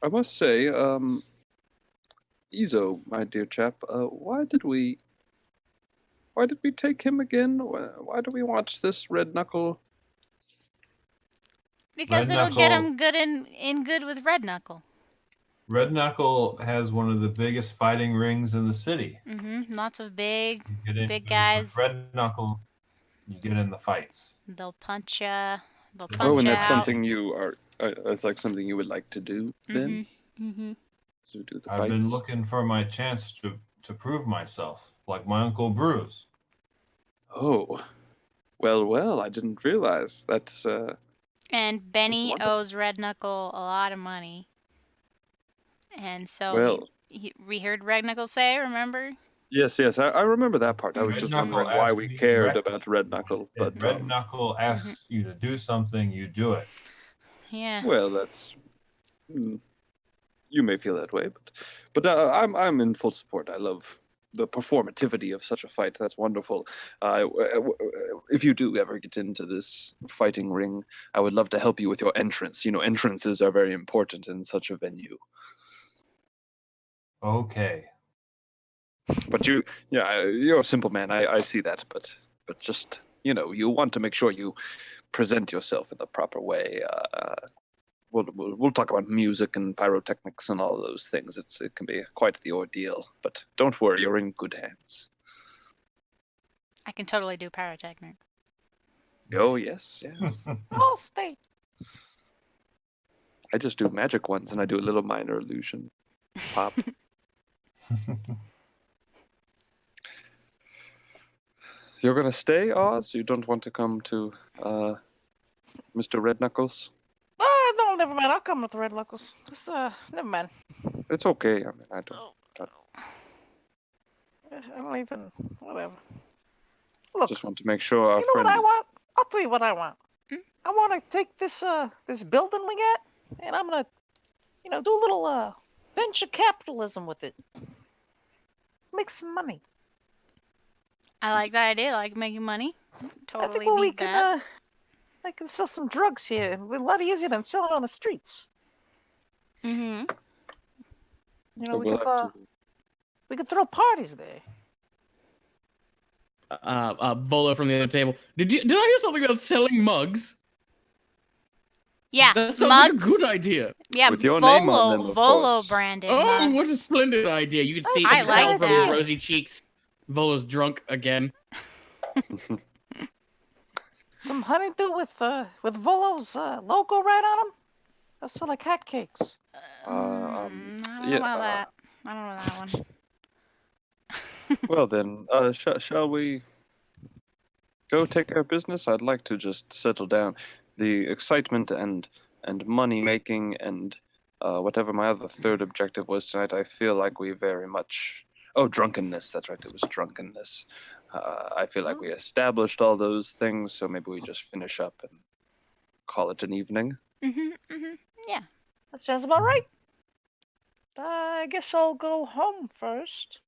I must say, Izo, my dear chap, why did we take him again? Why do we want this red knuckle? Because Red it'll get Knuckle- him good in good with Red Knuckle. Red Knuckle has one of the biggest fighting rings in the city. Lots of big You get in big guys. With Red Knuckle, you get in the fights. They'll punch ya. They'll Oh, punch Oh, and ya that's out. something you are. It's like something you would like to do then. So do the I've fights. been looking for my chance to prove myself, like my Uncle Bruce. Oh, well, I didn't realize that's. And Benny wonderful. owes Red Knuckle a lot of money. And so Well, we heard Red Knuckle say, remember? yes, I remember that part. I was Red just Knuckle wondering why asked we me cared direct- about Red Knuckle, If but Red Knuckle asks you to do something, you do it. Yeah. well, that's. You may feel that way, but I'm in full support. I love the performativity of such a fight. That's wonderful. If you do ever get into this fighting ring, I would love to help you with your entrance. You know, entrances are very important in such a venue. Okay. But you're a simple man. I see that. But just you want to make sure you present yourself in the proper way. We'll talk about music and pyrotechnics and all those things. It can be quite the ordeal. But don't worry, you're in good hands. I can totally do pyrotechnics. Oh yes. All state. I just do magic ones, and I do a little minor illusion pop. You're gonna stay, Oz? You don't want to come to Mr. Red Knuckles? Oh, no, never mind. I'll come with the Red Knuckles. Just, never mind. It's okay. I mean, I don't. I don't even. Whatever. Look, Just want to make sure our you know friend. what I want? I'll tell you what I want. Hmm? I want to take this this building we got, and I'm gonna, do a little venture capitalism with it. Make some money. I like that idea. I like making money. I Totally think we beat that. can. I can sell some drugs here. It'll be a lot easier than selling on the streets. Mm-hmm. We could throw parties there. Volo from the other table. Did I hear something about selling mugs? Yeah, That sounds mugs. like a good idea. Yeah, With your name on them, of Volo course. branded Oh, mugs. what a splendid idea! You can see I you can like tell from his that. rosy cheeks. Volo's drunk again. Some honeydew with Volo's logo right on them. That's sort of like hotcakes. I don't know about that. I don't know that one. Well then, shall we go take care of business? I'd like to just settle down. The excitement and money making and whatever my other third objective was tonight, I feel like we very much. Oh, drunkenness. That's right. It was drunkenness. I feel like we established all those things, so maybe we just finish up and call it an evening. Yeah. That sounds about right. I guess I'll go home first.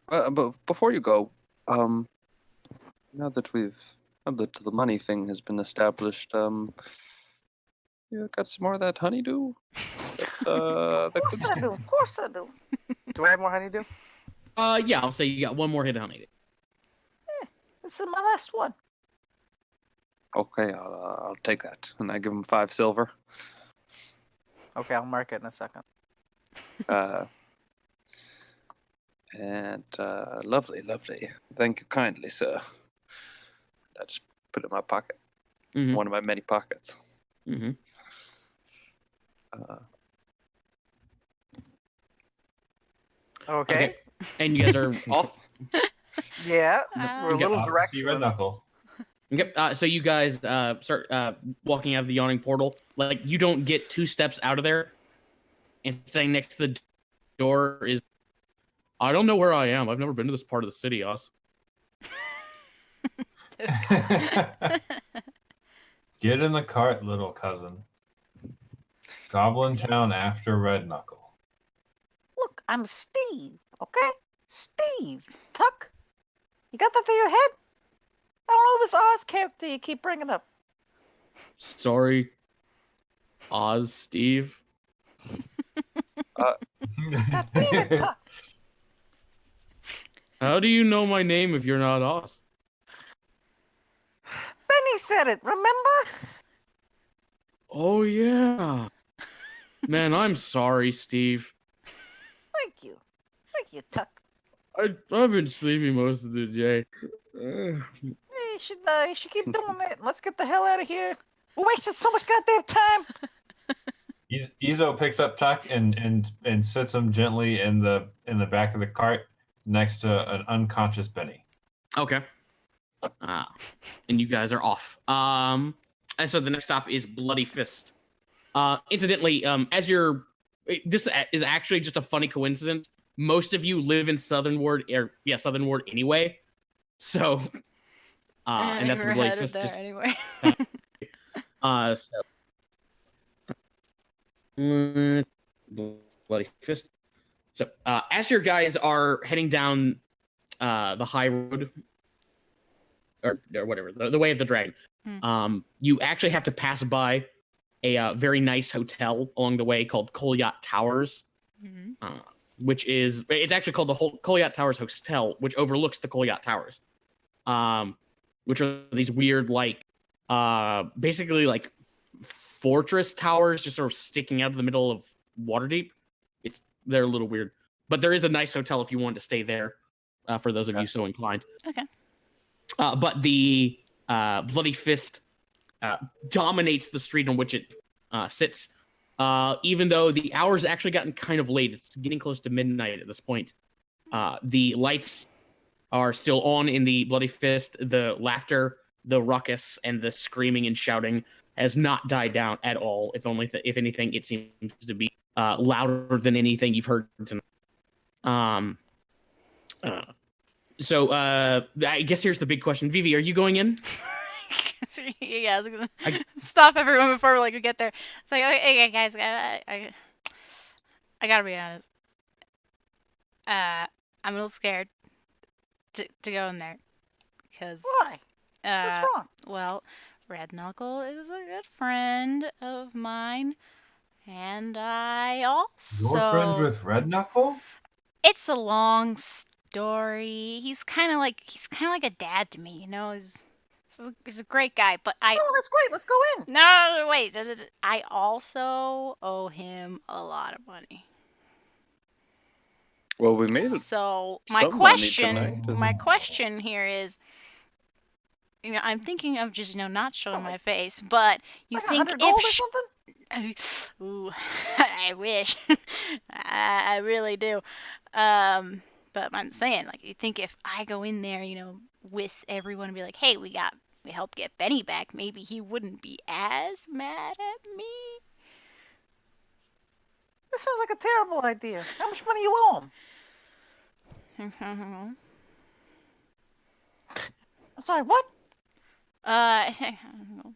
But before you go, now that the money thing has been established, you got some more of that honeydew? Of course I do. Of course I do. Do I have more honeydew? Yeah, I'll say you got one more hit on it. This is my last one. Okay, I'll take that. And I give him 5 silver. Okay, I'll mark it in a second. And lovely. Thank you kindly, sir. I just put it in my pocket. Mhm. One of my many pockets. Mm-hmm. Okay. And you guys are off. Yeah, Uh, we're a little Off to direct. see Red Knuckle. Yep. So you guys start walking out of the yawning portal. Like you don't get 2 steps out of there, and standing next to the door is. I don't know where I am. I've never been to this part of the city, Oz. Get in the cart, little cousin. Goblin Town after Red Knuckle. Look, I'm Steve, okay? Steve. Tuck, you got that through your head? I don't know this Oz character you keep bringing up. Sorry, Oz, Steve. God damn it, Tuck. How do you know my name if you're not Oz? Benny said it, remember? Oh yeah. Man, I'm sorry, Steve. Thank you. Thank you, Tuck. I've been sleeping most of the day. Hey, you should keep doing that. Let's get the hell out of here. We're wasting so much goddamn time. Izo picks up Tuck and sits him gently in the back of the cart next to an unconscious Benny. Okay. And you guys are off. And so the next stop is Bloody Fist. Incidentally, this is actually just a funny coincidence. Most of you live in Southern Ward anyway. So, and that's we're the Bloody headed Fist. there Just, anyway. Bloody Fist. So, as your guys are heading down the high road, or whatever, the way of the dragon, you actually have to pass by a very nice hotel along the way called Kolyat Towers, which is, it's actually called the Kolyat Towers Hotel, which overlooks the Kolyat Towers, which are these weird, like, basically like fortress towers just sort of sticking out of the middle of Waterdeep. They're a little weird, but there is a nice hotel if you want to stay there, for those of you so inclined. Okay. But the Bloody Fist dominates the street on which it sits. Even though the hour's actually gotten kind of late, it's getting close to midnight at this point. The lights are still on in the Bloody Fist. The laughter, the ruckus, and the screaming and shouting has not died down at all. If anything, it seems to be louder than anything you've heard tonight. So I guess here's the big question. Vivi, are you going in? Yeah, I was gonna stop everyone before we get there. It's like, okay, guys, I gotta be honest. I'm a little scared to go in there, because Why? What's wrong? well, Red Knuckle is a good friend of mine, and I also. You're friends with Red Knuckle? It's a long story. He's kind of like a dad to me, you know. He's a great guy, but Oh, that's great. Let's go in. No, wait. I also owe him a lot of money. Well, we made it. So my some money question tonight. here is, I'm thinking of just not showing my face, but you Like think 100 gold or if something? ooh, I wish. I really do. But I'm saying, you think if I go in there, with everyone and be like, hey, we helped get Benny back, maybe he wouldn't be as mad at me? This sounds like a terrible idea. How much money you owe him? I'm sorry, what? I don't know.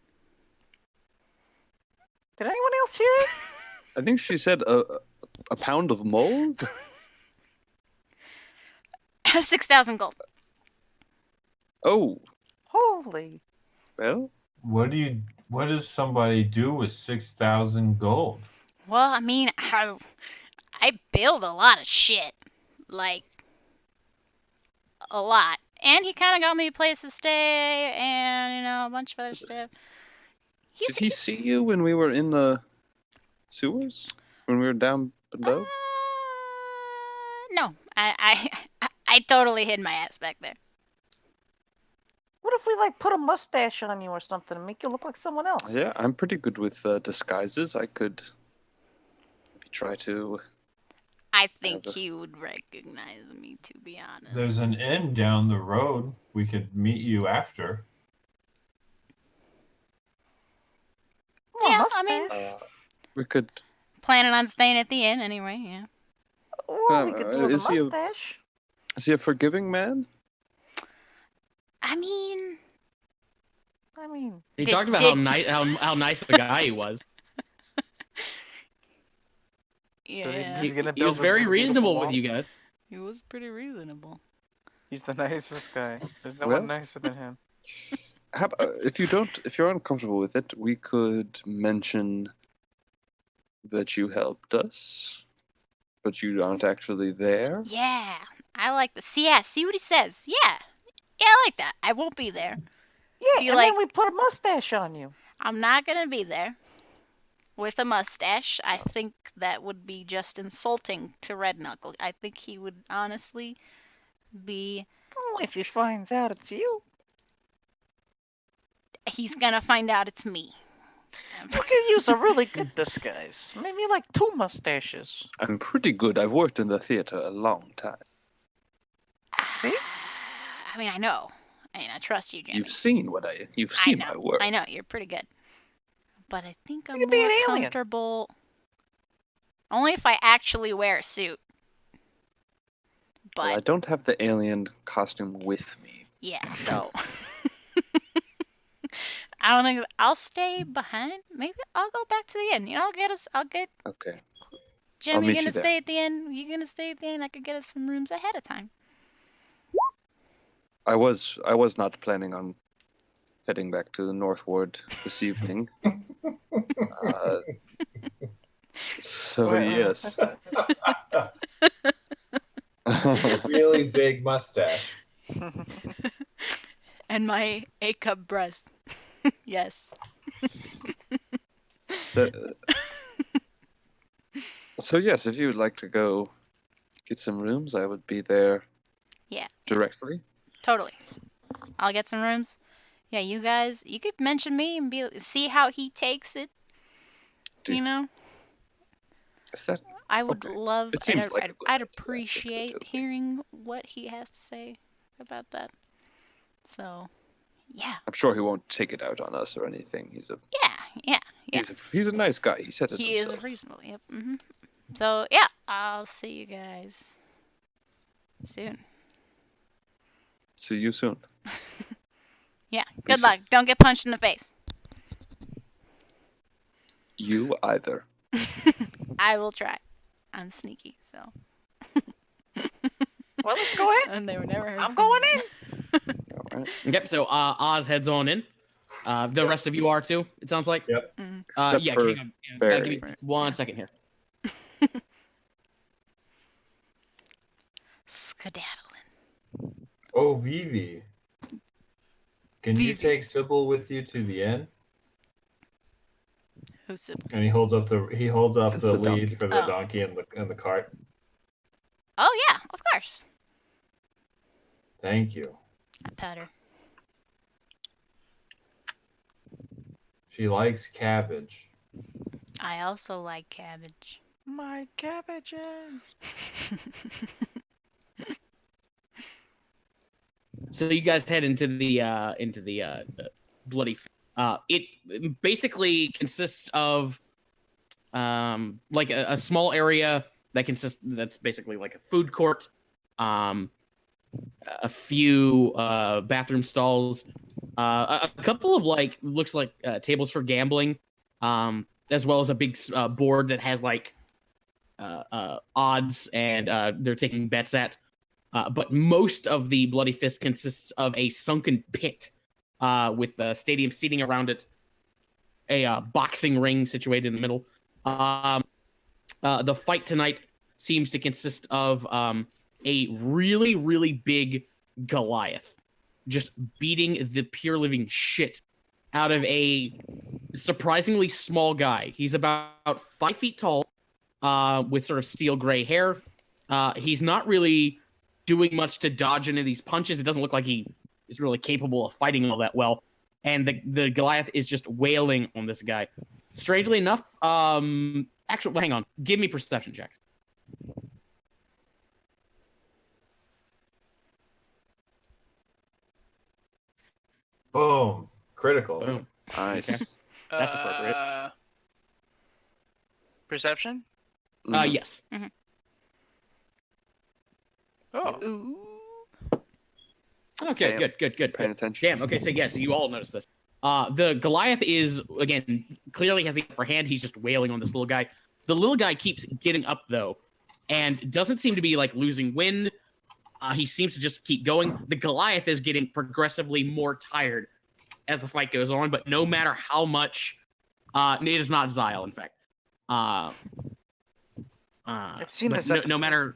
Did anyone else hear it? I think she said a pound of mold. 6,000 gold. Oh, Holy. well, What does somebody do with 6,000 gold? Well, I mean, I build a lot of shit. A lot. And he kind of got me a place to stay, and a bunch of other stuff. Did he see you when we were in the sewers? When we were down below? No, I totally hid my ass back there. What if we like put a mustache on you or something and make you look like someone else? Yeah, I'm pretty good with disguises. I could maybe try to. I think Yeah, he would recognize me, to be honest. There's an inn down the road. We could meet you after. Well, Yeah, mustache. I mean, We could. planning on staying at the inn anyway, yeah. Well, we could do with is a he mustache. Is he a forgiving man? I mean, He Did- talked about did- how nice of a guy he was. yeah, He's gonna He was build a very beautiful reasonable wall. with you guys. he was pretty reasonable. He's the nicest guy. There's no Well- one nicer than him. If you're uncomfortable with it, we could mention that you helped us, but you aren't actually there. Yeah, I like the see what he says. Yeah, I like that. I won't be there. Yeah, Do you and like- then we put a mustache on you. I'm not gonna be there with a mustache. I think that would be just insulting to Red Knuckle. I think he would honestly be. Oh, if he finds out it's you. He's gonna find out it's me. You could use a really good disguise. Maybe like 2 mustaches. I'm pretty good. I've worked in the theater a long time. See? I mean, I know. I trust you, Jimmy. You've seen you've I seen know. my work. I know you're pretty good. But I think I'm could be more an alien. comfortable. Only if I actually wear a suit. Well, I But don't have the alien costume with me. yeah, so I don't think I'll stay behind. Maybe I'll go back to the inn. I'll get Okay. Jimmy meet gonna you there. stay at the inn. You gonna stay at the inn? I could get us some rooms ahead of time. I was not planning on heading back to the northward this evening. So Well, yes. Really big mustache. And my A-cup breasts. Yes. So yes, if you would like to go get some rooms, I would be there. Yeah. Directly. Totally. I'll get some rooms. Yeah, you guys, you could mention me and see how he takes it. Dude. You know, Is that I would Okay. love. It seems like a I'd good idea, appreciate totally. hearing what he has to say about that. So, yeah, I'm sure he won't take it out on us or anything. He's a yeah. he's a nice guy. He said it He is himself. reasonable. Yep. So yeah, I'll see you guys soon. See you soon. Yeah. Be Good luck. safe. Don't get punched in the face. You either. I will try. I'm sneaky, so. Well, let's go ahead. And they were never heard. I'm from going me. in. All right. Yep. So Oz heads on in. The rest of you are too. It sounds like. Mhm. Except Yeah. for Hang on, guys, give me Barry. 1 second here. Skedaddling. Oh, Vivi. Can you Vivi. take Sybil with you to the inn? Who's it? And he holds up the It's the lead donkey. for the Oh. donkey and the cart. Oh yeah, of course. Thank you. I pat her. She likes cabbage. I also like cabbage. My cabbages. So you guys head into the bloody. It basically consists of like a small area that's basically like a food court, a few bathroom stalls, a couple of like looks like tables for gambling, as well as a big board that has like odds and they're taking bets at. But most of the Bloody Fist consists of a sunken pit with the stadium seating around it, a boxing ring situated in the middle. The fight tonight seems to consist of a really, really big Goliath, just beating the pure living shit out of a surprisingly small guy. He's about 5 feet tall, with sort of steel gray hair. He's not really doing much to dodge any of these punches. It doesn't look like he is really capable of fighting all that well. And the Goliath is just wailing on this guy. Strangely enough, actually, well, hang on. Give me perception checks. Boom. Critical. Boom. Nice. Okay. That's appropriate. Perception? Mhm. Yes. Oh. Ooh. Okay, Damn. good. Paying attention. Damn, okay, so yeah, so you all notice this. The Goliath is, again, clearly has the upper hand. He's just wailing on this little guy. The little guy keeps getting up, though, and doesn't seem to be, like, losing wind. He seems to just keep going. The Goliath is getting progressively more tired as the fight goes on, but no matter how much... it is not Zyle, in fact. I've seen but this no episode.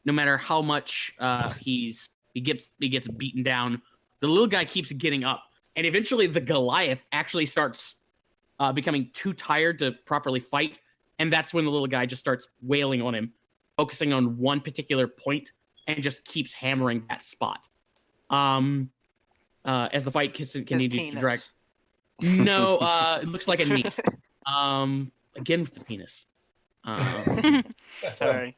matter how much he gets beaten down, the little guy keeps getting up, and eventually the Goliath actually starts becoming too tired to properly fight, and that's when the little guy just starts wailing on him, focusing on one particular point, and just keeps hammering that spot. As the fight continues to drag. No, it looks like a knee. Again with the penis. Sorry.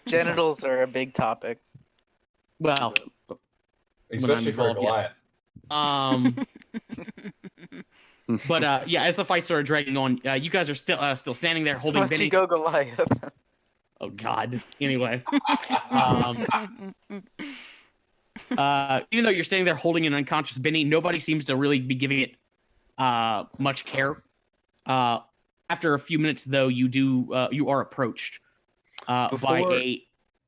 Genitals are a big topic. Well, Especially for a involved, yeah. Goliath. But yeah, as the fight started dragging on, you guys are still standing there holding Let's Benny. go Goliath. Oh God. Anyway, even though you're standing there holding an unconscious Benny, nobody seems to really be giving it much care. After a few minutes, though, you are approached by Before- a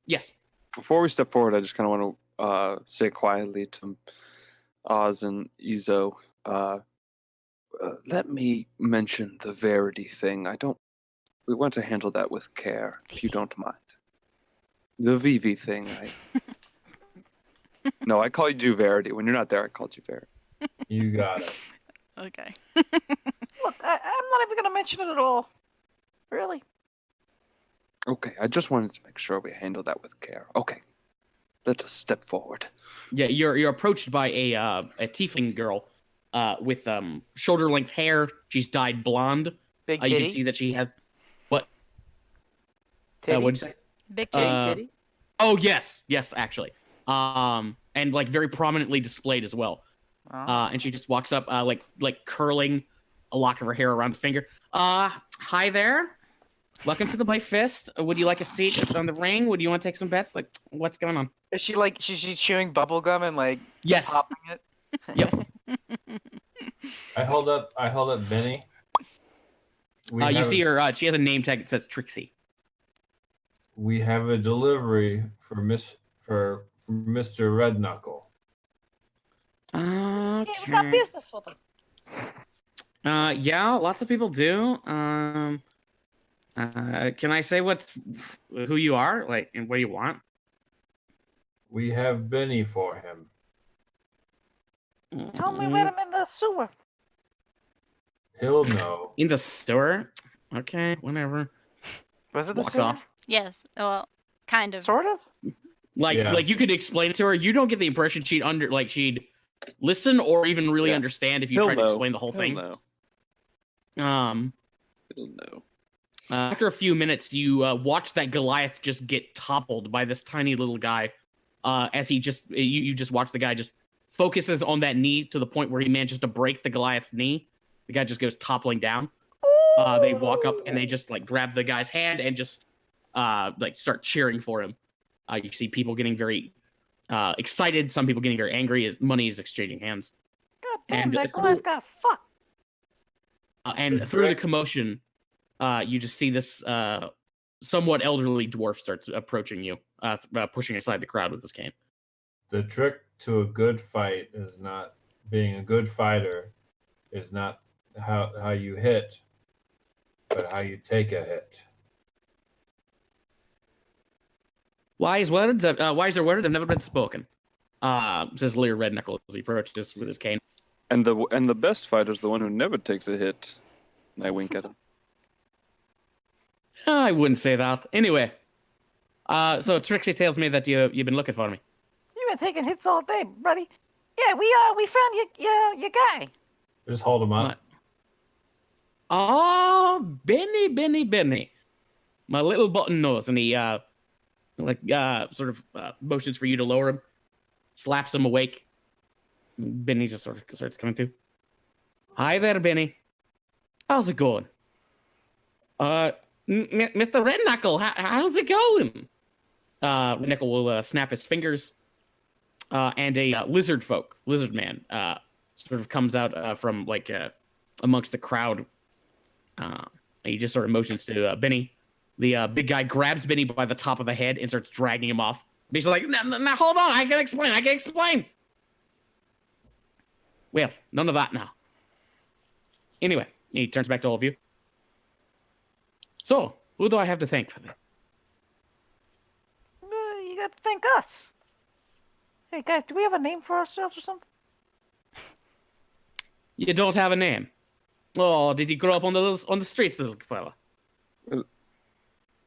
yes. Before we step forward, I just kind of want to say quietly to Oz and Izo, let me mention the Verity thing. We want to handle that with care, if you don't mind. The VV thing. No, I called you Verity. When you're not there, I called you Verity. You got it. Okay. Look, I'm not even gonna mention it at all. Really? Okay, I just wanted to make sure we handle that with care. Okay, let us step forward. Yeah, you're approached by a tiefling girl with shoulder length hair. She's dyed blonde. Big You titty. can see that she has what? Titty. What'd you say? Big Big titty. titty. Oh yes, actually. And like very prominently displayed as well. Oh. And she just walks up, like curling a lock of her hair around the finger. Hi there. Welcome to the Bite Fist. Would you like a seat on the ring? Would you want to take some bets? Like, what's going on? Is she like she's chewing bubble gum and like Yes. popping it? Yep. I hold up Benny. You see her. She has a name tag that says Trixie. We have a delivery for Mr. Red Knuckle. Yeah, we got Okay. business with them. Yeah, lots of people do. Can I say who you are, like, and what do you want? We have Benny for him. Tell me we met him in the sewer. He'll know. In the store. Okay, whatever. Was it the Walks sewer? off. Yes. Well, kind of. Sort of. Like, Yeah. like you could explain it to her. You don't get the impression she'd listen or even really Yeah. understand if you He'll tried to know. explain the whole He'll thing. know. He'll know. After a few minutes, you watch that Goliath just get toppled by this tiny little guy. As he just you just watch the guy just focuses on that knee to the point where he manages to break the Goliath's knee. The guy just goes toppling down. They walk up and they just like grab the guy's hand and just like start cheering for him. You see people getting very excited. Some people getting very angry as money is exchanging hands. God damn, And that through- Goliath got fucked. And through the commotion, you just see this somewhat elderly dwarf starts approaching you, pushing aside the crowd with his cane. The trick to a good fight is not being a good fighter, is not how you hit, but how you take a hit. Wiser words have never been spoken. says Lear Redknuckle as he approaches with his cane. And the best fighter's the one who never takes a hit. And I wink at him. I wouldn't say that. Anyway, so Trixie tells me that you've been looking for me. You've been taking hits all day, buddy. Yeah, we found your guy. Just hold him up. Oh, Benny. My little button nose. And he, sort of motions for you to lower him. Slaps him awake. Benny just sort of starts coming through. Hi there, Benny. How's it going? Mr. Redknuckle, how's it going? Redknuckle will snap his fingers. And a lizard man, sort of comes out from like amongst the crowd. He just sort of motions to Benny. The big guy grabs Benny by the top of the head and starts dragging him off. He's like, "Now hold on, I can explain." Well, none of that now. Anyway, he turns back to all of you. So, who do I have to thank for that? You got to thank us. Hey guys, do we have a name for ourselves or something? You don't have a name. Oh, did you grow up on the streets, little fella?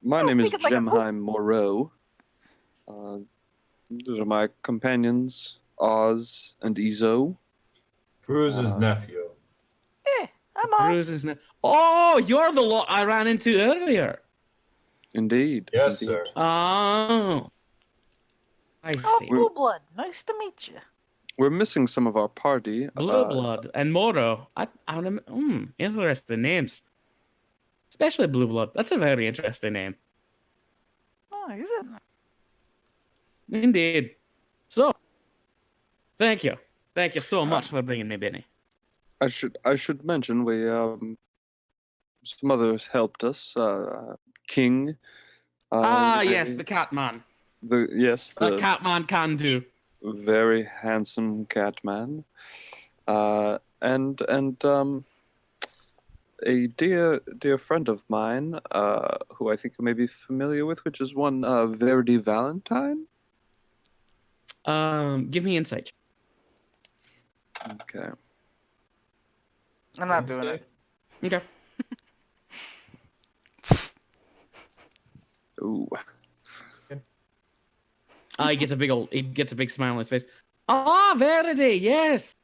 My I was name is thinking like a Gemheim Moreau. Those are my companions, Oz and Izo. Bruce's nephew. Yeah, I'm Oz. Bruce's Oh, you're the lot I ran into earlier. Indeed. Yes, indeed. sir. Oh. I Oh, see. Blue Blood. Nice to meet you. We're missing some of our party. Blue Blood and Moro. Interesting names. Especially Blue Blood. That's a very interesting name. Oh, is it? Indeed. So, thank you. Thank you so much for bringing me Benny. I should mention we some others helped us. King. Yes, the Catman. The Catman can do. very handsome Catman, and a dear friend of mine, who I think you may be familiar with, which is one Verdi Valentine. Give me insight. Okay. I'm not doing it. Okay. Ooh. He gets a big smile on his face. Oh, Verity, yes.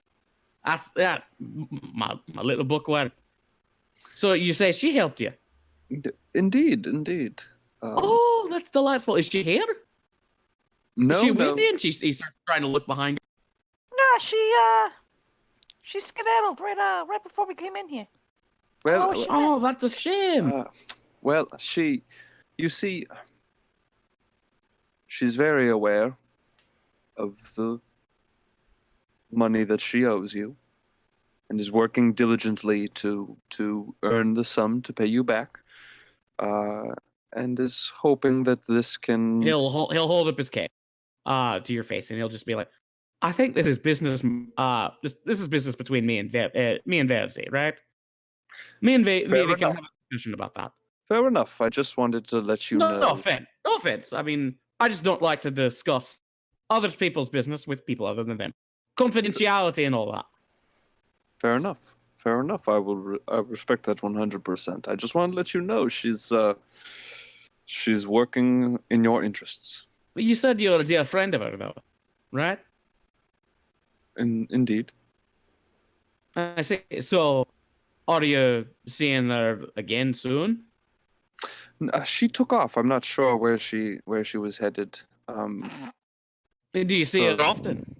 That's my little bookworm. So you say she helped you? Indeed. Oh, that's delightful. Is she here? No, Is she no. with you? And he starts trying to look behind her. Nah, she skedaddled right before we came in here. Well, Oh, that's a shame. well, you see, she's very aware of the money that she owes you, and is working diligently to earn the sum to pay you back, and is hoping that this can. He'll hold up his cane to your face, and he'll just be like, "I think this is business. This is business between me and Verzi, right? Me and we can have a discussion about that." Fair enough. I just wanted to let you know. No offense. No offense. I mean, I just don't like to discuss other people's business with people other than them. Confidentiality and all that. Fair enough. I will respect that 100%. I just want to let you know she's working in your interests. But you said you're a dear friend of her, though, right? Indeed. I see. So, are you seeing her again soon? She took off. I'm not sure where she was headed. Do you see her often?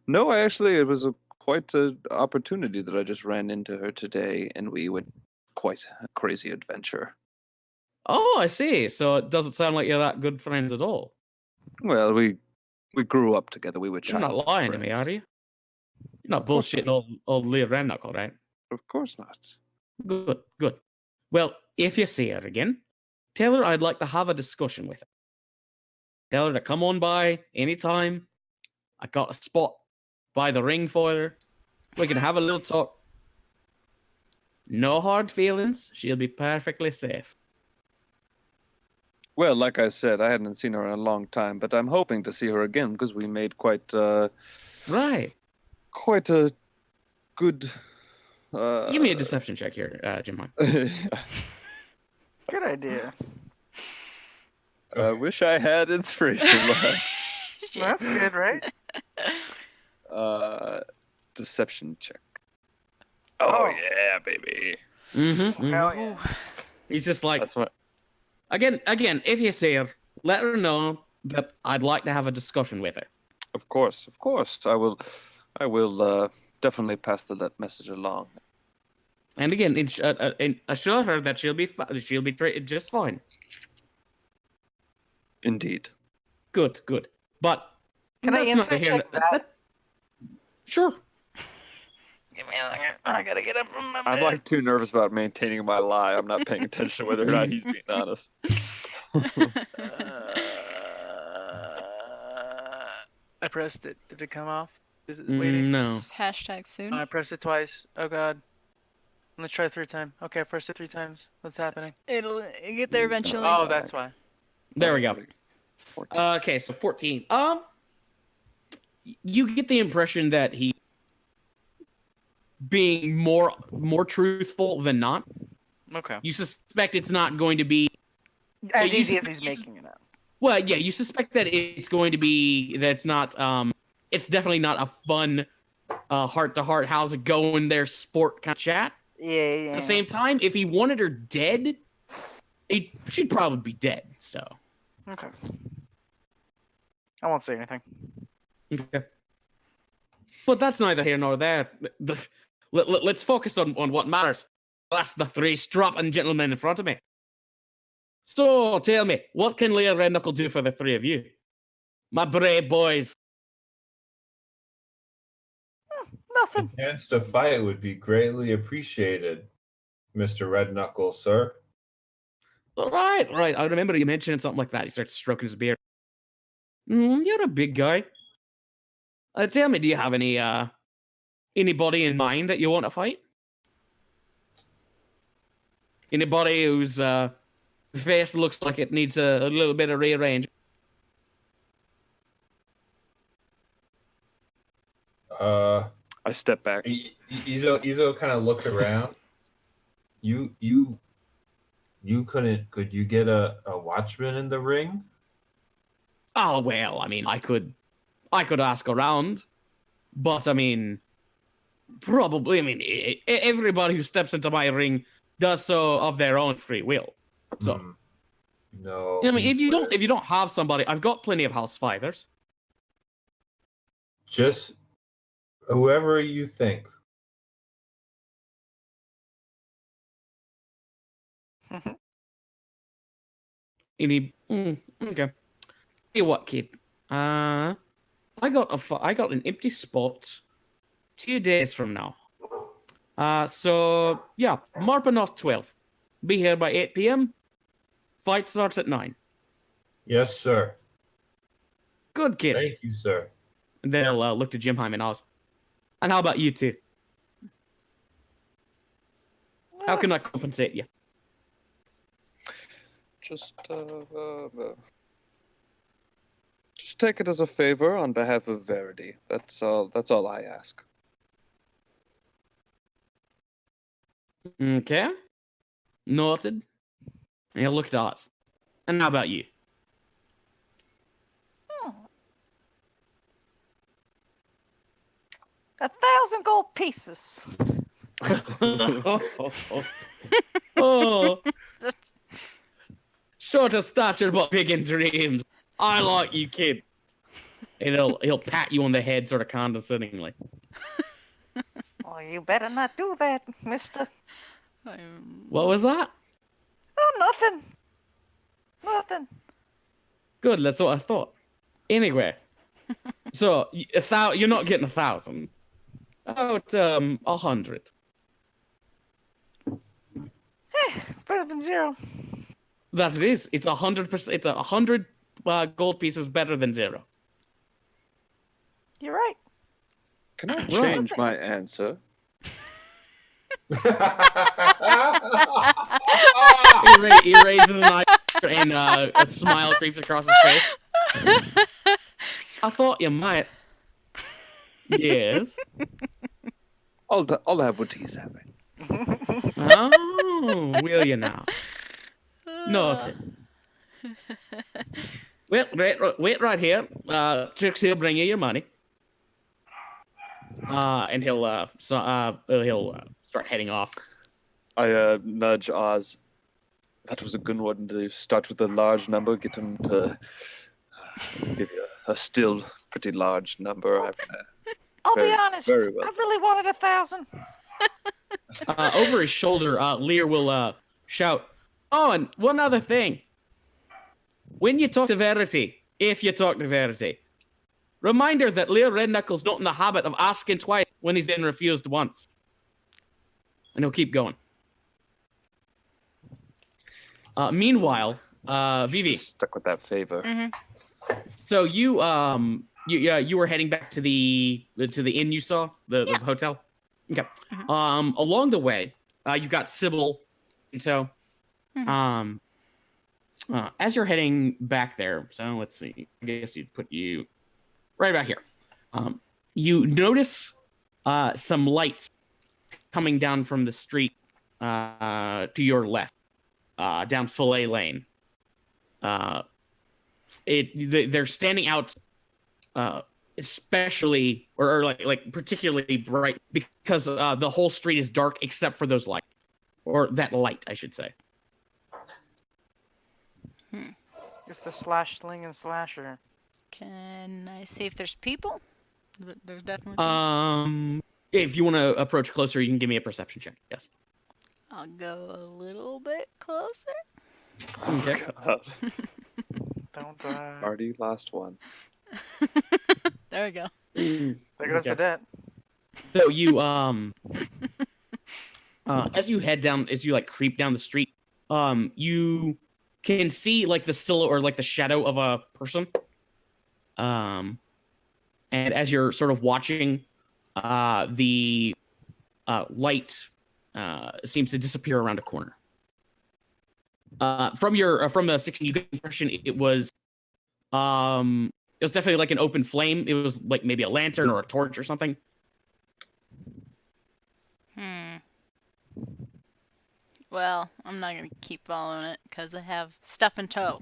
No, it was quite an opportunity that I just ran into her today, and we went quite a crazy adventure. Oh, I see. So it doesn't sound like you're that good friends at all. Well, we grew up together. We were You're not childhood lying to me, friends. are you? You're not course bullshitting not. old Leah Redknuckle, right? Of course not. Good. Well, if you see her again, tell her I'd like to have a discussion with her. Tell her to come on by anytime. I got a spot by the ring for her. We can have a little talk. No hard feelings. She'll be perfectly safe. Well, like I said, I hadn't seen her in a long time, but I'm hoping to see her again because we made quite Right. quite a good. Give me a deception check here, Jim. Good idea. I wish I had inspiration left. Shit. That's good, right? Deception check. Oh. Yeah, baby. Hell yeah. He's just like, That's what. again, if you see her, let her know that I'd like to have a discussion with her. Of course. I will definitely pass that message along. And again, assure her that she'll be treated just fine. Indeed. Good. But Can I that's neither insight here check nor- that? Sure. Give me a second. I gotta get up from my I'm bed. like too nervous about maintaining my lie. I'm not paying attention to whether or not he's being honest. I pressed it. Did it come off? Is it waiting? No. Hashtag soon. Oh, I pressed it twice. Oh god. Let's try 3 times. Okay, I pressed it 3 times. What's happening? It'll get there eventually. Oh, that's why. There we go. 14. Okay, so 14. You get the impression that he being more truthful than not. Okay. You suspect it's not going to be As you easy as s- he's making it up. well, yeah, you suspect that it's going to be that it's not it's definitely not a fun heart to heart how's it going there sport kind of chat. Yeah. At the same time, if he wanted her dead, she'd probably be dead, so Okay. I won't say anything. okay. But that's neither here nor there. Let's focus on what matters. That's the 3 strapping gentlemen in front of me. So, tell me, what can Leah Red Knuckle do for the 3 of you? My brave boys. Nothing. A chance to fight would be greatly appreciated, Mr. Red Knuckle, sir. Right. I remember you mentioning something like that. He starts stroking his beard. You're a big guy. Tell me, do you have anybody in mind that you want to fight? Anybody whose face looks like it needs a little bit of rearrangement? I step back. Izo kind of looks around. Could you get a watchman in the ring? Oh well, I mean, I could ask around, but I mean, probably. I mean, everybody who steps into my ring does so of their own free will. So, No. I mean, if you don't have somebody, I've got plenty of house fighters. Just whoever you think. Okay. Tell you what, kid. I got an empty spot 2 days from now. So yeah, Marpanoth 12th. Be here by 8 p.m. Fight starts at 9. Yes, sir. Good kid. Thank you, sir. And then I'll look to Jim Hyman and Oz. And how about you two? How can I compensate you? Just take it as a favor on behalf of Verity. That's all I ask. Okay. Noted. And he'll look at Oz. And how about you? Hmm. 1,000 gold pieces. Oh. Short of stature but big in dreams. I like you, kid. And he'll pat you on the head sort of condescendingly. Oh, you better not do that, mister. What was that? Oh, nothing. Good, that's what I thought. Anyway, so you're not getting 1,000. About 100. It's better than 0. That it is. It's 100%. It's 100 gold pieces better than 0. You're right. Can I change my answer? He raises an eye and a smile creeps across his face. I thought you might. Yes. I'll have what he's having. Oh, will you now? Noted. Well, wait right here. Trixie will bring you your money. And he'll start heading off. I nudge Oz. That was a good one to start with a large number, get him to give you a still pretty large number. I'll Very- be honest. very well. I really wanted 1,000. Over his shoulder, Lear will shout, "Oh, and one other thing. When you talk to Verity, if you talk to Verity, reminder that Lear Redknuckle's not in the habit of asking twice when he's been refused once." And he'll keep going. Meanwhile, Vivi. Stuck with that favor. So you were heading back to the inn you saw, the hotel. Okay. Along the way, you've got Sybil, and so as you're heading back there, so let's see. I guess you'd put you right about here. You notice some lights coming down from the street to your left, down Fillet Lane. They're standing out, especially or like particularly bright because the whole street is dark except for those lights, or that light, I should say. It's the slash sling and slasher. Can I see if there's people? There's definitely people. If you want to approach closer, you can give me a perception check. Yes. I'll go a little bit closer. Okay. God. Don't Already last one. There we go. There goes the debt. So you as you head down, as you like creep down the street, you can see like the silhouette or like the shadow of a person. And as you're sort of watching, the light seems to disappear around a corner. From the 16, you get the impression it was definitely like an open flame. It was like maybe a lantern or a torch or something. Well, I'm not gonna keep following it because I have stuff in tow.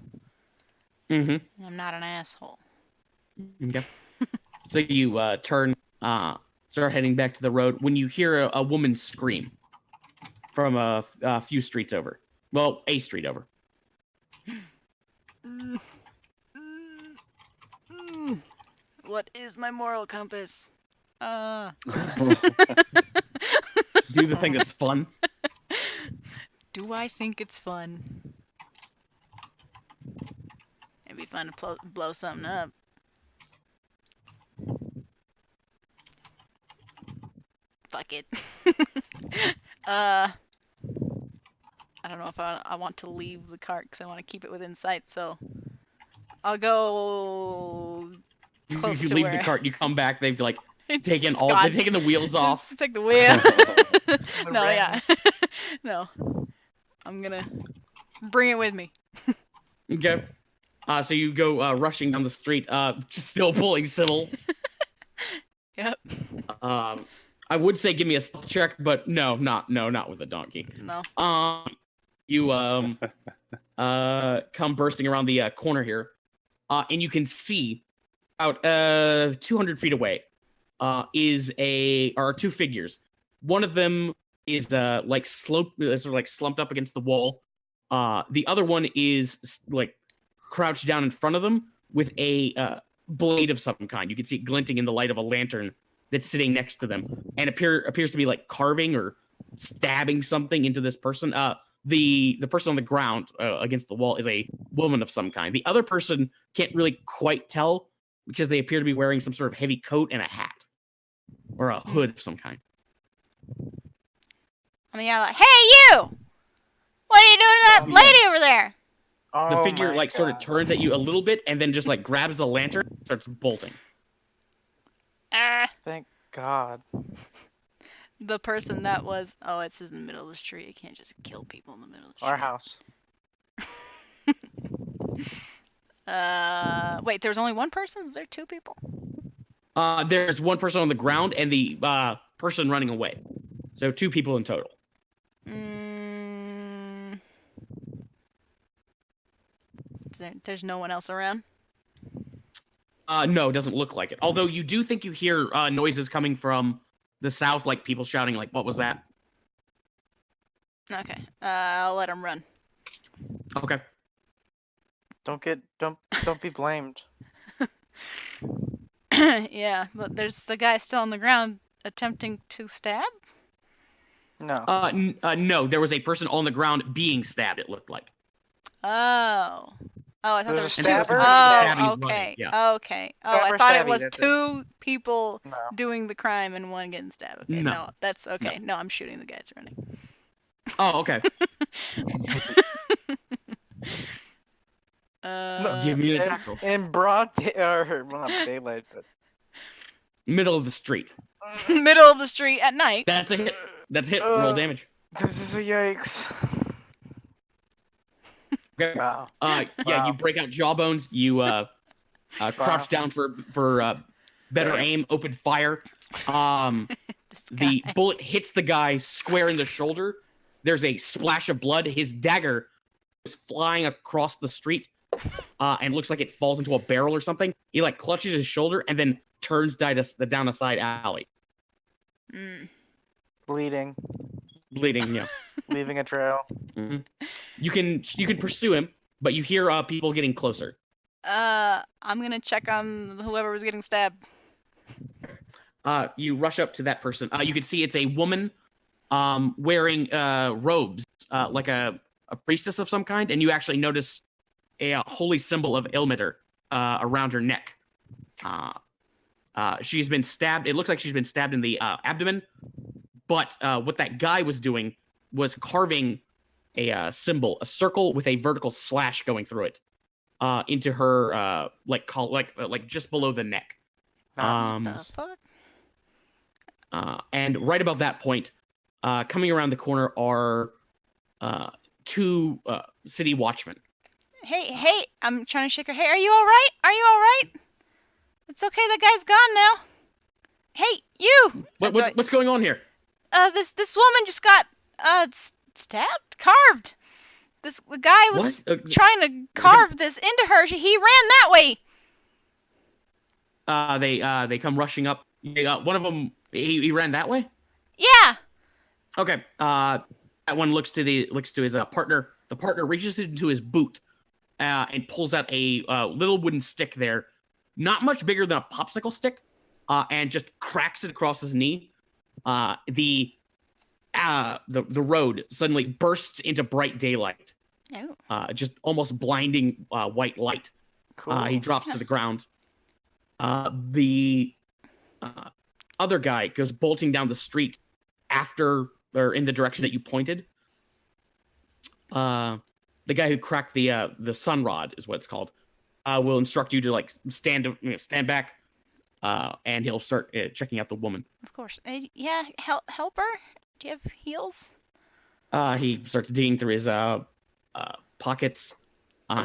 Mm-hmm. I'm not an asshole. Okay. So you start heading back to the road when you hear a woman scream from a few streets over. Well, a street over. What is my moral compass? Do the thing that's fun. Do I think it's fun? It'd be fun to blow something up. Fuck it. I don't know if I want to leave the cart because I want to keep it within sight, so I'll go close You to leave where... the cart, you come back, they've like taken gone. they've taken the wheels off. Take the wheel. The No, yeah. rims. No. I'm gonna bring it with me. Okay. So you go rushing down the street, just still pulling Sybil. Yep. I would say give me a stealth check, but not with a donkey. No. You come bursting around the corner here, and you can see about 200 feet away are two figures. One of them is like slumped up against the wall. The other one is like crouched down in front of them with a blade of some kind. You can see it glinting in the light of a lantern that's sitting next to them, and appears to be like carving or stabbing something into this person. The person on the ground against the wall is a woman of some kind. The other person can't really quite tell because they appear to be wearing some sort of heavy coat and a hat or a hood of some kind. I mean, yeah, like, hey, you! What are you doing to that lady over there? The Oh figure my like sort of God. turns at you a little bit and then just like grabs the lantern and starts bolting. Thank God. The person that was... Oh, it's in the middle of the street. You can't just kill people in the middle of the street. Our house. Wait, there was only one person? Was there two people? There's one person on the ground and the person running away. So 2 people in total. There's no one else around? No, it doesn't look like it. Although you do think you hear noises coming from the south, like people shouting, like, what was that? Okay. I'll let him run. Okay. Don't be blamed. Yeah, but there's the guy still on the ground attempting to stab? No. No, there was a person on the ground being stabbed, it looked like. Oh. Oh, I thought there There's was a two. stabber? Stabby's Oh, running, okay. yeah. Okay. Oh, I Stabber, thought it stabby, was that's it. 2 people No. doing the crime and 1 getting stabbed. Okay, No. no, that's okay. No, I'm shooting the guys running. Oh, okay. Give me an attack roll. In broad day, or well, not daylight, but Middle of the street. Middle of the street at night. That's a hit. That's a hit. Roll damage. this is a yikes. Okay. Wow. Yeah, Wow. you break out jawbones. You crouch down for better aim. Open fire. The guy. bullet hits the guy square in the shoulder. There's a splash of blood. His dagger is flying across the street, and looks like it falls into a barrel or something. He like clutches his shoulder and then turns down a side alley, Bleeding, bleeding. Yeah. leaving a trail. Mm-hmm. You can pursue him, but you hear people getting closer. I'm gonna check on whoever was getting stabbed. You rush up to that person. You can see it's a woman, wearing robes, like a priestess of some kind, and you actually notice a holy symbol of Ilmater around her neck. She's been stabbed. It looks like she's been stabbed in the abdomen, but what that guy was doing was carving a symbol, a circle with a vertical slash going through it, into her like just below the neck. The fuck? And right about that point, coming around the corner are 2 city watchmen. Hey, I'm trying to shake her. Hey, are you alright? Are you alright? It's okay, the guy's gone now. Hey, you! What's going on here? This woman just got, stabbed? Carved! The guy was trying to carve this into her. He ran that way! They come rushing up. One of them, he ran that way? Yeah! Okay. That one looks to his partner. The partner reaches into his boot and pulls out a little wooden stick there, not much bigger than a popsicle stick, and just cracks it across his knee. The road suddenly bursts into bright daylight. Oh. Just almost blinding white light. Cool. He drops to the ground. The other guy goes bolting down the street in the direction that you pointed. The guy who cracked the sun rod is what it's called. Will instruct you to like stand back, and he'll start checking out the woman. Of course. Yeah, help her? Do you have heals? He starts digging through his pockets.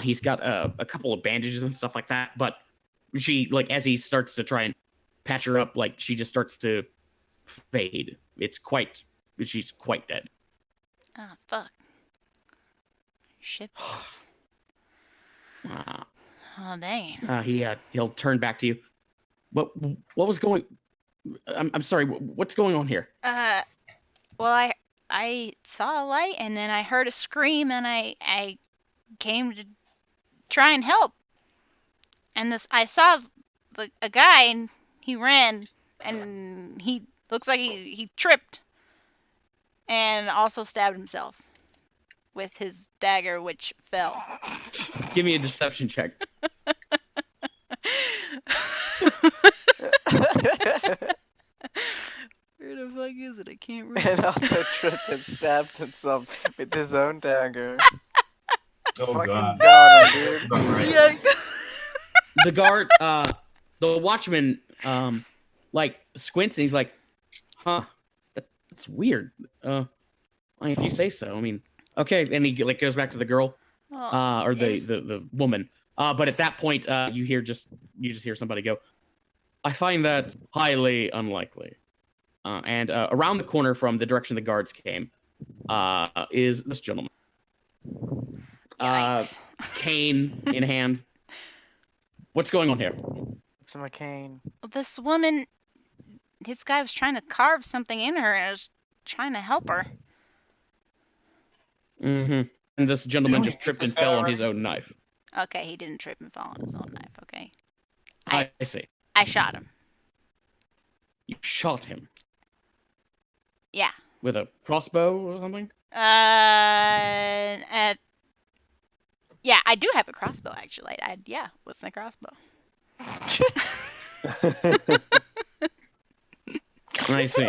He's got a couple of bandages and stuff like that, but she, like, as he starts to try and patch her up, like, she just starts to fade. She's quite dead. Ah, fuck. Shit. Oh, dang. He'll turn back to you. What was going? I'm sorry. What's going on here? Well, I saw a light and then I heard a scream and I came to try and help. And I saw a guy and he ran and he looks like he tripped and also stabbed himself with his dagger, which fell. Give me a deception check. Where the fuck is it? I can't read. And also tripped and stabbed himself with his own dagger. Oh Fucking god. got him, dude. That's about right. Yeah. The guard, the watchman, like squints and he's like, "Huh, that's weird. If you say so. I mean, okay." And he like goes back to the girl. Well, or the, is- the woman. But at that point, you just hear somebody go, "I find that highly unlikely." And around the corner from the direction the guards came, is this gentleman, Yikes. cane in hand. What's going on here? It's a McCain. This woman, this guy was trying to carve something in her, and I was trying to help her. Mm-hmm. And this gentleman Didn't we just hit tripped this and fell guy on his already? own knife. Okay, he didn't trip and fall on his own knife. Okay, I see. I shot him. You shot him Yeah. with a crossbow or something? Yeah, I do have a crossbow actually. Yeah, with my crossbow. I see.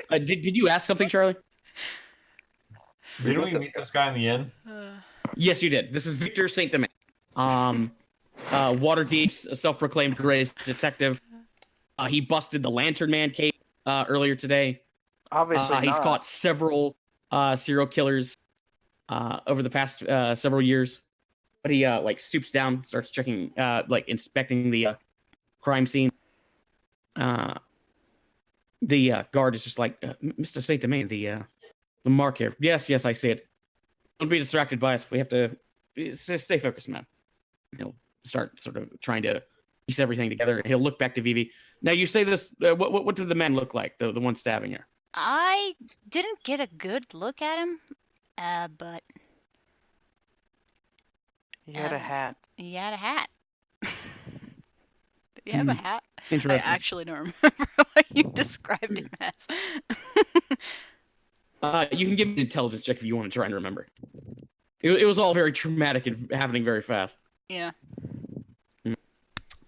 Did you ask something, Charlie? Didn't we meet this guy in the inn? Yes, you did. This is Victor Saint Domingue. Waterdeep's self-proclaimed greatest detective. He busted the Lantern Man case earlier today. Obviously He's not. caught several serial killers over the past several years. But he like stoops down, starts checking, like inspecting the crime scene. The guard is just like, Mr. Saint Domingue, the mark here. Yes, I see it. Don't be distracted by us. We have to stay focused, man. He'll start sort of trying to piece everything together. He'll look back to Vivi. Now, you say this. What did the man look like? The one stabbing her. I didn't get a good look at him, but He had a hat. he had a hat. Did he have a hat? I Interesting. actually don't remember what you described him as. You can give me an intelligence check if you want to try and remember. It was all very traumatic and happening very fast. Yeah,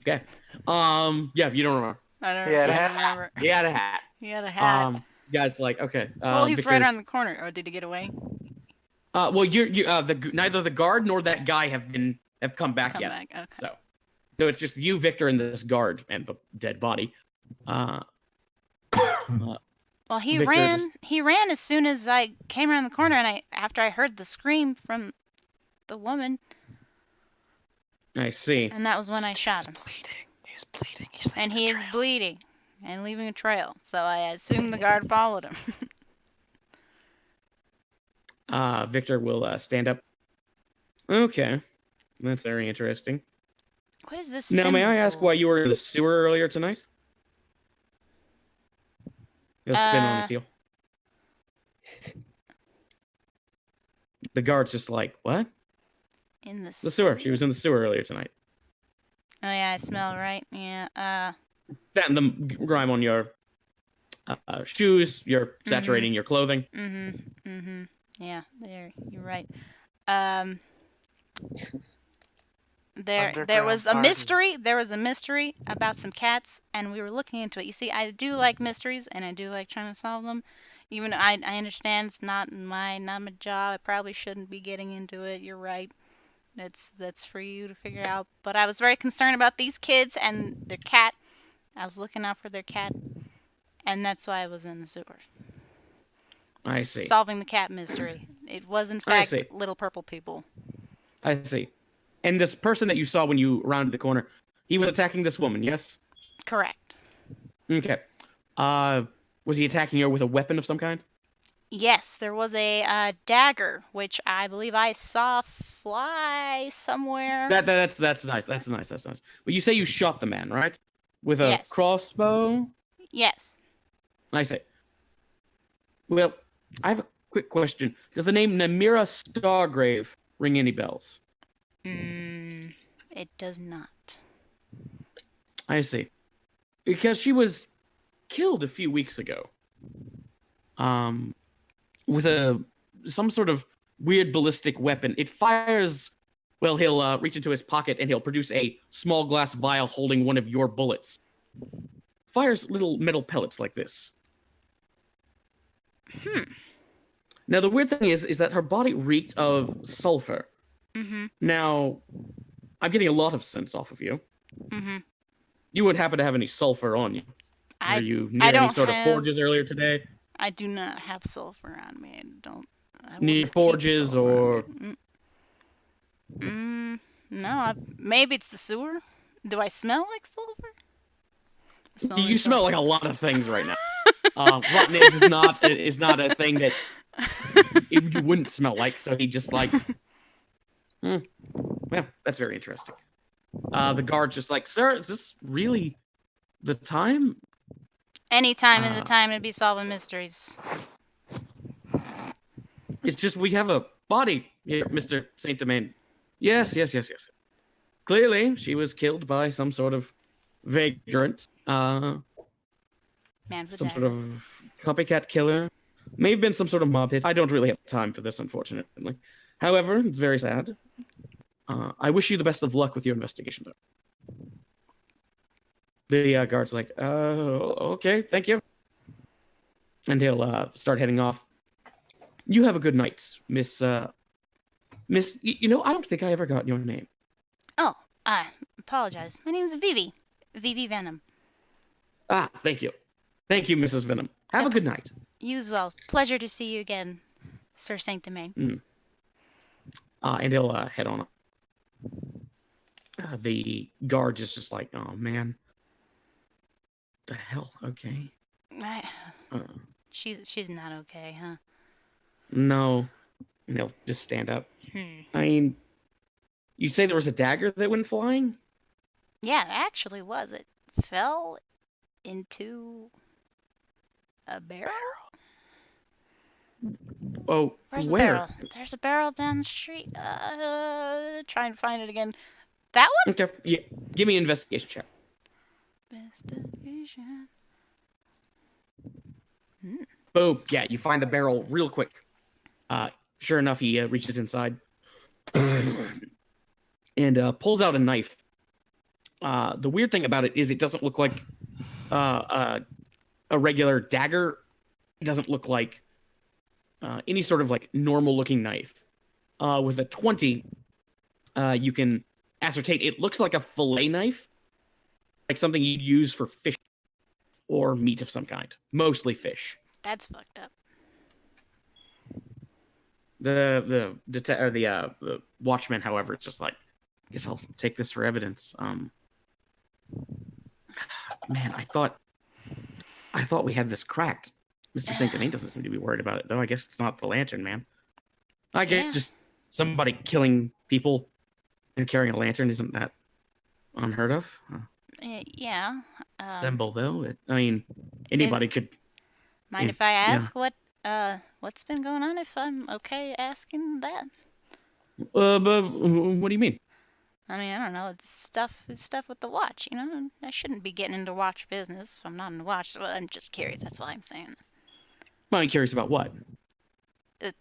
Okay. Yeah, if you don't remember. I don't He had a I hat. don't remember. He had a hat. He had a hat. You guys like, okay. Well, he's right Victor's- around the corner. Or did he get away? Well, neither the guard nor that guy have come back Come yet. back. Okay. So it's just you, Victor, and this guard and the dead body. Well, he Victor ran. just- He ran as soon as I came around the corner, and after I heard the scream from the woman, I see. and that was when I shot him. He's bleeding. He's leaving And a he is trail. bleeding and leaving a trail. So I assume the guard followed him. Victor will stand up. Okay, that's very interesting. What is this? Now, may I ask symbol? why you were in the sewer earlier tonight? He'll spin on his heel. The guard's just like, what? In the The sewer. She was in the sewer earlier tonight. Oh yeah, I smell right. Yeah. That and the grime on your shoes. You're saturating your clothing. Yeah, there. You're right. There was a Underground mystery. There was a mystery about some cats, and we were looking into it. You see, I do like mysteries, and I do like trying to solve them. Even though I understand it's not my job. I probably shouldn't be getting into it. You're right. That's for you to figure out. But I was very concerned about these kids and their cat. I was looking out for their cat, and that's why I was in the sewer. I see. Solving the cat mystery. It was in I fact see. little purple people. I see. And this person that you saw when you rounded the corner, he was attacking this woman, yes? Correct. Okay. Was he attacking her with a weapon of some kind? Yes, there was a dagger, which I believe I saw fly somewhere. That's nice. That's nice. But you say you shot the man, right? With a Yes. crossbow? Yes. I say. Well, I have a quick question. Does the name Namira Stargrave ring any bells? It does not. I see. Because she was killed a few weeks ago. With some sort of weird ballistic weapon. It fires. Well, he'll reach into his pocket and he'll produce a small glass vial holding one of your bullets. Fires little metal pellets like this. Now the weird thing is that her body reeked of sulfur. Now, I'm getting a lot of sense off of you. You wouldn't happen to have any sulfur on you. Were you near any don't sort of have- forges earlier today? I do not have sulfur on me. I don't I Any wouldn't keep forges silver on or me. No. Maybe it's the sewer. Do I smell like silver? I smell you like smell like silver. a lot of things right now. Rotten eggs is not a thing that you wouldn't smell like. So he just like, well, that's very interesting. The guard's just like, sir, is this really the time? Any time is a time to be solving mysteries. It's just we have a body here, Mr. Saint Domain. Yes. Clearly, she was killed by some sort of vagrant, Man with some sort dagger. of copycat killer. May have been some sort of mob hit. I don't really have time for this, unfortunately. However, it's very sad. I wish you the best of luck with your investigation, though. The guard's like, okay, thank you. And he'll start heading off. You have a good night, Miss, you know, I don't think I ever got your name. Oh, I apologize. My name is Vivi. Vivi Venom. Ah, thank you. Thank you, Mrs. Venom. Have a good night. You as well. Pleasure to see you again, Sir Saint Domain. And he'll head on up. The guard is just like, oh, man. The hell? Okay. She's not okay, huh? No. And he'll just stand up. I mean, you say there was a dagger that went flying? Yeah, it actually was. It fell into a barrel? Oh, Where's where? the barrel? There's a barrel down the street. Try and find it again. That one? Okay, yeah. Give me an investigation check. Investigation. Boom. Yeah, you find the barrel real quick. Sure enough, he reaches inside and pulls out a knife. The weird thing about it is it doesn't look like a regular dagger. It doesn't look like any sort of like normal looking knife. With a 20, you can ascertain it looks like a fillet knife, like something you'd use for fish or meat of some kind, mostly fish. That's fucked up. The watchman, however, it's just like, I guess I'll take this for evidence. Man, I thought we had this cracked. Mr. Saint Denis doesn't seem to be worried about it, though. I guess it's not the lantern, man. I guess just somebody killing people and carrying a lantern isn't that unheard of. Yeah. Symbol, though. I mean, anybody could. Mind if I ask what's been going on? If I'm okay asking that. But what do you mean? I mean, I don't know. It's stuff with the watch. You know, I shouldn't be getting into watch business. I'm not in watch. So I'm just curious. That's why I'm saying. I'm curious about what?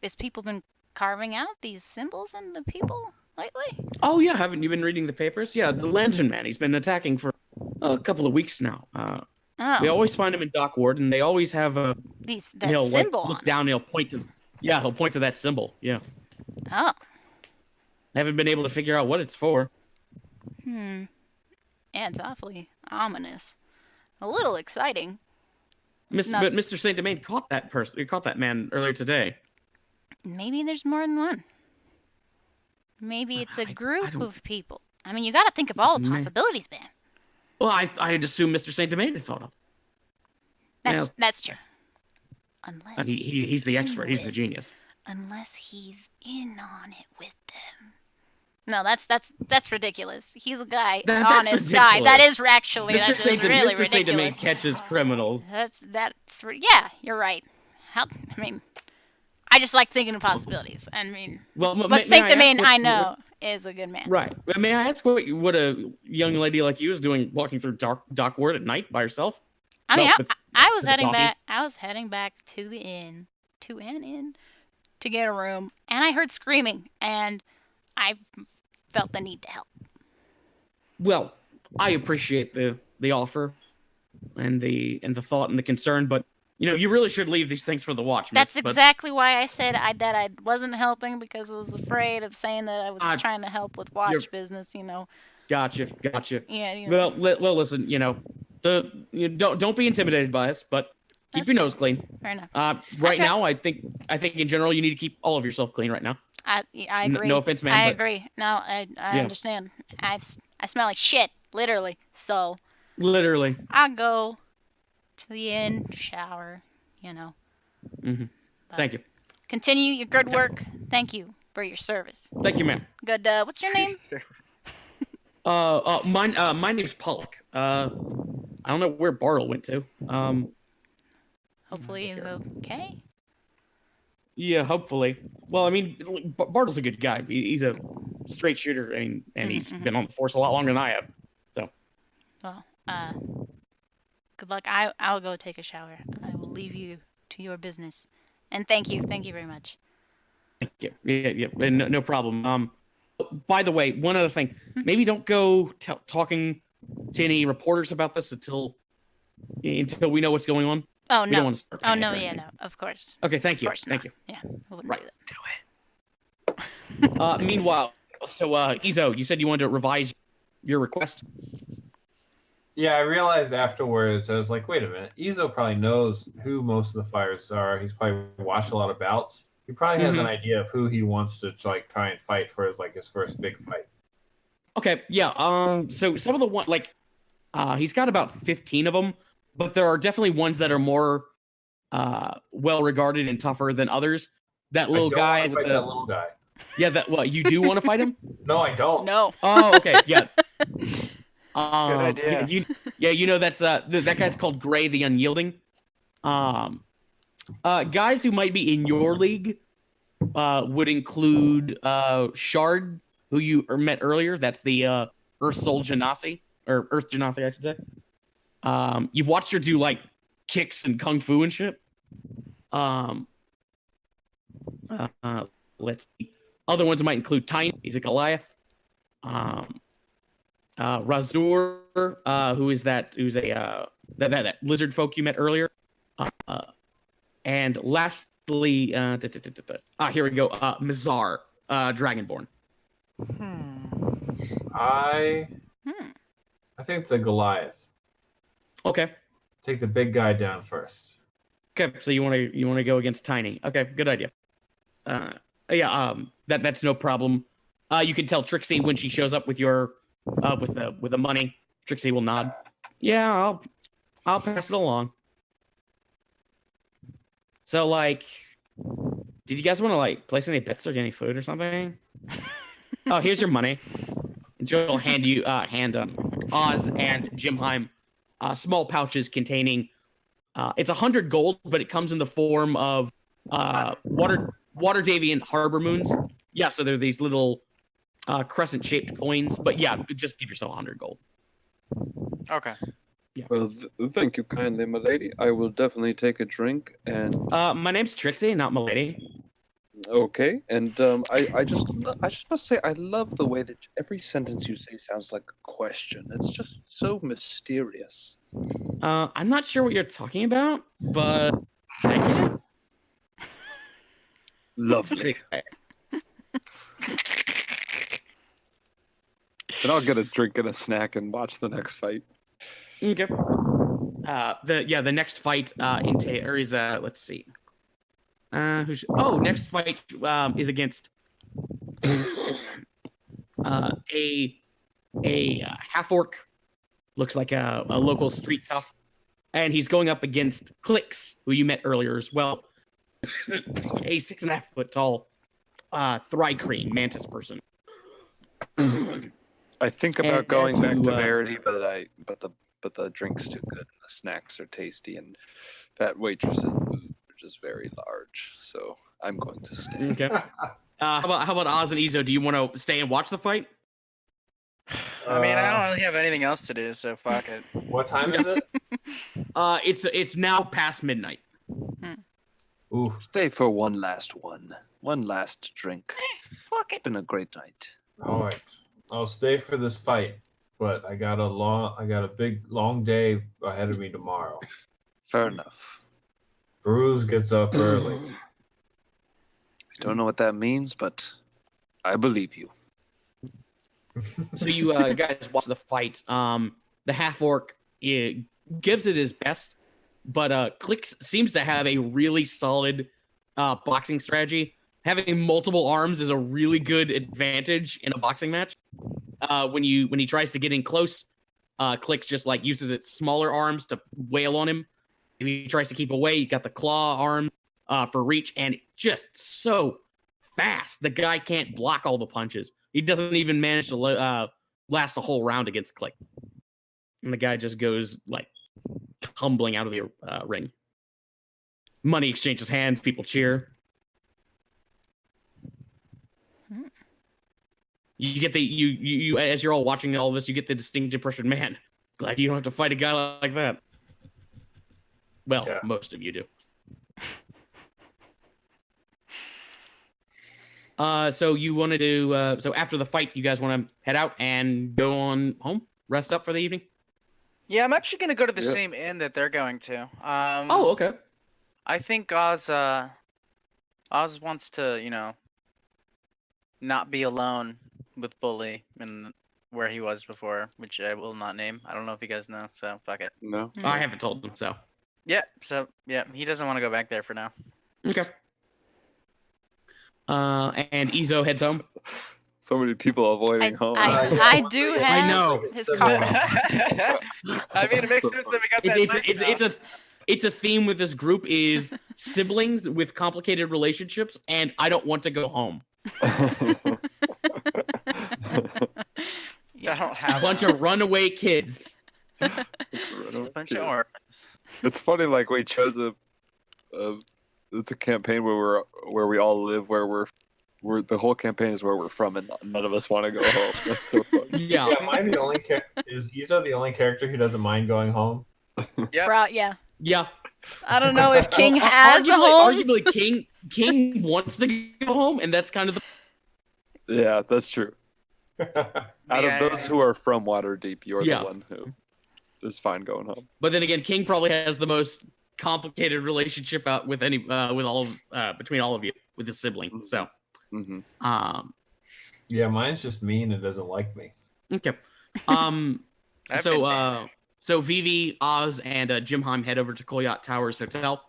Has people been carving out these symbols into people lately? Oh yeah, haven't you been reading the papers? Yeah, the Lantern Man. He's been attacking for a couple of weeks now. We always find him in Dock Ward, and they always have that symbol. Like, look down. And he'll point to. Yeah, he'll point to that symbol. Yeah. Oh. I haven't been able to figure out what it's for. Yeah, it's awfully ominous. A little exciting. But Mr. Saint Domain caught that person. He caught that man earlier today. Maybe there's more than one. Maybe it's a group of people. I mean, you got to think of all the possibilities, man. Well, I'd assume Mr. Saint Domain had thought of. That's true. Unless he's the expert. He's the genius. Unless he's in on it with them. No, that's ridiculous. He's a guy, honest guy. That is actually Mr. that's Saint really Mr. ridiculous. Saint Domain catches criminals. Yeah, you're right. I mean, I just like thinking of possibilities. I mean, but Saint Domain, I know, is a good man. Right. May I ask what a young lady like you is doing walking through Dock Ward at night by herself? I mean, I was heading back. I was heading back to the inn, to an inn, to get a room, and I heard screaming, and I felt the need to help. Well, I appreciate the offer and the thought and the concern, but you know, you really should leave these things for the watch. That's exactly why I said that I wasn't helping, because I was afraid of saying that I was trying to help with watch business. You know. Gotcha. Yeah. You know. Well, listen. You know, don't be intimidated by us, but Keep That's your fair. nose clean. Fair enough. Right try- now, I think in general you need to keep all of yourself clean right now. I agree. No offense, man. I but agree. No, I Yeah. understand. I smell like shit, literally. So Literally. I go to the inn, shower, you know. hmm But Thank you. Continue your good work. Thank you for your service. Thank you, ma'am. Good. What's your name? My name's Pollock. I don't know where Bartle went to. Hopefully he's okay. Yeah, hopefully. Well, I mean, Bartle's a good guy. He's a straight shooter, and he's been on the force a lot longer than I have. So. Well, good luck. I'll go take a shower. I will leave you to your business. And thank you very much. Thank you. Yeah, no problem. By the way, one other thing. Maybe don't go talking to any reporters about this until we know what's going on. Oh We no. don't want to start Oh panic no, or yeah, anything. no. Of course. Okay, thank you. Of course Thank not. you. Yeah, I wouldn't Right. do that. Meanwhile, so Izo, you said you wanted to revise your request. Yeah, I realized afterwards, I was like, wait a minute. Izo probably knows who most of the fighters are. He's probably watched a lot of bouts. He probably has an idea of who he wants to like try and fight for his first big fight. Okay, yeah. So some of the he's got about 15 of them, but there are definitely ones that are more well regarded and tougher than others. That little guy with that little guy. Yeah, you do want to fight him? No, I don't. No. Oh, okay, yeah. Good idea. You know that's that guy's called Gray the Unyielding. Guys who might be in your league would include Shard, who you met earlier. That's the Earth Soul Genasi, or Earth Genasi, I should say. You've watched her do like kicks and kung fu and shit. Let's see. Other ones might include Tiny. He's a Goliath. Razur, who's that lizard folk you met earlier. And lastly, here we go. Mizar, Dragonborn. I think the Goliath. Okay. Take the big guy down first. Okay, so you want to go against Tiny. Okay, good idea. That's no problem. You can tell Trixie when she shows up with your with the money. Trixie will nod. Yeah, I'll pass it along. So like, did you guys want to like place any bets or get any food or something? Oh, here's your money. And she'll hand Oz and Jimheim small pouches containing it's 100 gold, but it comes in the form of Waterdeep harbor moons. Yeah, so they're these little crescent-shaped coins. But yeah, just give yourself 100 gold. Okay. Yeah. Well, thank you kindly, my lady. I will definitely take a drink and. My name's Trixie, not Milady. Okay, and I just must say I love the way that every sentence you say sounds like a question. It's just so mysterious. I'm not sure what you're talking about, but thank you. Lovely. Then I'll get a drink and a snack and watch the next fight. Okay. The next fight is let's see. Next fight is against a half orc. Looks like a local street tough, and he's going up against Clicks, who you met earlier as well. A 6.5 foot tall Thrycreen mantis person. I think about And going as back you, to Verity, but the drink's too good and the snacks are tasty, and that waitress's boobs are just very large. So I'm going to stay. Okay. How about Oz and Izo? Do you want to stay and watch the fight? I mean, I don't really have anything else to do, so fuck it. What time is it? It's now past midnight. Ooh. Stay for one last drink. Fuck It's it. been a great night. All right. I'll stay for this fight, but I got a big long day ahead of me tomorrow. Fair enough. Bruce gets up early. I don't know what that means, but I believe you. So you guys watch the fight. The half orc gives it his best, but Clicks seems to have a really solid boxing strategy. Having multiple arms is a really good advantage in a boxing match. When he tries to get in close, Clicks just like uses its smaller arms to wail on him. If he tries to keep away, you got the claw arm for reach, and just so fast. The guy can't block all the punches. He doesn't even manage to last a whole round against Click. And the guy just goes like tumbling out of the ring. Money exchanges hands. People cheer. You get the you as you're all watching all of this, you get the distinct impression, man, glad you don't have to fight a guy like that. Well, Yeah. most of you do. So you wanted to so after the fight, you guys want to head out and go on home, rest up for the evening? Yeah, I'm actually gonna go to the Yeah. same inn that they're going to. Oh, okay. I think Oz wants to, you know, not be alone with Bully and where he was before, which I will not name. I don't know if you guys know, so fuck it. No. I haven't told them, so Yeah, so yeah, he doesn't want to go back there for now. okay. And Izo heads home. So many people avoiding home. I do I have know. his I copy. I mean, it makes sense that we got that. It's a theme with this group is siblings with complicated relationships, and I don't want to go home. I don't A have bunch of runaway kids. a bunch of orphans. It's funny, like we chose it's a campaign where we all live, where we're the whole campaign is where we're from, and none of us want to go home. That's so funny. Yeah. Yeah, am I the only is Izo the only character who doesn't mind going home? Yep. Yeah. Yeah. I don't know if King Well, has a home. Arguably, King wants to go home, and that's kind of the. Yeah, that's true. Out Yeah. of those who are from Waterdeep, you're Yeah. the one who is fine going home. But then again, King probably has the most complicated relationship out with any with all of, between all of you with his sibling. So, Hmm. Yeah, mine's just mean and doesn't like me. okay. I've been there. So Vivi, Oz, and Jimheim head over to Koyat Towers Hotel.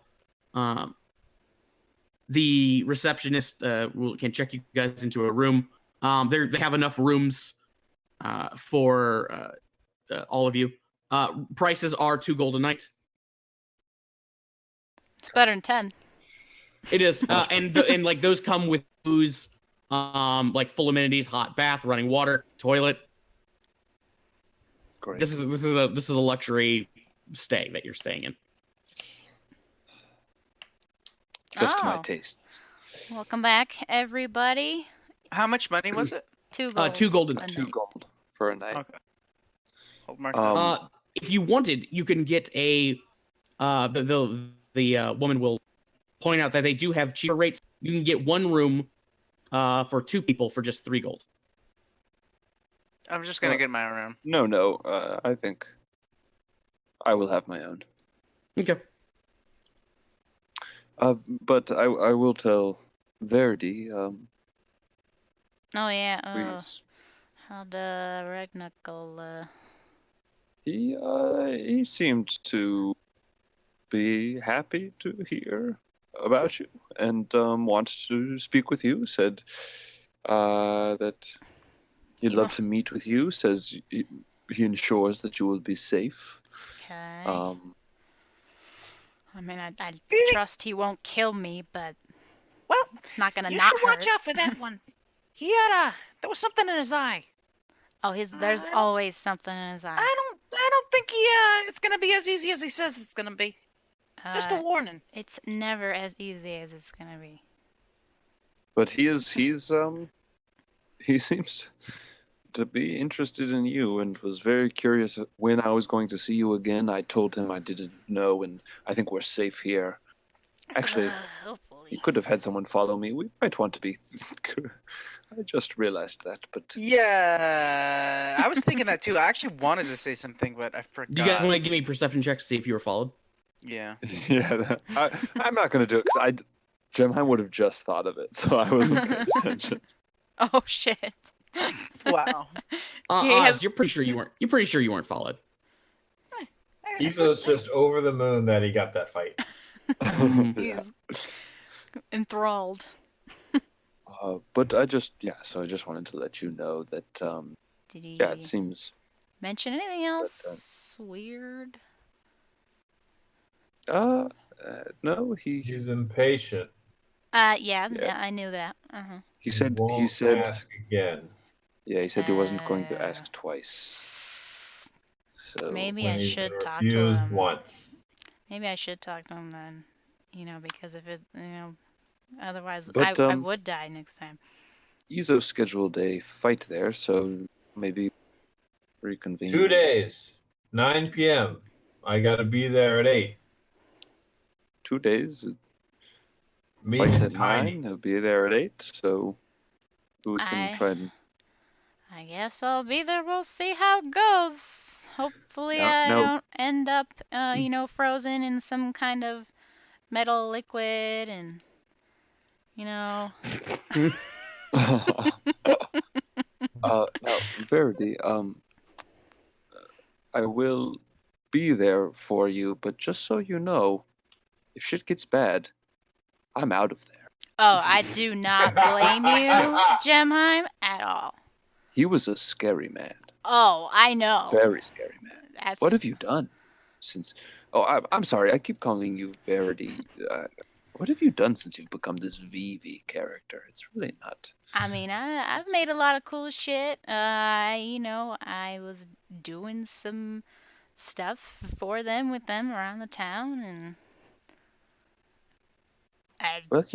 The receptionist can check you guys into a room. They have enough rooms for all of you. Prices are 2 gold a night. It's better than 10. It is, and like those come with booze, like full amenities, hot bath, running water, toilet. Great. This is a luxury stay that you're staying in. Just to my Oh. taste. Welcome back, everybody. How much money was it? 2 gold. 2 gold a a night. 2 gold for a night. Okay. Hold my If you wanted, you can get a. The woman will point out that they do have cheaper rates. You can get 1 room for 2 people for just 3 gold. I'm just gonna get my own room. No. I think I will have my own. Okay. But I will tell Verdi. Oh yeah. Please. How'd Ragnackle? He seemed to be happy to hear about you and wants to speak with you. Said that he'd love to meet with you. Says he ensures that you will be safe. Okay. I mean, I trust he won't kill me, but Well, it's not gonna you not should watch hurt. out for that one. He had there was something in his eye. Oh, there's I don't- always something in his eye. I don't think it's gonna be as easy as he says it's gonna be. Just a warning. It's never as easy as it's gonna be. But he seems to be interested in you and was very curious when I was going to see you again. I told him I didn't know, and I think we're safe here. Actually, Hopefully. he could have had someone follow me. We might want to be. I just realized that, but Yeah, I was thinking that too. I actually wanted to say something, but I forgot. Do you guys want to give me perception checks to see if you were followed? Yeah. yeah, I'm not going to do it because Jemheim would have just thought of it, so I wasn't paying attention. Oh shit. Wow. He Oz, has- you're pretty sure you weren't. You're pretty sure you weren't followed. Izo's just over the moon that he got that fight. Yeah. He's enthralled. But I just wanted to let you know that Did he yeah, it seems mention anything else weird? no, He's impatient. Yeah, Yeah. I knew that. he said Won't ask again. yeah, he said he wasn't going to ask twice. So Maybe When I he's been should talk to refused him. once. Maybe I should talk to him then. Because if it, otherwise But, I would die next time. Izo scheduled a fight there, so maybe reconvene. 2 days, 9 p.m. I got to be there at 8. 2 days. Me Fight's and at Tiny. 9. He'll be there at 8. So we can try and. I guess I'll be there. We'll see how it goes. Hopefully Now- I now- don't end up, frozen in some kind of metal liquid and, Now, Verity, I will be there for you, but just so you know, if shit gets bad, I'm out of there. Oh, I do not blame you, Gemheim, at all. He was a scary man. Oh, I know. Very scary man. That's What have you done since? Oh, I'm sorry. I keep calling you Verity. What have you done since you've become this VV character? It's really not. I mean, I've made a lot of cool shit. I was doing some stuff for them with them around the town, and Well, if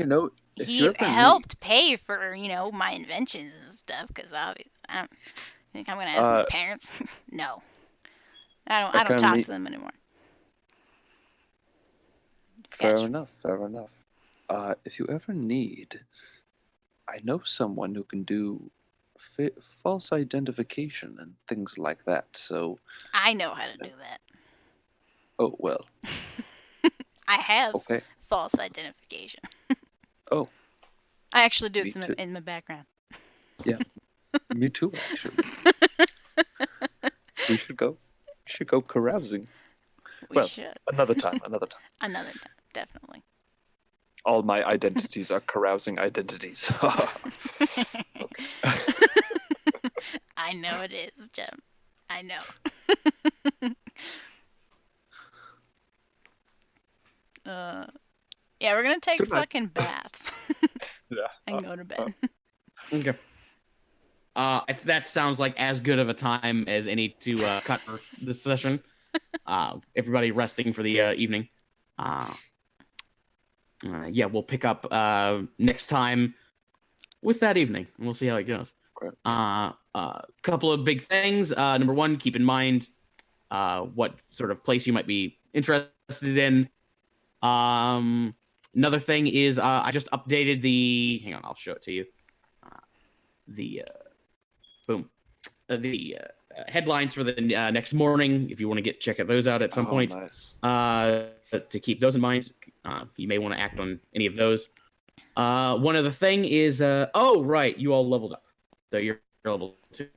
he you ever helped pay for, my inventions and stuff. Because I don't think I'm gonna ask my parents. No, I don't kinda talk need- to them anymore. Fair Gotcha. enough. Fair enough. If you ever need, I know someone who can do false identification and things like that. So, I know how to do that. oh well. I have Okay. false identification. Oh, I actually do Me it too. in my background. me too. Actually, we should go. We should go carousing. We Well, should. Another time. Another time. Another time, definitely. All my identities are carousing identities. I know it is, Jem. I know. Yeah, we're gonna take Good night. fucking baths Yeah. and go to bed. Okay. If that sounds like as good of a time as any to cut for this session. Everybody resting for the evening. Yeah, we'll pick up next time with that evening, and we'll see how it goes. Great. Couple of big things. Number one, keep in mind what sort of place you might be interested in. Another thing is I just updated the. Hang on, I'll show it to you. The headlines for the next morning. If you want to check those out at some point, Nice. to keep those in mind, you may want to act on any of those. One other thing is, oh right, you all leveled up, so you're level 2.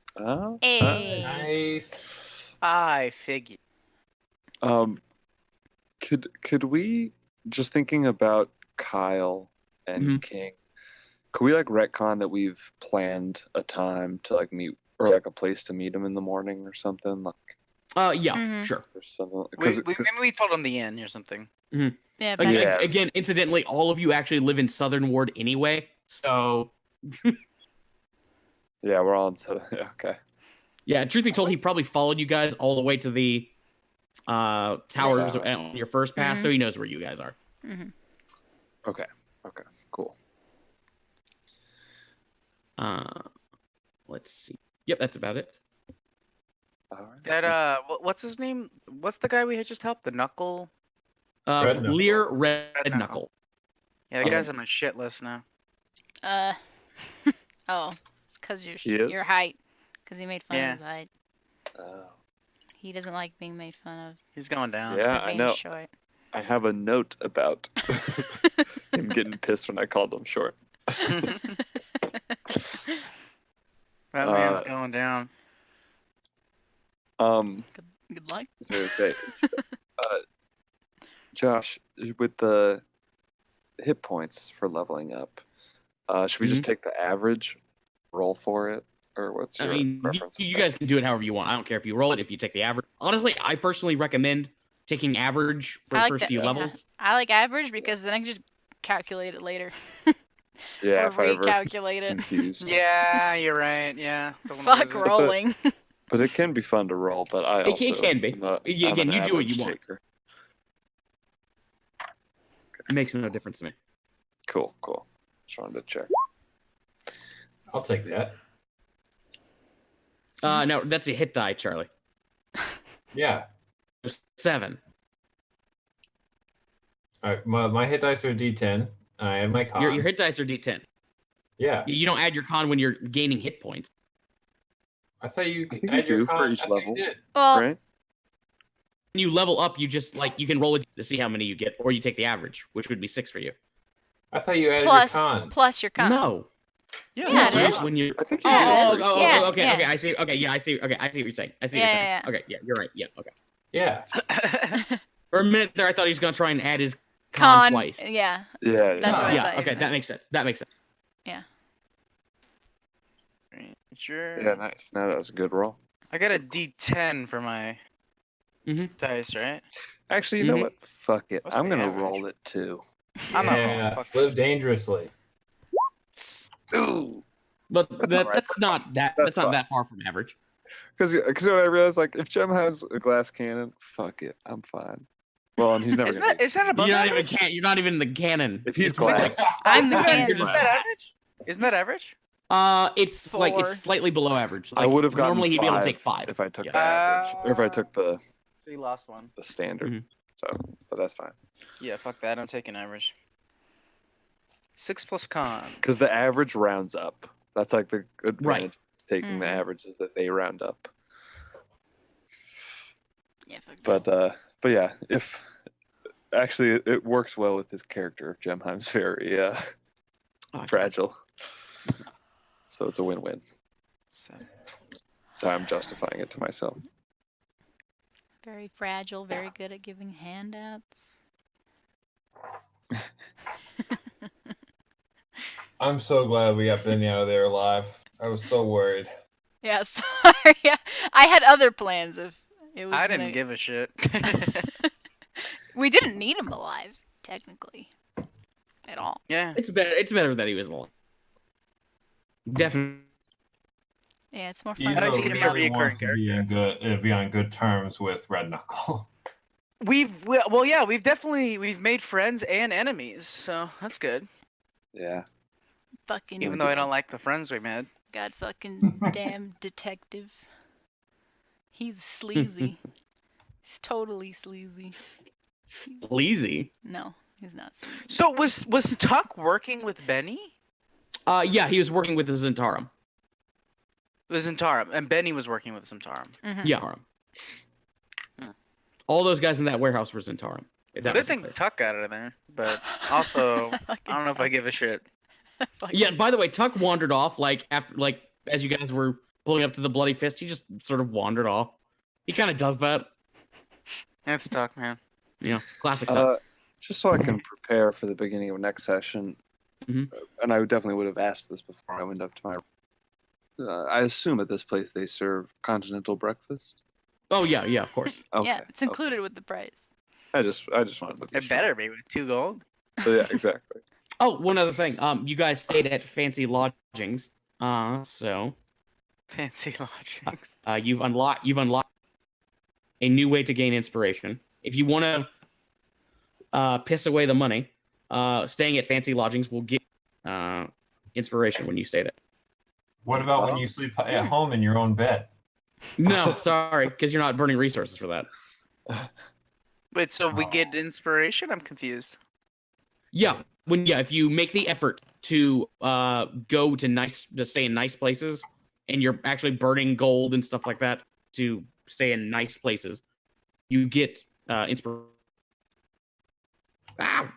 Hey. Nice. I figured. Could we, just thinking about Kyle and Mhm. King, could we retcon that we've planned a time to meet, or a place to meet him in the morning or something, Yeah, Mhm. sure. or something? Maybe we told him the end or something. Yeah, Again, Yeah. again, incidentally, all of you actually live in Southern Ward anyway, so Yeah, we're all into. Yeah, okay. yeah. Truth be told, he probably followed you guys all the way to the towers Tower. on your first pass, so he knows where you guys are. Mm-hmm. Okay. Cool. Let's see. Yep, that's about it. All right. That what's his name? What's the guy we had just helped? The Knuckle. Red Knuckle. Lear Red Red Knuckle. Knuckle. Yeah, the guy's on my shit list now. Oh, it's because He is? your height. Because he made fun Yeah. of his height. He doesn't like being made fun of He's going down. Yeah, for I being know. short. I have a note about him getting pissed when I called him short. That man's going down. Good luck. So to say, Josh, with the hit points for leveling up, should we just take the average, roll for it, or what's I your mean, preference? you guys can do it however you want. I don't care if you roll it, if you take the average. Honestly, I personally recommend taking average for I the like first that. few Yeah. levels. I like average because then I can just calculate it later. Yeah, or if I ever recalculate it. confused. Yeah, you're right. Yeah. Don't wanna Fuck lose it. rolling. But it can be fun to roll. But I It also can be. am I'm Again, an you do what you average want. taker. It makes no difference to me. Cool. Just wanted to check. I'll take that. No, that's a hit die, Charlie. Yeah. There's 7. All right. My hit dice are D10. I have my con. Your hit dice are D10. Yeah. You don't add your con when you're gaining hit points. I thought you I think add you your do for con. each I thought level. you did. Well, Right? When you level up, you just you can roll it to see how many you get, or you take the average, which would be 6 for you. I thought you added plus your con. plus your con. No. Yeah, it So is. when you I think you Yeah, do it for is. each Yeah, level. okay, yeah. okay, I see. Okay, yeah, I see. Okay, I see what you're saying. I see what you're saying. Yeah. Okay, yeah, you're right. Yeah, okay. Yeah. For a minute there, I thought he was gonna try and add his con twice. Yeah. Yeah. That's what I Yeah, thought you okay, meant. that makes sense. That makes sense. Sure. Yeah, nice. No, that was a good roll. I got a D10 for my Mhm. dice, right? Actually, you know Mhm. what? Fuck it. What's I'm the gonna average? roll it too. I'm not rolling. Yeah. Fuck Live dangerously. Ooh. But That's all right. that's not that That's that's not fine. that far from average. Because when I realized, like, if Jem has a glass cannon, fuck it, I'm fine. Well, and he's never Isn't gonna. that, is that above You're not even average? you're not even in the cannon. If he's It's like- glass, I'm Isn't the that, Kansas. isn't that average? Isn't that average? It's like it's 4. slightly below average. I Like, would have gotten normally he'd be able to take 5. if I took Yeah. the average, or if I took the So you lost one. standard. Mhm. So, but that's fine. Yeah, fuck that. I'm taking average. 6 plus con. Because the average rounds up. That's like the good Right. advantage of taking the Mhm. average is that they round up. Yeah. Fuck that. But yeah, if actually it works well with his character. Gemheim's very Oh, fragile, so it's a win-win. 7. So I'm justifying it to myself. Very fragile. Very good at giving handouts. I'm so glad we got Benny out of there alive. I was so worried. Yeah. Sorry. Yeah. I had other plans. If it was. I gonna... didn't give a shit. We didn't need him alive, technically, at all. Yeah. It's better that he was alive. Definitely. Yeah, it's more fun Izo to think beat it'd him be a up. really reoccurring wants to be on good terms with Red Knuckle. We've we've made friends and enemies, so that's good. Yeah. Fucking Even though I don't like the friends we made. God fucking damn detective. He's sleazy. He's totally sleazy. Sleazy. No, he's not sleazy. So was Tuck working with Benny? Yeah, he was working with the Zentarum. The Zentarum, and Benny was working with Zentarum. Mhm. Yeah. Hmm. All those guys in that warehouse were Zentarum. If that Good wasn't thing clear. Tuck got out of there, but also I don't know if I give a shit. Yeah, by the way, Tuck wandered off as you guys were pulling up to the bloody fist. He just sort of wandered off. He kind of does that. That's Tuck, man. Yeah, classic Tuck. Just so I can prepare for the beginning of next session, Mhm. and I definitely would have asked this before I went up to my. I assume at this place they serve continental breakfast. Oh yeah, of course. Okay. Yeah, it's included with the price. I just wanted to be It sure. better be with 2 gold. So, yeah, exactly. Oh, one other thing. You guys stayed at fancy lodgings. So Fancy lodgings. you've unlocked a new way to gain inspiration. If you want to piss away the money, staying at fancy lodgings will give inspiration when you stay there. What about when you sleep at home in your own bed? No, sorry, because you're not burning resources for that. Wait, so we get inspiration? I'm confused. Yeah, if you make the effort to go to stay in nice places, and you're actually burning gold and stuff like that to stay in nice places, you get inspiration. Wow,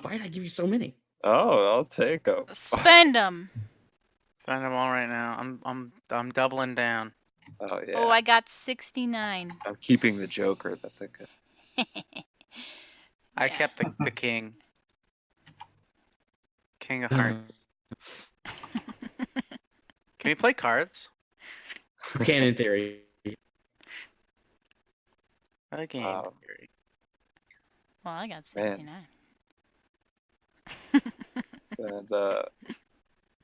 why did I give you so many? Oh, I'll take them. Spend them. Find them all right now. I'm doubling down. Oh yeah. Oh, I got 69. I'm keeping the Joker. That's okay. I Yeah. kept the king. King of hearts. Can we play cards? Can in theory. A game Wow. theory. Well, I got Man. 69. And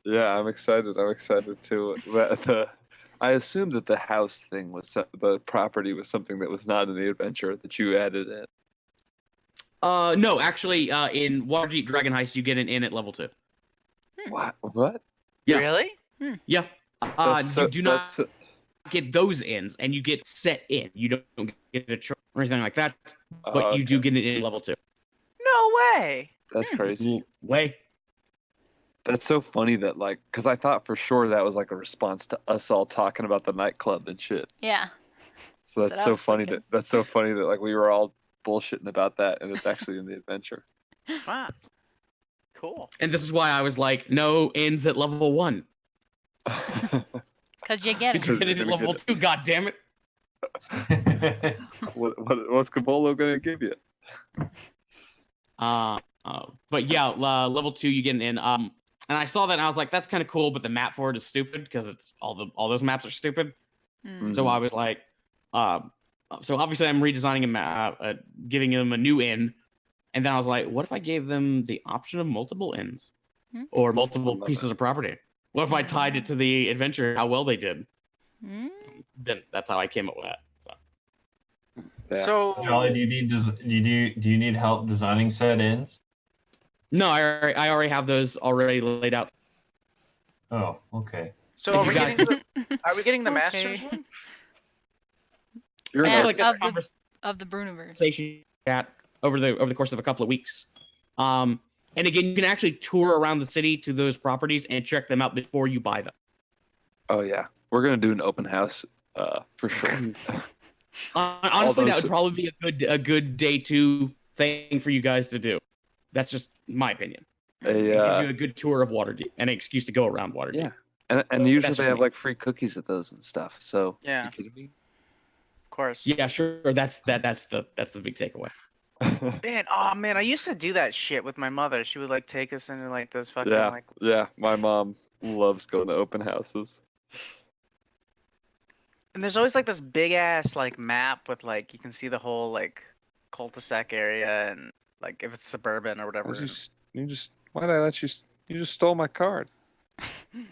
yeah, I'm excited. I'm excited too. I assumed that the house thing the property was something that was not in the adventure that you added in. No, actually, in Waterdeep Dragon Heist, you get an inn at level 2. What? What? Yeah. Really? Yeah. That's You do not that's get those inns, and you get set in. You don't get a choice or anything like that, but you do okay. get an inn at level 2. No way. That's crazy. Way. That's so funny that because I thought for sure that was like a response to us all talking about the nightclub and shit. Yeah. So That's that's what I so was funny thinking. that's so funny that like we were all bullshitting about that and it's actually in the adventure. Wow. Cool. And this is why I was like, no inns at level 1. Because you get Because it. you get it at level 2, god damn it. What's Cabolo gonna give you? But yeah, level 2 you get an inn. And I saw that and I was like, that's kind of cool, but the map for it is stupid because it's all those maps are stupid. So I was like, so obviously I'm redesigning a map, giving them a new inn, and then I was like, what if I gave them the option of multiple inns or multiple pieces of property? What if I tied it to the adventure, how well they did? Then that's how I came up with that. So. Yeah. So Jolly, do you need help designing set ins? No, I already have those already laid out. Oh, okay. So If are you we guys- getting are we getting the Okay. Masters one? You're I Yeah, feel like that's a of the Bruniverse. conversation chat over the course of a couple of weeks. And again, you can actually tour around the city to those properties and check them out before you buy them. Oh yeah. We're gonna do an open house, for sure. Honestly, that those- would probably be a good day 2 thing for you guys to do. That's just my opinion. It gives you a good tour of Waterdeep and an excuse to go around Waterdeep. Yeah. And usually That's they just have me. like free cookies at those and stuff. So Yeah. you kidding me? Of course. Yeah, sure. That's the big takeaway. Man, I used to do that shit with my mother. She would like take us into like those fucking Yeah. like Yeah. My mom loves going to open houses. and there's always like this big ass like map with like you can see the whole like cul-de-sac area and like if it's suburban or whatever. Why did I let you? You just stole my card. Did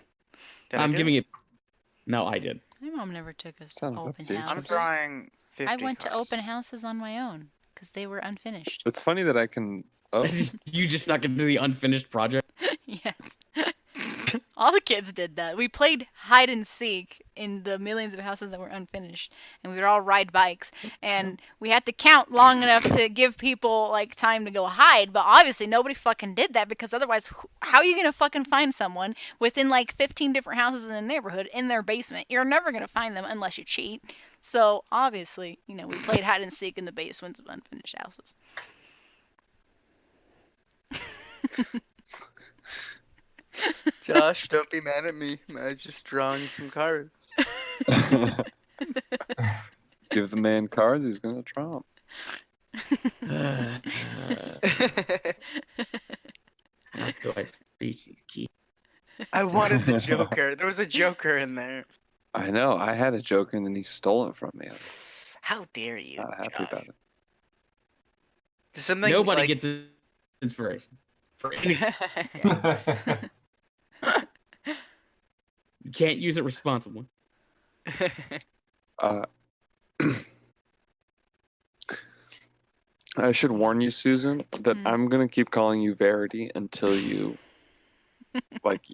I I'm do giving it? it. No, I did. My mom never took us to Son of a open bitch. I'm houses. drawing 50 I went to cards. open houses on my own because they were unfinished. It's funny that I can. Oh, You just snuck into the unfinished project. Yes. All the kids did that. We played hide and seek in the millions of houses that were unfinished, and we would all ride bikes, and we had to count long enough to give people like time to go hide. But obviously, nobody fucking did that because otherwise, how are you gonna fucking find someone within like 15 different houses in the neighborhood in their basement? You're never gonna find them unless you cheat. So obviously, we played hide and seek in the basements of unfinished houses. Josh, don't be mad at me. I was just drawing some cards. give the man cards. He's gonna draw them. How do I reach the key? I wanted the Joker. There was a Joker in there. I know. I had a Joker and then he stole it from me. I'm How dare you? not happy Josh. about it. There's something Nobody like... gets inspiration for any. You can't use it responsibly. Uh, I should warn you, Susan, that I'm gonna keep calling you Verity until you like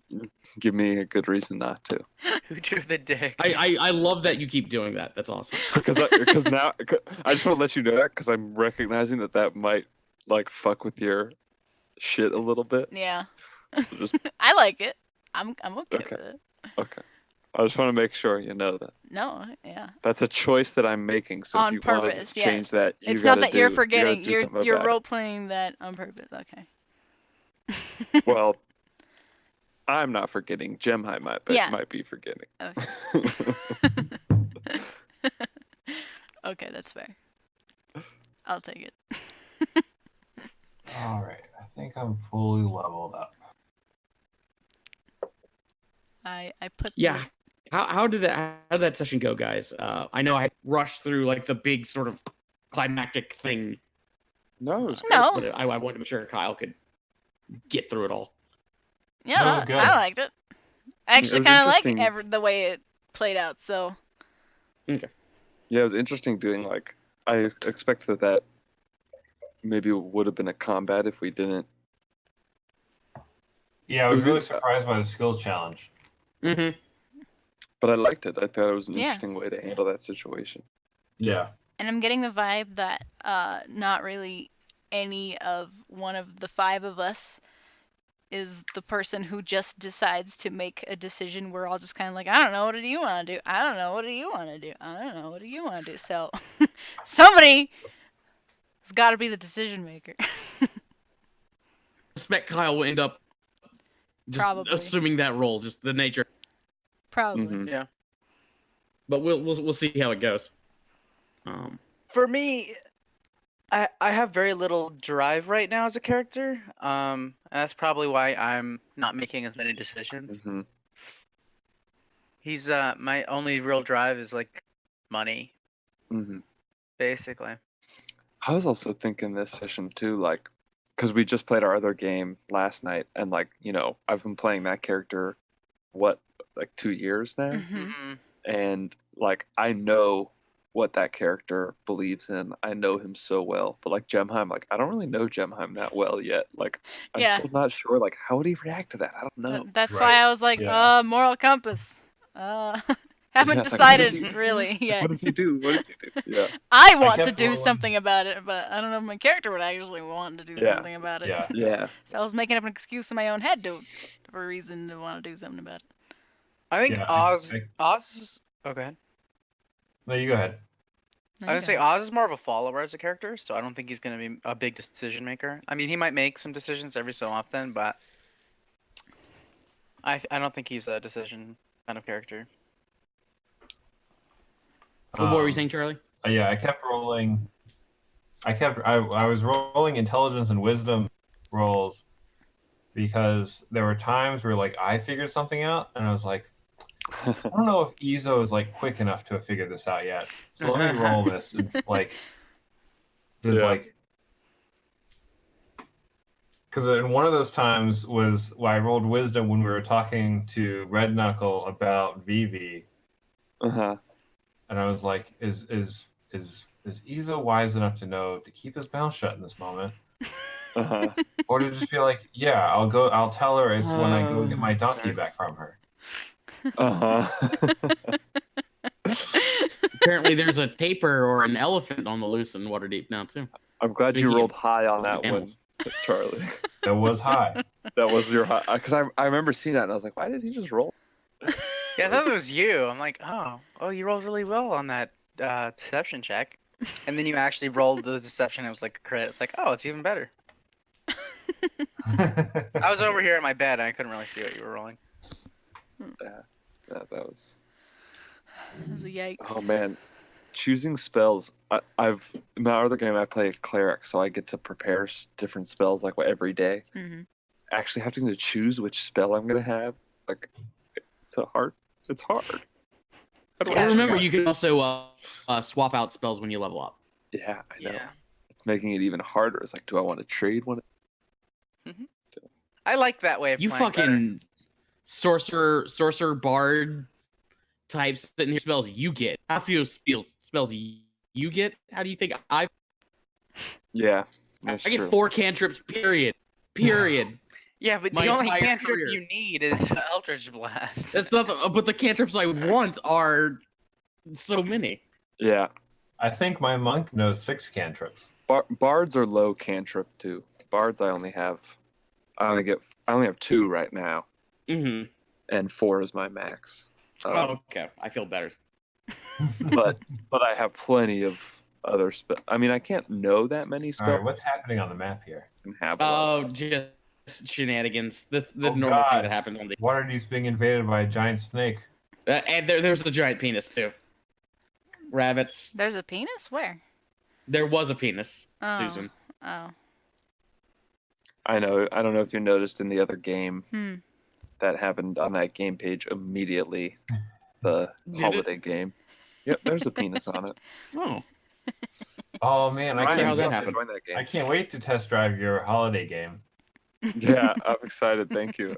give me a good reason not to. Who drew the dick? I love that you keep doing that. That's awesome. Because now I just want to let you know that because I'm recognizing that might like fuck with your shit a little bit. Yeah. So just I like it. I'm okay Okay. with it. okay. I just want to make sure you know that No, yeah. that's a choice that I'm making. So On if you want purpose, to change yes. that, you It's not gotta that you're do- you gotta forgetting. do something You're about it. role playing that on purpose. Okay. Well, I'm not forgetting. Gemhi might be forgetting. Okay. Okay, that's fair. I'll take it. All right, I think I'm fully leveled up. I put Yeah. How did that session go, guys? I know I rushed through like the big sort of climactic thing, No, it was good. No. but I wanted to make sure Kyle could get through it all. Yeah, That was good. I liked it. I actually was kind of like interesting. the way it played out. So Okay. Yeah, it was interesting doing like I expected that maybe it would have been a combat if we didn't. Yeah, I It was was really in- surprised by the skills challenge. Mm-hmm. But I liked it. I thought it was an Yeah. interesting way to handle that situation. Yeah. and I'm getting the vibe that not really any of one of the 5 of us is the person who just decides to make a decision. We're all just kind of like, I don't know, what do you want to do? I don't know, what do you want to do? I don't know, what do you want to do? So somebody has got to be the decision maker. I suspect Kyle will end up just Probably. assuming that role, just the nature. Probably. Mhm. Yeah. But we'll see how it goes. For me, I have very little drive right now as a character. And that's probably why I'm not making as many decisions. Mhm. He's my only real drive is like money, Mhm. basically. I was also thinking this session too, like, because we just played our other game last night, and like, I've been playing that character, what, like 2 years now, Mm-hmm. and like I know what that character believes in. I know him so well, but like Gemheim, like I don't really know Gemheim that well yet. Like I'm Yeah. still not sure. Like how would he react to that? I don't know. That's Right. why I was like, Yeah. moral compass. Haven't Yeah, it's like, what does decided he- really yet. What does he do? What does he do? Yeah. I want to kept do rolling. something about it, but I don't know if my character would actually want to do Yeah. something about it. Yeah. Yeah. So I was making up an excuse in my own head for a reason to want to do something about it. I think Yeah, Oz. I- Oz. Oh, go ahead. No, you go ahead. There I you would say go. Oz is more of a follower as a character, so I don't think he's going to be a big decision maker. I mean, he might make some decisions every so often, but I don't think he's a decision kind of character. What were you Um, saying, Charlie? Yeah, I kept rolling. I was rolling intelligence and wisdom rolls because there were times where like I figured something out and I was like, I don't know if Izo is like quick enough to have figured this out yet. So let me roll this and like just Yeah. like because in one of those times was when I rolled wisdom when we were talking to Red Knuckle about Vivi, Uh-huh. and I was like, is Izo wise enough to know to keep his mouth shut in this moment? Uh-huh. Or to just be like, yeah, I'll tell her it's when I go get my donkey Starts. back from her. Uh-huh. Apparently, there's a tapir or an elephant on the loose in Waterdeep now too. I'm glad you Speaking rolled of high on that one, animals. Charlie. That was high. That was your high, because I remember seeing that and I was like, why did he just roll? Yeah, I thought it was you. I'm like, oh, you rolled really well on that deception check, and then you actually rolled the deception. It was like a crit. It's like, oh, it's even better. I was over here in my bed. And I couldn't really see what you were rolling. Yeah, that was. It was a yikes. Oh man, choosing spells. I've in my other game I play a cleric, so I get to prepare different spells like every day. Mm-hmm. Actually, having to choose which spell I'm gonna have, like, it's hard. It's hard. How do I Well, choose? remember, you can also swap out spells when you level up. Yeah, I know. Yeah. It's making it even harder. It's like, do I want to trade one? I like that way of You playing better. fucking sorcerer bard types sitting here spells you get. How few spells you get? How do you think I Yeah, that's get true. 4 cantrips? Period. Yeah, but my the only entire cantrip career. you need is Eldritch Blast. That's not. But the cantrips I want are so many. Yeah, I think my monk knows 6 cantrips. bards are low cantrip too. Bards I only have 2 right now, Mm-hmm. and 4 is my max. Oh, okay. I feel better. But I have plenty of other spells. I mean, I can't know that many All spells. right, what's happening on the map here? And have a lot. Oh, just shenanigans. The Oh, normal thing God. that happens on the. Waterdeep's being invaded by a giant snake. And there's the giant penis too. Rabbits. There's a penis? Where? There was a penis, Oh. Susan. Oh. I know. I don't know if you noticed in the other game Hmm. that happened on that game page immediately. The Did holiday game. Yep, there's a penis on it. Oh. Oh man, I Ryan, can't. how's that wait- happen? Join that game. I can't wait to test drive your holiday game. Yeah, I'm excited. Thank you.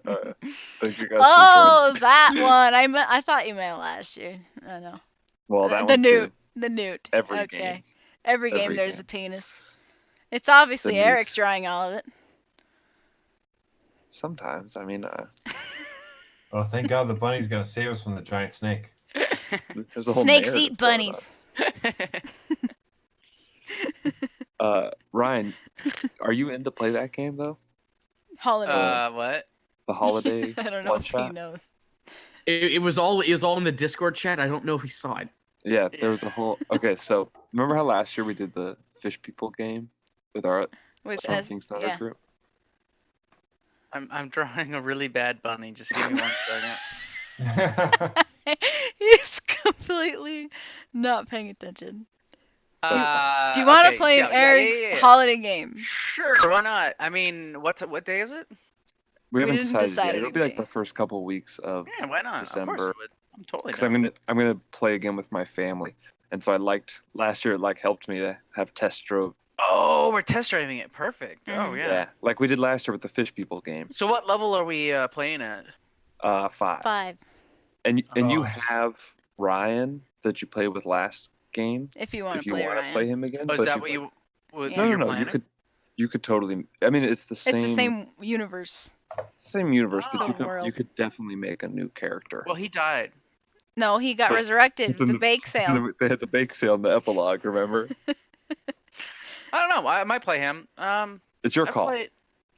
Thank you guys Oh, that one. I thought you meant last year. I know. Well, that the one newt. too. The newt. Every okay. game. Every game Every there's game. a penis. It's obviously newt. Eric's drawing all of it. Sometimes, I mean, Oh, thank God the bunny's gonna save us from the giant snake. there's a whole Snakes narrative eat going on. bunnies. Ryan, are you in to play that game though? Holiday. What? The holiday I don't know one if he shot? knows. It was all in the Discord chat. I don't know if he saw it. Yeah, there was a whole. Okay, so remember how last year we did the Fish People game with our With Storm us, King Thunder yeah. group? I'm drawing a really bad bunny. Just give me 1 second. He's completely not paying attention. Do you want to Okay, play yeah, Eric's yeah. holiday game? Sure, why not? I mean, what day is it? We haven't didn't decided decide yet. It'll be like anything. the first couple weeks of Yeah, why not? Of course December. it would. I'm totally because down. I'm gonna play again with my family, and so I liked last year. It like helped me to have test drove. Oh, we're test driving it. Perfect. Oh Mhm. yeah. Like we did last year with the Fish People game. So what level are we playing at? 5. 5, And you Oh, have Ryan that you played with last game. if you want If to you play want to Ryan. play him again, Oh, is but that you- what you? What, Yeah. No, you're no, no. planning? You could totally. I mean, it's the It's same. the same universe. Same universe, but Same world. you could definitely make a new character. Well, he died. No, he got But- resurrected But with then the bake sale. They had the bake sale in the epilogue. Remember? I don't know. I might play him. It's your I call.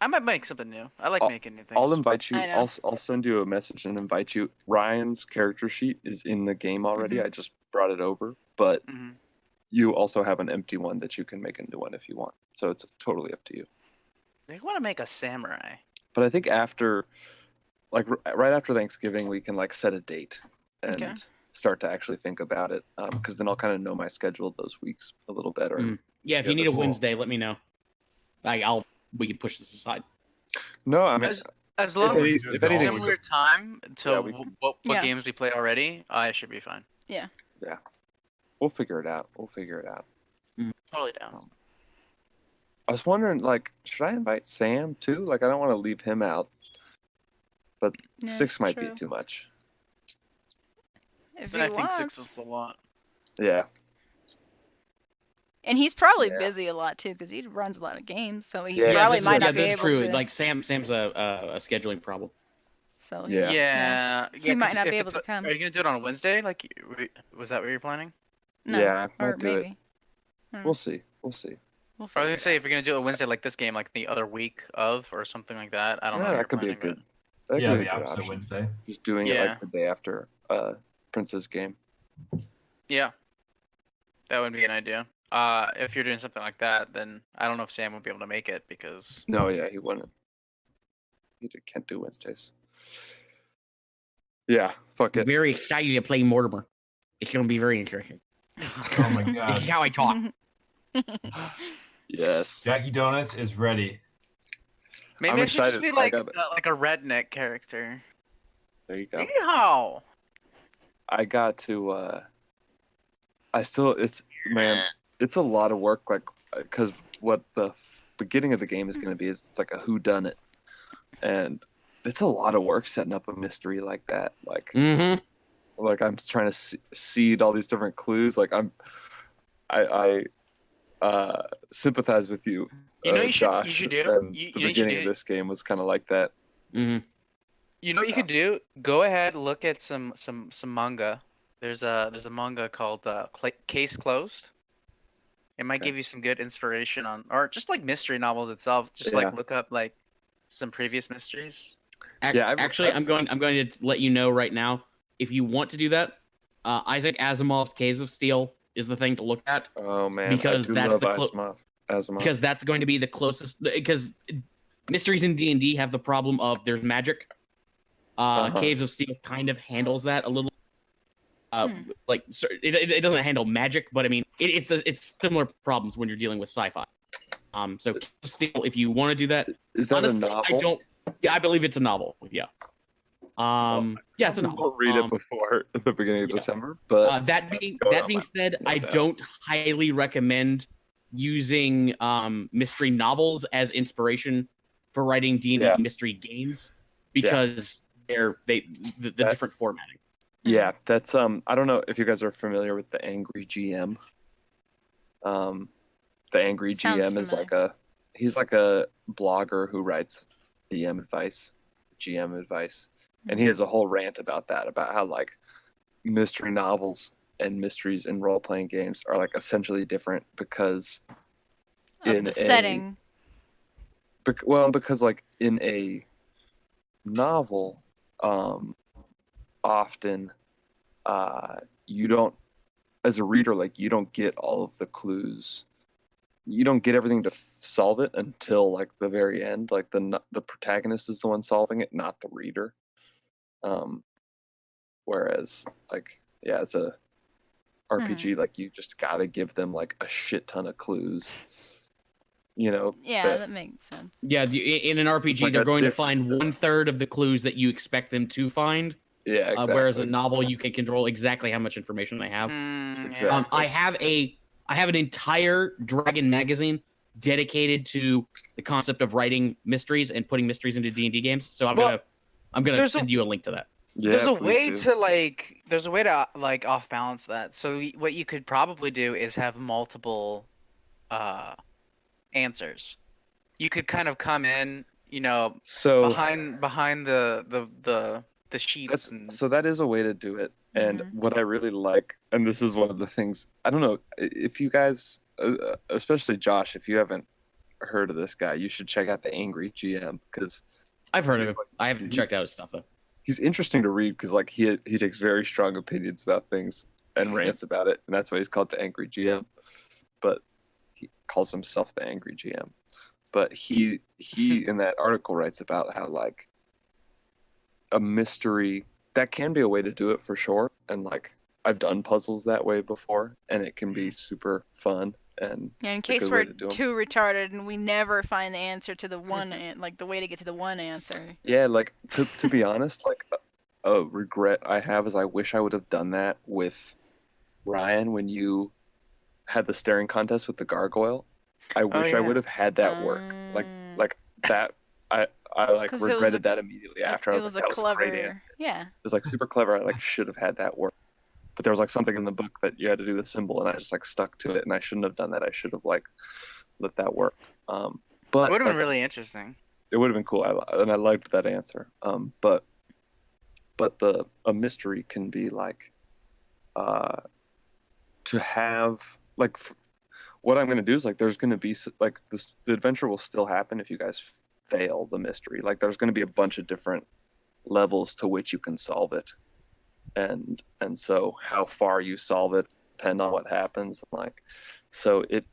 I might make something new. I like I'll- making new things. I'll invite you. I know. I'll send you a message and invite you. Ryan's character sheet is in the game already. Mhm. I just brought it over, but Mhm. you also have an empty one that you can make a new one if you want. So it's totally up to you. They want to make a samurai. But I think after, like right after Thanksgiving, we can like set a date and Okay. start to actually think about it. Because then I'll kind of know my schedule those weeks a little better. Mm. Yeah, if Yeah, you need a that's- Wednesday, let me know. We can push this aside. No, I mean, As long as any- it's if anything, we similar time to Yeah, we what Yeah. games we play already, I should be fine. we'll figure it out. We'll figure it out. Totally down. I was wondering, like, should I invite Sam too? Like, I don't want to leave him out, but Yeah, 6 might true. be too much. If But he I think wants. 6 is a lot. Yeah. And he's probably Yeah. busy a lot too, because he runs a lot of games, so he Yeah, probably that's might true. not be that's able true. to. Like Sam's a scheduling problem. So Yeah. Yeah. He might 'cause not if be able it's to come. Are you gonna do it on a Wednesday? Like, was that what you're planning? No, Yeah, I or might do it. maybe. We'll see. We'll see. We'll I was figure gonna it say out. if you're gonna do it Wednesday like this game, like the other week of or something like that. I don't know. Yeah, how that you're could be a planning good. That Yeah, could be the a good opposite option. Wednesday. Just doing it Yeah. like the day after Prince's game. it. Yeah. That would be an idea. If you're doing something like that, then I don't know if Sam would be able to make it because No, yeah, he wouldn't. Can't do Wednesdays. Yeah, fuck it. Very excited to play Mortimer. It's gonna be very interesting. Oh my This God. is how I talk. Yes. Jackie Donuts is ready. maybe I'm I should just excited. be I like got it. like a redneck character. There you go. Yeehaw! I got to. It's a lot of work. Like, because what the beginning of the game is going to be is it's like a whodunit, and it's a lot of work setting up a mystery like that. Like, Mm-hmm. like I'm trying to seed all these different clues. Like I sympathize with you. You know, you Josh, should do. And You the know, you should beginning of do. this game was kind of like that. Mm-hmm. You know what you could do? Go ahead, look at some manga. There's a manga called Case Closed. It might Okay. give you some good inspiration on, or just like mystery novels itself. Just like Yeah. look up like some previous mysteries. Yeah, Actually, I'm going to let you know right now. If you want to do that, Isaac Asimov's Caves of Steel is the thing to look at Oh man, Because I do that's love the Asimov. because that's going to be the closest. Because mysteries in D&D have the problem of there's magic. Uh-huh. Caves of Steel kind of handles that a little. Hmm. Like it doesn't handle magic, but I mean, it's similar problems when you're dealing with sci-fi. So still, if you want to do that, Is that honestly, a novel? I don't. Yeah, I believe it's a novel. Yeah. Yeah, it's a novel. I'll read it before the beginning of yeah. December. But that being said, I don't highly recommend using mystery novels as inspiration for writing D&D Yeah. mystery games because the different formatting. Yeah, that's I don't know if you guys are familiar with the Angry GM. The Angry Sounds GM is familiar. he's like a blogger who writes DM advice, GM advice, and he has a whole rant about that, about how like mystery novels and mysteries in role playing games are like essentially different because Of the setting. because like in a novel, often you don't, as a reader, like you don't get all of the clues. You don't get everything to solve it until like the very end. Like the protagonist is the one solving it, not the reader. Whereas like as a RPG, like you just gotta give them like a shit ton of clues. Yeah, that makes sense. Yeah, in an RPG, like they're a going to different- find 1/3 of the clues that you expect them to find. Yeah, exactly. Whereas a novel, you can control exactly how much information they have. Exactly. I have an entire Dragon magazine dedicated to the concept of writing mysteries and putting mysteries into D&D games. So I'm gonna there's send you a link to that. There's Yeah, a please way do. to like off balance that. So what you could probably do is have multiple answers. You could kind of come in, So behind the sheets and so that is a way to do it. And what I really like, and this is one of the things, I don't know if you guys, especially Josh, if you haven't heard of this guy, you should check out the Angry GM because I've heard of him. I haven't checked out his stuff though. he's interesting to read because like he takes very strong opinions about things and rants about it, and that's why he's called the Angry GM. But he calls himself the Angry GM. But he in that article writes about how like a mystery, that can be a way to do it for sure, and like I've done puzzles that way before, and it can be super fun. And Yeah, in a case good we're way to do 'em. too retarded and we never find the answer to the one, like the way to get to the one answer. Yeah, like to be honest, like a regret I have is I wish I would have done that with Ryan when you had the staring contest with the gargoyle. I wish I yeah. would have had that work. Like that I like 'Cause it was regretted that immediately after. I It was was like, a that was a great clever, answer. yeah. It was like super clever. I like should have had that work. But there was like something in the book that you had to do the symbol, and I just like stuck to it, and I shouldn't have done that. I should have like let that work. But it would have like, been really interesting. it would have been cool. And I liked that answer. But a mystery can be like to have like what I'm going to do is like there's going to be like the adventure will still happen if you guys fail the mystery. Like there's going to be a bunch of different levels to which you can solve it, and so how far you solve it depend on what happens. Like so it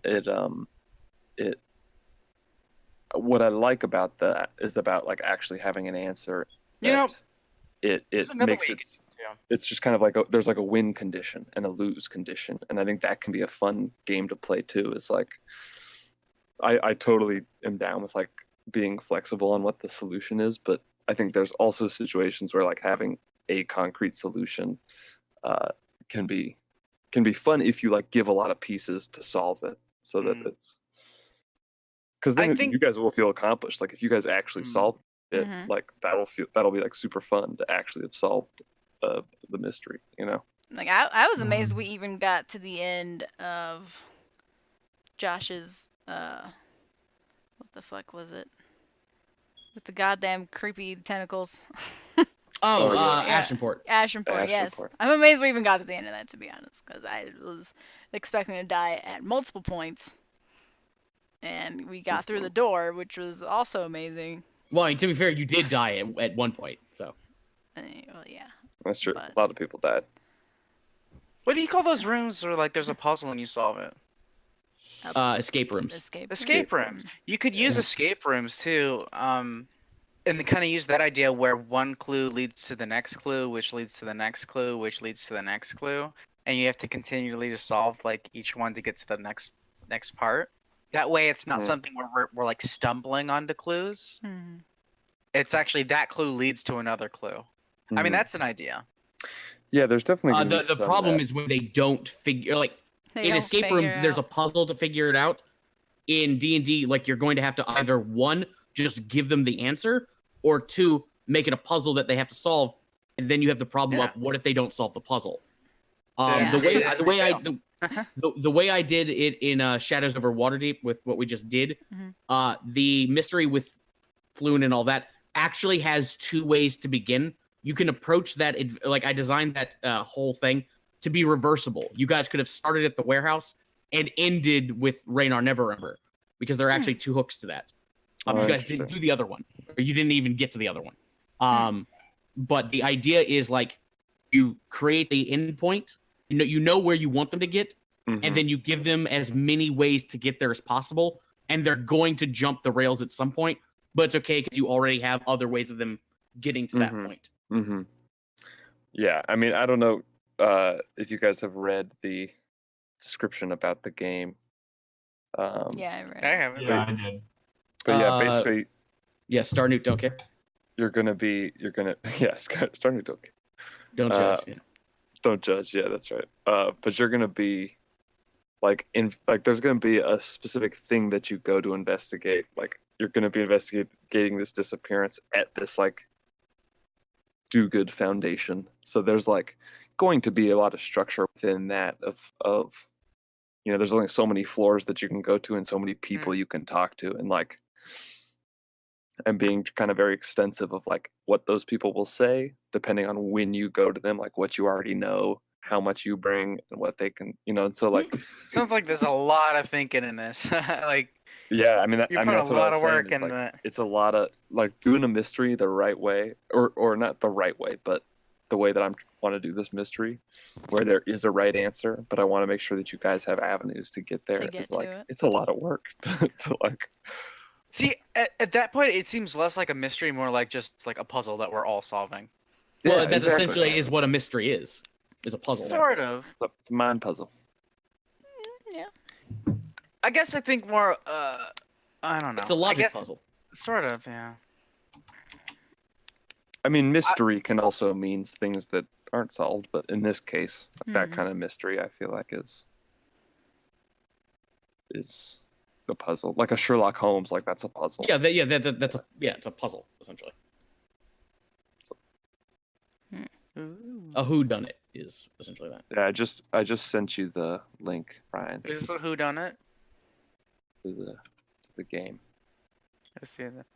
what I like about that is about like actually having an answer. It makes it. It's just kind of like there's like a win condition and a lose condition, and I think that can be a fun game to play too. It's like I totally am down with like being flexible on what the solution is, but I think there's also situations where like having a concrete solution can be fun if you like give a lot of pieces to solve it, so that it's because then you guys will feel accomplished. Like if you guys actually solve it, like that'll be like super fun to actually have solved the mystery, Like I was amazed we even got to the end of Josh's what the fuck was it? With the goddamn creepy tentacles. Ashenport. Ashenport, yes. Ashenport. I'm amazed we even got to the end of that, to be honest, because I was expecting to die at multiple points, and we got through the door, which was also amazing. Well, I mean, to be fair, you did die at one point, so. Well, yeah. That's true. A lot of people died. What do you call those rooms where like there's a puzzle and you solve it? Escape rooms. Escape rooms. You could use escape rooms too, and kind of use that idea where one clue leads to the next clue, which leads to the next clue, which leads to the next clue. and you have to continually to solve like each one to get to the next part. That way, it's not Mhm. something where we're like stumbling onto clues. Hmm. It's actually that clue leads to another clue. I mean, Mhm. that's an idea. Yeah, there's definitely gonna be The some problem that- is when they don't figure like They in don't escape figure rooms. There's a out. puzzle to figure it out. In D&D, like you're going to have to either one just give them the answer, or two make it a puzzle that they have to solve, and then you have the problem Yeah. of what if they don't solve the puzzle. Yeah. The way Yeah. the way I Uh-huh. the way I did it in Shadows over Waterdeep with what we just did, Mhm. the mystery with Floon and all that actually has two ways to begin. You can approach that like I designed that whole thing to be reversible. You guys could have started at the warehouse and ended with Raynar Neverember because there are actually two hooks to that. Oh, You guys interesting. didn't do the other one, or you didn't even get to the other one. But the idea is like you create the endpoint. You know where you want them to get, Mhm. and then you give them as many ways to get there as possible, and they're going to jump the rails at some point, but it's okay because you already have other ways of them getting to that Mhm. point. Mm-hmm. Yeah, I mean, I don't know if you guys have read the description about the game. Yeah, I read I it. haven't. Yeah, I did. But yeah, Uh, basically, Yeah, Star Newt don't care. you're gonna yeah, starting to Don't Uh, judge. Yeah. don't judge. Yeah, that's right. But you're gonna be there's gonna be a specific thing that you go to investigate. Like you're gonna be investigating this disappearance at this like do good foundation. So there's like going to be a lot of structure within that of there's only so many floors that you can go to and so many people you can talk to, and being kind of very extensive of like what those people will say depending on when you go to them, like what you already know, how much you bring, and what they can, and so like Sounds like there's a lot of thinking in this. Like yeah, I mean, you put a that's what I lot was of saying. work Is, into like, that. it's a lot of like doing a mystery the right way, or not the right way, but the way that I want to do this mystery, where there is a right answer, but I want to make sure that you guys have avenues to get there. To get It's like to it. it's a lot of work to like. See, at that point, it seems less like a mystery, more like just like a puzzle that we're all solving. Well, Yeah, that exactly. essentially is what a mystery is a puzzle. Sort of. It's a mind puzzle. Yeah. I guess I think more. I don't know. It's a I logic guess, puzzle. Sort of, yeah. I mean, mystery can also mean things that aren't solved, but in this case, that Mhm. kind of mystery, I feel like is a puzzle, like a Sherlock Holmes, like that's a puzzle. Yeah, it's a puzzle essentially. Ooh. A whodunit is essentially that. Yeah, I just sent you the link, Ryan, Is this a whodunit? to the game. Let's see that.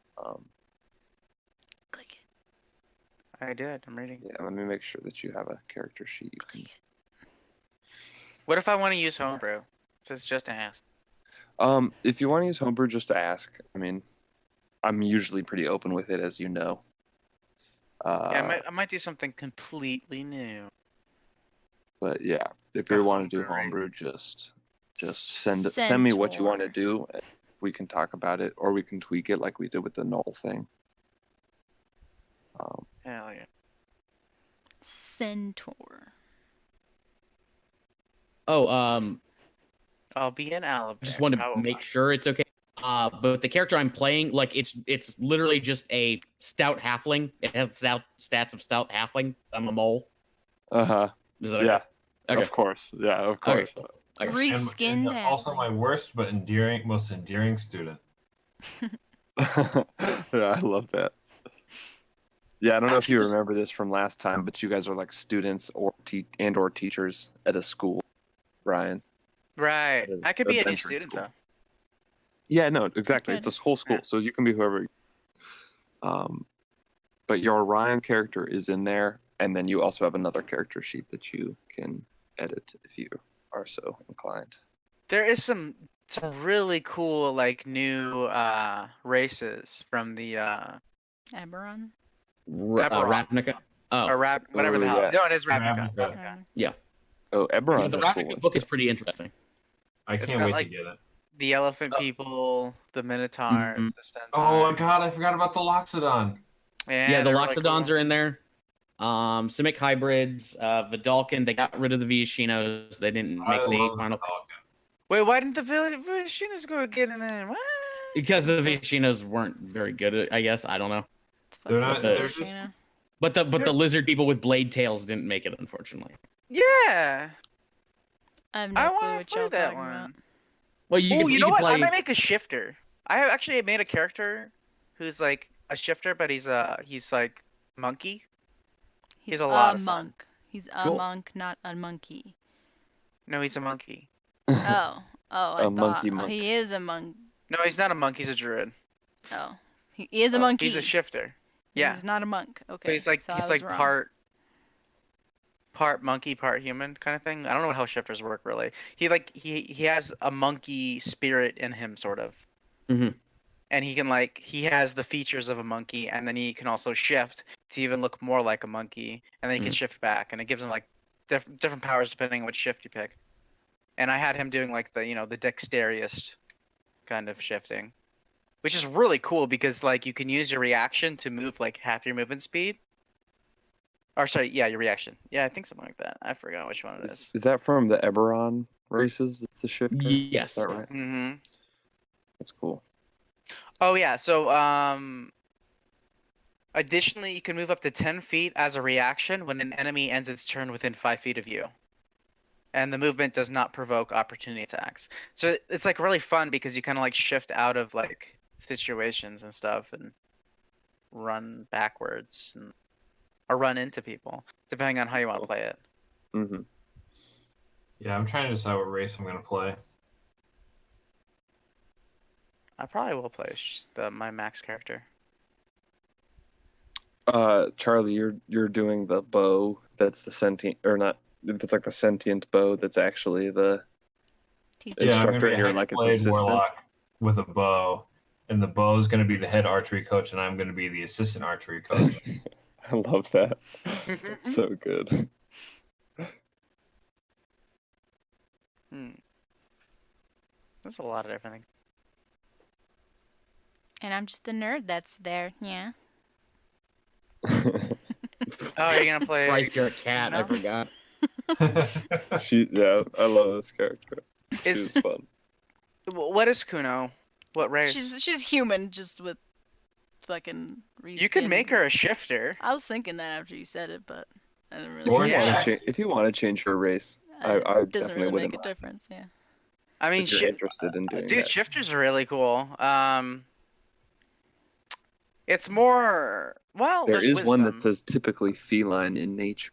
Click it. I did. I'm reading. Yeah, let me make sure that you have a character sheet. You can... What if I want to use homebrew? It's just ask. If you want to use homebrew, just to ask. I mean, I'm usually pretty open with it, as you know. Yeah, I might do something completely new. But yeah, if The you want to do homebrew, right? homebrew, just send me what you want to Centaur. do. And we can talk about it, or we can tweak it like we did with the null thing. Hell yeah. Centaur. Oh, I'll be in Alabama. I just want to make sure it's okay. But the character I'm playing, like it's literally just a stout halfling. It has stats of stout halfling. I'm a mole. Is that okay? Yeah. Okay. Of course. Yeah, of Okay. course. Okay. Reskinned. And also my worst but most endearing student. Yeah, I love that. Yeah, I don't know if you remember this from last time, but you guys are like students or teachers at a school, Ryan. Right. I could be a new Adventure student school. though. Yeah, no, exactly. Good. It's a whole school, so you can be whoever. But your Ryan character is in there, and then you also have another character sheet that you can edit if you are so inclined. There is some really cool like new races from the Eberron. Eberron. Ravnica. Oh, or whatever the hell. yeah. No, it is Ravnica. Ravnica. Ravnica. Oh, Eberron. the has cool Ravnica ones, book too. is pretty interesting. I It's can't got, wait like, to get it. The elephant people, the minotaurs, Mhm. the centaurs. Oh my god, I forgot about the Loxodon. Yeah, the they're Loxodons really cool. are in there. Simic hybrids, Vidalcan. They got rid of the Viashinos. They didn't I make the love final Falcon. Wait, why didn't the Villashinas go get in there? What? because the Viashinos weren't very good at. I guess I don't know. They're Fuck's not. up the- with They're it, just. Shayna. But the lizard people with blade tails didn't make it, unfortunately. Yeah, I have I no clue want what to play y'all that talking about. one. Well, you Oh, could, you you know could what? play. I might make a shifter. I have actually made a character who's like a shifter, but he's like monkey. He's a lot of fun. monk. He's a Cool. monk, not a monkey. No, he's a monkey. Oh, I A thought monkey monk. he is a monk. No, he's not a monk. He's a druid. Oh, he is a Oh, monkey. He's a shifter. Yeah, He's not a monk. Okay, but he's like so I was wrong. part monkey, part human kind of thing. I don't know how shifters work really. He has a monkey spirit in him, sort of. Mhm. And he has the features of a monkey, and then he can also shift to even look more like a monkey, and then he can shift back, and it gives him like different powers depending on which shift you pick. And I had him doing like the the dexteriest kind of shifting, which is really cool because like you can use your reaction to move like half your movement speed. Or sorry, yeah, your reaction. Yeah, I think something like that. I forgot which one it is. Is that from the Eberron races? It's the shifter. Yes. Is that right? Mm-hmm. That's cool. Oh yeah, so additionally you can move up to 10 feet as a reaction when an enemy ends its turn within 5 feet of you. And the movement does not provoke opportunity attacks. So it's like really fun because you kind of like shift out of like situations and stuff and run backwards or run into people, depending on how you want to play it. Mm-hmm. Yeah, I'm trying to decide what race I'm gonna play. I probably will play my max character. Charlie, you're doing the bow that's the sentient, or not? That's like the sentient bow. That's actually the Teacher. Yeah, I'm gonna instructor, be and a you're like its Hexblade assistant. warlock with a bow, and the bow's gonna be the head archery coach, and I'm gonna be the assistant archery coach. I love that. That's so good. That's a lot of everything. And I'm just the nerd that's there. Yeah. Oh, you're gonna play? Christ, you're a cat. I No? forgot. I love this character. She's fun. What is Kuno? What race? She's human, just with fucking. You could make her a shifter. I was thinking that after you said it, but I didn't really. Or think Yeah. about it. If you want to change her race, I It doesn't definitely really wouldn't make a mind. difference. Yeah. I mean, If you're interested in doing dude, that. shifters are really cool. It's more well. There there's is one that wisdom. says typically feline in nature.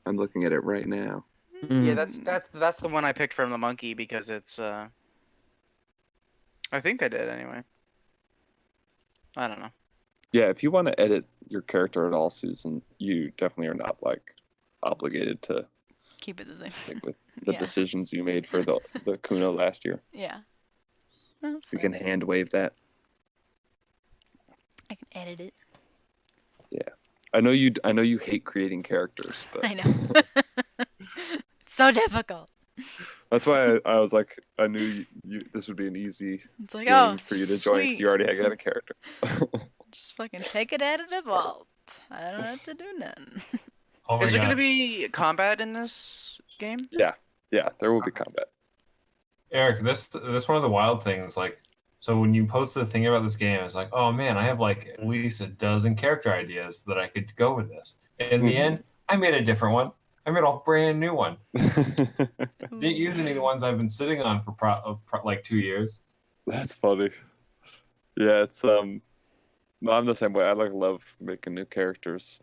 I'm looking at it right now. Yeah, Mhm. that's the one I picked from the monkey because it's I think I did anyway. I don't know. Yeah, if you want to edit your character at all, Susan, you definitely are not like obligated to Keep it the same. stick with the Yeah. decisions you made for the Kuno last year. Yeah. No, that's You fine. can hand wave that. I can edit it. I know you hate creating characters, but I know. It's so difficult. that's why I was like, I knew this would be an easy It's like, game oh, for you to join because sweet. you already got a character. Just fucking take it out of the vault. I don't have to do nothing. Oh my Is there God. gonna be combat in this game? Yeah, there will be combat. Eric, this one of the wild things, like, so when you posted the thing about this game, it's like, oh man, I have like at least a dozen character ideas that I could go with this. And in the Mhm. end, I made a different one. I made a brand new one. Didn't Ooh. use any of the ones I've been sitting on for like 2 years. That's funny. Yeah, it's no, I'm the same way. I love making new characters.